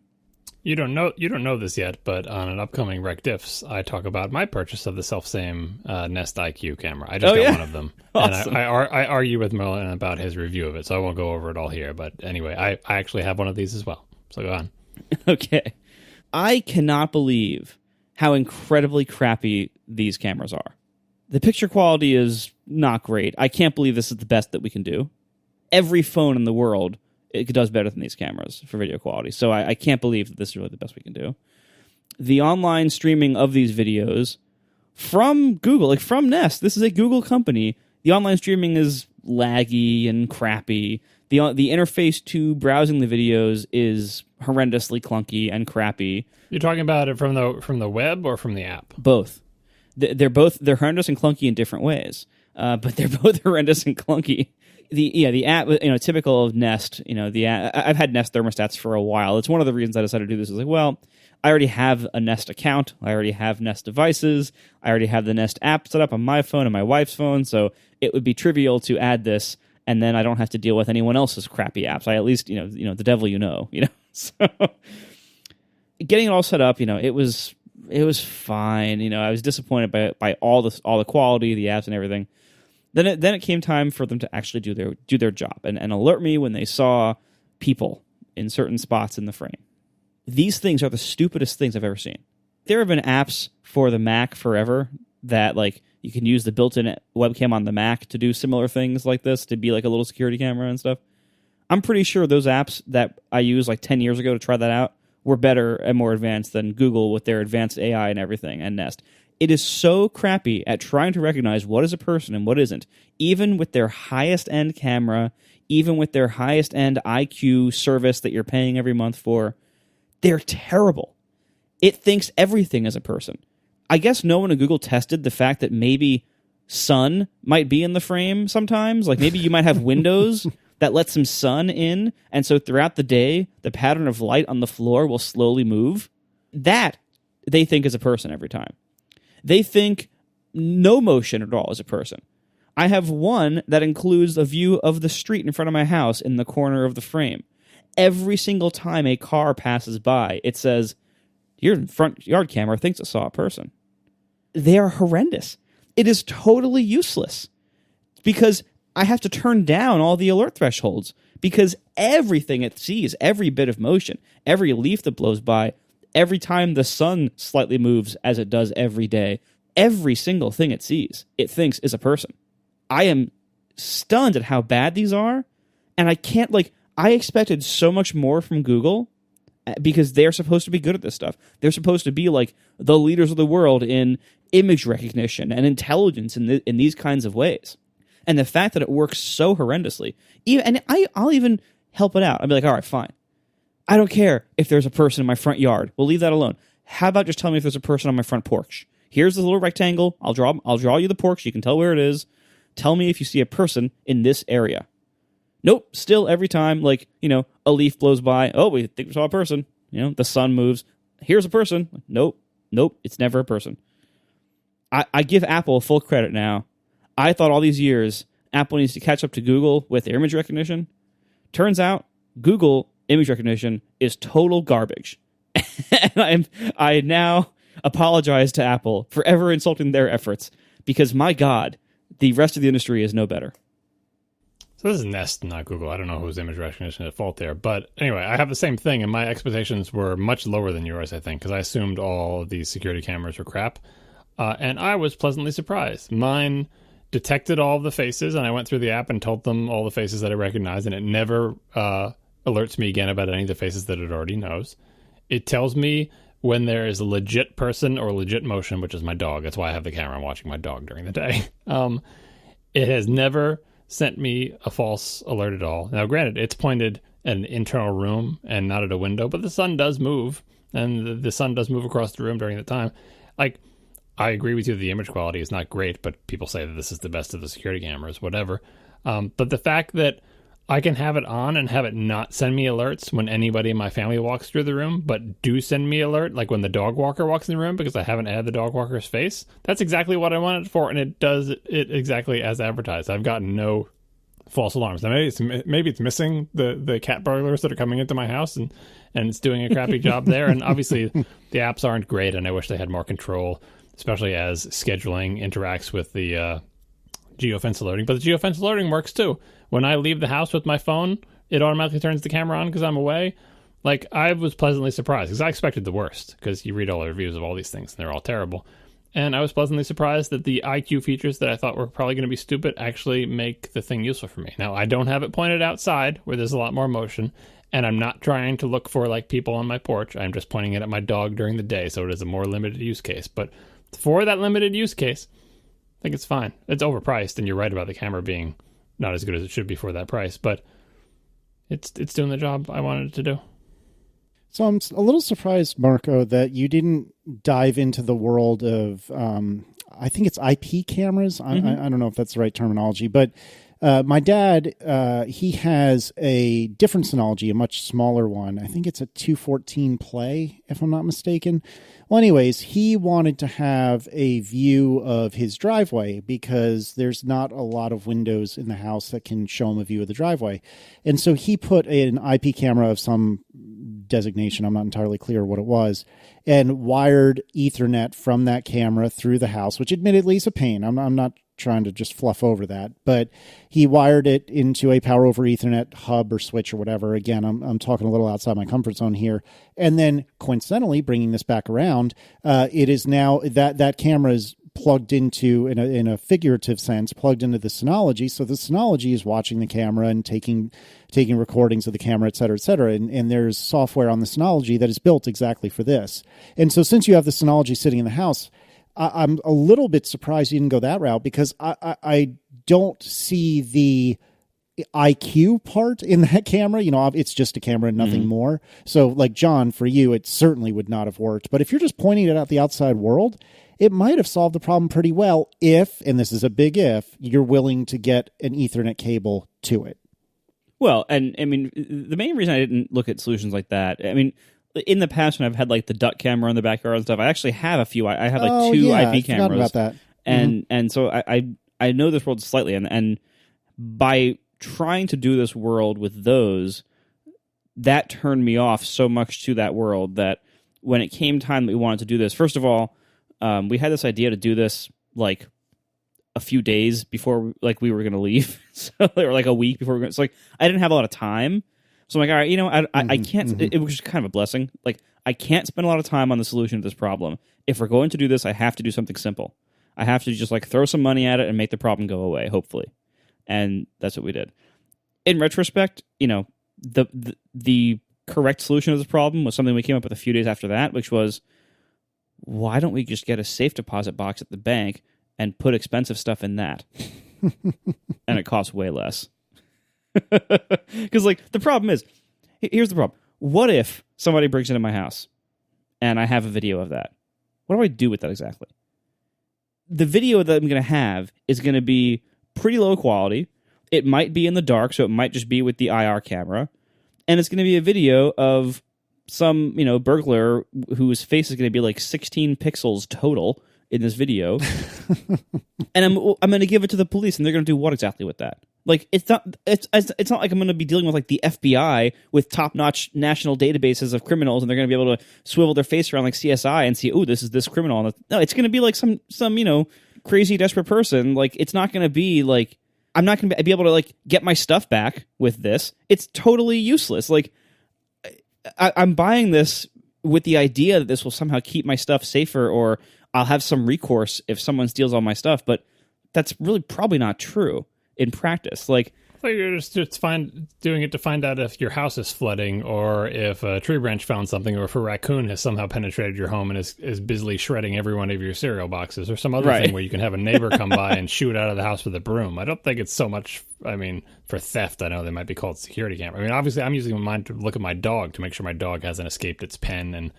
You don't know this yet, but on an upcoming Rec Diffs, I talk about my purchase of the self-same Nest IQ camera. I just got one of them. Awesome. And I argue with Merlin about his review of it, so I won't go over it all here. But anyway, I actually have one of these as well. So go on.
Okay. I cannot believe how incredibly crappy these cameras are. The picture quality is not great. I can't believe this is the best that we can do. Every phone in the world, it does better than these cameras for video quality. So I can't believe that this is really the best we can do. The online streaming of these videos from Google, like from Nest, this is a Google company. The online streaming is laggy and crappy. The interface to browsing the videos is horrendously clunky and crappy.
You're talking about it from the web or from the app?
Both. They're horrendous and clunky in different ways, but they're both horrendous and clunky. The app, typical of Nest, I've had Nest thermostats for a while. It's one of the reasons I decided to do this. Is like, well, I already have a Nest account. I already have Nest devices. I already have the Nest app set up on my phone and my wife's phone. So it would be trivial to add this, and then I don't have to deal with anyone else's crappy apps. I at least, the devil So getting it all set up, it was fine. I was disappointed by all the quality, the apps and everything. Then it came time for them to actually do their job and alert me when they saw people in certain spots in the frame. These things are the stupidest things I've ever seen. There have been apps for the Mac forever that like you can use the built-in webcam on the Mac to do similar things like this, to be like a little security camera and stuff. I'm pretty sure those apps that I used like 10 years ago to try that out were better and more advanced than Google with their advanced AI and everything and Nest. It is so crappy at trying to recognize what is a person and what isn't, even with their highest-end camera, even with their highest-end IQ service that you're paying every month for. They're terrible. It thinks everything is a person. I guess no one at Google tested the fact that maybe sun might be in the frame sometimes. Like maybe you might have windows that let some sun in, and so throughout the day, the pattern of light on the floor will slowly move. That they think is a person every time. They think no motion at all is a person. I have one that includes a view of the street in front of my house in the corner of the frame. Every single time a car passes by, it says, your front yard camera thinks it saw a person. They are horrendous. It is totally useless because I have to turn down all the alert thresholds because everything it sees, every bit of motion, every leaf that blows by, every time the sun slightly moves as it does every day, every single thing it sees, it thinks is a person. I am stunned at how bad these are, and I can't, I expected so much more from Google because they're supposed to be good at this stuff. They're supposed to be like the leaders of the world in image recognition and intelligence in these kinds of ways. And the fact that it works so horrendously, I'll even help it out. I'll be like, all right, fine. I don't care if there's a person in my front yard. We'll leave that alone. How about just tell me if there's a person on my front porch? Here's this little rectangle. I'll draw you the porch. You can tell where it is. Tell me if you see a person in this area. Nope. Still every time, like, a leaf blows by. Oh, we think we saw a person. The sun moves. Here's a person. Nope. It's never a person. I give Apple full credit now. I thought all these years Apple needs to catch up to Google with their image recognition. Turns out Google image recognition is total garbage. And I now apologize to Apple for ever insulting their efforts because, my God, the rest of the industry is no better.
So this is Nest, not Google. I don't know whose image recognition at fault there. But anyway, I have the same thing, and my expectations were much lower than yours, I think, because I assumed all of these security cameras were crap. And I was pleasantly surprised. Mine detected all of the faces, and I went through the app and told them all the faces that I recognized, and it never alerts me again about any of the faces that it already knows. It tells me when there is a legit person or legit motion, which is my dog. That's why I have the camera. I'm watching my dog during the day. It has never sent me a false alert at all. Now, granted, it's pointed at an internal room and not at a window, but the sun does move, and the sun does move across the room during the time. Like, I agree with you, the image quality is not great, but people say that this is the best of the security cameras, whatever. But the fact that I can have it on and have it not send me alerts when anybody in my family walks through the room, but do send me alert, like when the dog walker walks in the room because I haven't added the dog walker's face, that's exactly what I wanted it for, and it does it exactly as advertised. I've gotten no false alarms. Now, maybe it's missing the cat burglars that are coming into my house, and it's doing a crappy job there. And obviously, the apps aren't great, and I wish they had more control, especially as scheduling interacts with the geofence alerting. But the geofence alerting works too. When I leave the house with my phone, it automatically turns the camera on because I'm away. Like, I was pleasantly surprised because I expected the worst, because you read all the reviews of all these things and they're all terrible. And I was pleasantly surprised that the IQ features that I thought were probably going to be stupid actually make the thing useful for me. Now, I don't have it pointed outside where there's a lot more motion, and I'm not trying to look for like people on my porch. I'm just pointing it at my dog during the day, so it is a more limited use case. But for that limited use case, I think it's fine. It's overpriced, and you're right about the camera being not as good as it should be for that price, but it's doing the job I wanted it to do.
So I'm a little surprised, Marco, that you didn't dive into the world of, I think it's IP cameras. Mm-hmm. I don't know if that's the right terminology, but my dad, he has a different Synology, a much smaller one. I think it's a 214 Play, if I'm not mistaken. Well, anyways, he wanted to have a view of his driveway because there's not a lot of windows in the house that can show him a view of the driveway. And so he put an IP camera of some designation, I'm not entirely clear what it was, and wired Ethernet from that camera through the house, which admittedly is a pain. I'm not trying to just fluff over that, but he wired it into a power over Ethernet hub or switch or whatever. Again, I'm talking a little outside my comfort zone here. And then coincidentally, bringing this back around, it is now that camera is plugged into, in a figurative sense, plugged into the Synology. So the Synology is watching the camera and taking recordings of the camera, et cetera, et cetera. And there's software on the Synology that is built exactly for this. And so since you have the Synology sitting in the house, I'm a little bit surprised you didn't go that route, because I don't see the IQ part in that camera. It's just a camera and nothing more. So like John, for you, it certainly would not have worked. But if you're just pointing it at the outside world, it might have solved the problem pretty well if, and this is a big if, you're willing to get an Ethernet cable to it.
Well, and I mean, the main reason I didn't look at solutions like that, I mean, in the past when I've had like the duck camera in the backyard and stuff, I actually have a few. I have like two IP cameras.
About that.
And so I know this world slightly, and by trying to do this world with those, that turned me off so much to that world that when it came time that we wanted to do this, first of all, we had this idea to do this like a few days before like we were going to leave, so or like a week before we were going. So like I didn't have a lot of time. So I'm like, all right, I can't, it was kind of a blessing. Like, I can't spend a lot of time on the solution to this problem. If we're going to do this, I have to do something simple. I have to just like throw some money at it and make the problem go away, hopefully. And that's what we did. In retrospect, the correct solution to this problem was something we came up with a few days after that, which was, why don't we just get a safe deposit box at the bank and put expensive stuff in that? And it costs way less. Because like the problem is, here's the problem. What if somebody breaks into my house and I have a video of that? What do I do with that exactly? The video that I'm going to have is going to be pretty low quality. It might be in the dark, so it might just be with the IR camera. And it's going to be a video of some, burglar whose face is going to be like 16 pixels total in this video. And I'm going to give it to the police, and they're going to do what exactly with that? Like, it's not like I'm going to be dealing with like the FBI with top-notch national databases of criminals, and they're going to be able to swivel their face around like CSI and see, oh, this is this criminal. No, it's going to be like some crazy desperate person. Like, it's not going to be like, I'm not going to be able to like get my stuff back with this. It's totally useless. Like, I'm buying this with the idea that this will somehow keep my stuff safer, or I'll have some recourse if someone steals all my stuff, but that's really probably not true in practice. Like,
you're just doing it to find out if your house is flooding, or if a tree branch found something, or if a raccoon has somehow penetrated your home and is busily shredding every one of your cereal boxes, or some other thing where you can have a neighbor come by and shoot out of the house with a broom. I don't think it's so much, for theft. I know they might be called security camera. Obviously I'm using mine to look at my dog, to make sure my dog hasn't escaped its pen and,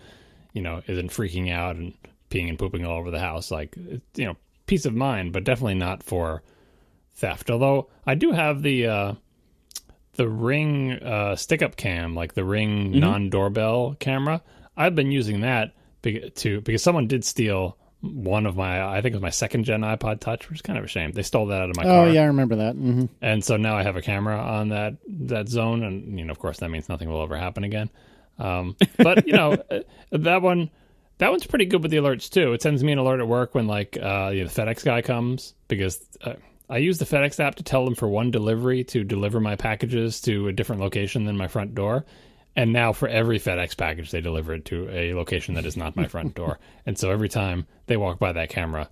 isn't freaking out and peeing and pooping all over the house. Like, peace of mind, but definitely not for theft. Although I do have the Ring stick-up cam, like the Ring non-doorbell camera. I've been using that because someone did steal one of I think it was my second-gen iPod Touch, which is kind of a shame. They stole that out of my car.
Oh, yeah, I remember that. Mm-hmm.
And so now I have a camera on that zone, and, of course, that means nothing will ever happen again. But, that one's pretty good with the alerts, too. It sends me an alert at work when, like, the FedEx guy comes, because I use the FedEx app to tell them for one delivery to deliver my packages to a different location than my front door. And now for every FedEx package, they deliver it to a location that is not my front door. And so every time they walk by that camera,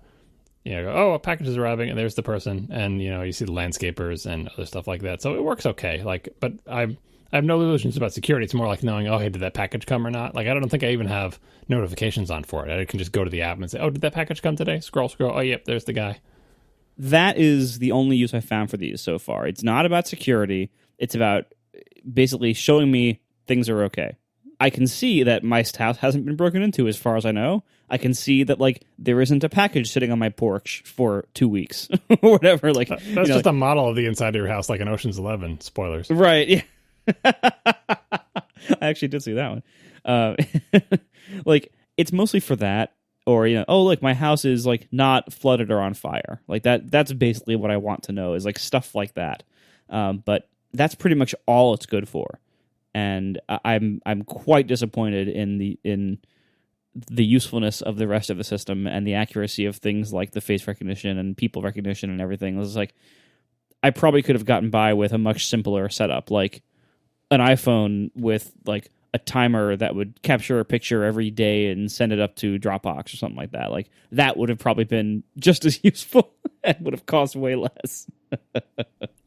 a package is arriving, and there's the person, and, you see the landscapers and other stuff like that. So it works okay. Like, but I have no illusions about security. It's more like knowing, oh, hey, did that package come or not? Like, I don't think I even have notifications on for it. I can just go to the app and say, oh, did that package come today? Scroll. Oh, yep, there's the guy.
That is the only use I found for these so far. It's not about security. It's about basically showing me things are okay. I can see that my house hasn't been broken into as far as I know. I can see that, like, there isn't a package sitting on my porch for 2 weeks or whatever. Like,
that's just a model of the inside of your house, like an Ocean's 11. Spoilers.
Right. Yeah. I actually did see that one. Like, it's mostly for that. Or, oh, look, my house is, like, not flooded or on fire. Like, that's basically what I want to know, is, like, stuff like that. But that's pretty much all it's good for. And I'm quite disappointed in the usefulness of the rest of the system and the accuracy of things like the face recognition and people recognition and everything. It's like, I probably could have gotten by with a much simpler setup, like an iPhone with, like, a timer that would capture a picture every day and send it up to Dropbox or something like that. Like, that would have probably been just as useful and would have cost way less.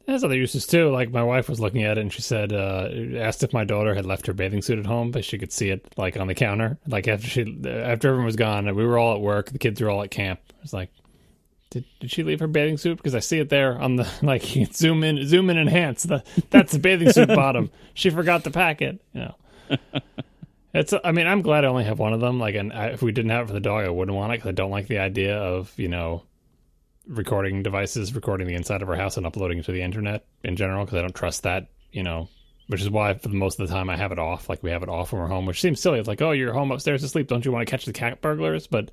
There's other uses too. Like, my wife was looking at it and she said, asked if my daughter had left her bathing suit at home, but she could see it, like, on the counter. Like, after everyone was gone, and we were all at work, the kids were all at camp. It was like, did she leave her bathing suit? Because I see it there on the, like, you can zoom in, enhance. That's the bathing suit bottom. She forgot to pack it. I'm glad I only have one of them. Like, and if we didn't have it for the dog, I wouldn't want it, because I don't like the idea of, recording devices recording the inside of our house and uploading it to the internet in general, because I don't trust that, which is why for the most of the time I have it off. Like, we have it off when we're home, which seems silly. It's like, oh, you're home upstairs asleep, don't you want to catch the cat burglars? But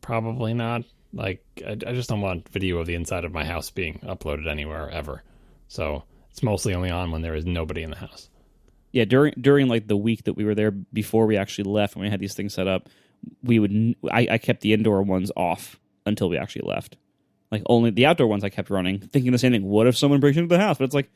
probably not. Like, I just don't want video of the inside of my house being uploaded anywhere ever. So it's mostly only on when there is nobody in the house.
Yeah, during like the week that we were there before we actually left, when we had these things set up, I kept the indoor ones off until we actually left. Like, only the outdoor ones I kept running, thinking the same thing. What if someone breaks into the house? But it's like,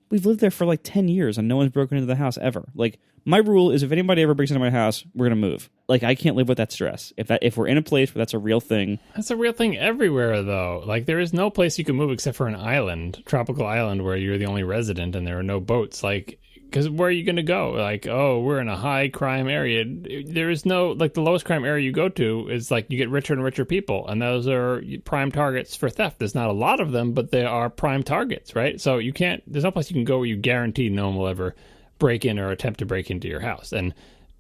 we've lived there for like 10 years and no one's broken into the house ever. Like, my rule is if anybody ever breaks into my house, we're going to move. Like, I can't live with that stress. If we're in a place where that's a real thing.
That's a real thing everywhere, though. Like, there is no place you can move except for an island, tropical island, where you're the only resident and there are no boats. Like, because where are you going to go? Like, oh, we're in a high crime area. There is no, like, the lowest crime area you go to is, like, you get richer and richer people, and those are prime targets for theft. There's not a lot of them, but they are prime targets, right? So there's no place you can go where you guarantee no one will ever break in or attempt to break into your house. And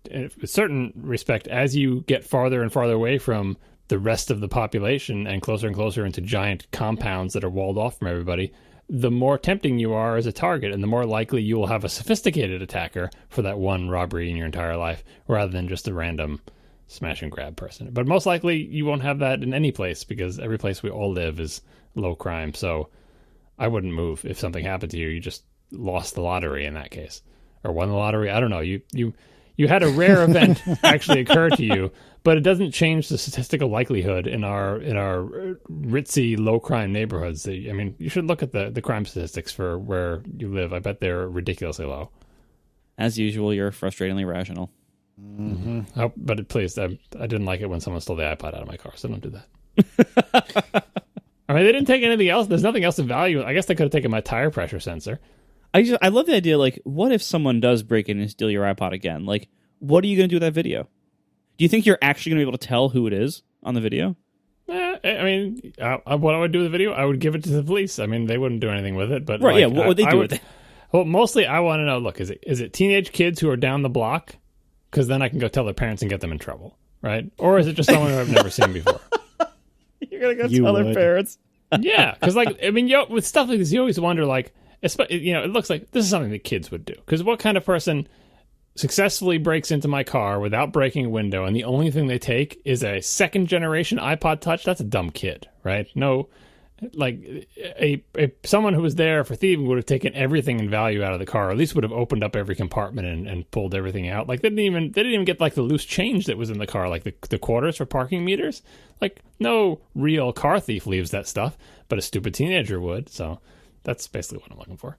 in a certain respect, as you get farther and farther away from the rest of the population and closer into giant compounds that are walled off from everybody, the more tempting you are as a target, and the more likely you will have a sophisticated attacker for that one robbery in your entire life, rather than just a random smash and grab person. But most likely you won't have that in any place, because every place we all live is low crime. So I wouldn't move. If something happened to you, you just lost the lottery in that case, or won the lottery. I don't know. You had a rare event actually occur to you, but it doesn't change the statistical likelihood in our ritzy low crime neighborhoods. I mean, you should look at the crime statistics for where you live. I bet they're ridiculously low. As
usual, you're frustratingly rational.
Mm-hmm. Oh, but please, I didn't like it when someone stole the iPod out of my car, so don't do that. I mean, they didn't take anything else. There's nothing else of value. I guess they could have taken my tire pressure sensor.
I love the idea, like, what if someone does break in and steal your iPod again? Like, what are you going to do with that video? Do you think you're actually going to be able to tell who it is on the video?
I mean, what I would do with the video, I would give it to the police. I mean, they wouldn't do anything with it. But
right, yeah, what would they do with it?
Well, mostly I want to know, look, is it teenage kids who are down the block? Because then I can go tell their parents and get them in trouble, right? Or is it just someone who I've never seen before?
You're going to go tell their parents?
Yeah, because, like, I mean, with stuff like this, you always wonder, like, it looks like this is something that kids would do. Because what kind of person successfully breaks into my car without breaking a window, and the only thing they take is a second-generation iPod Touch? That's a dumb kid, right? No, like, someone who was there for thieving would have taken everything in value out of the car, or at least would have opened up every compartment and pulled everything out. Like, they didn't even get, like, the loose change that was in the car, like the quarters for parking meters. Like, no real car thief leaves that stuff, but a stupid teenager would. So that's basically what I'm looking for.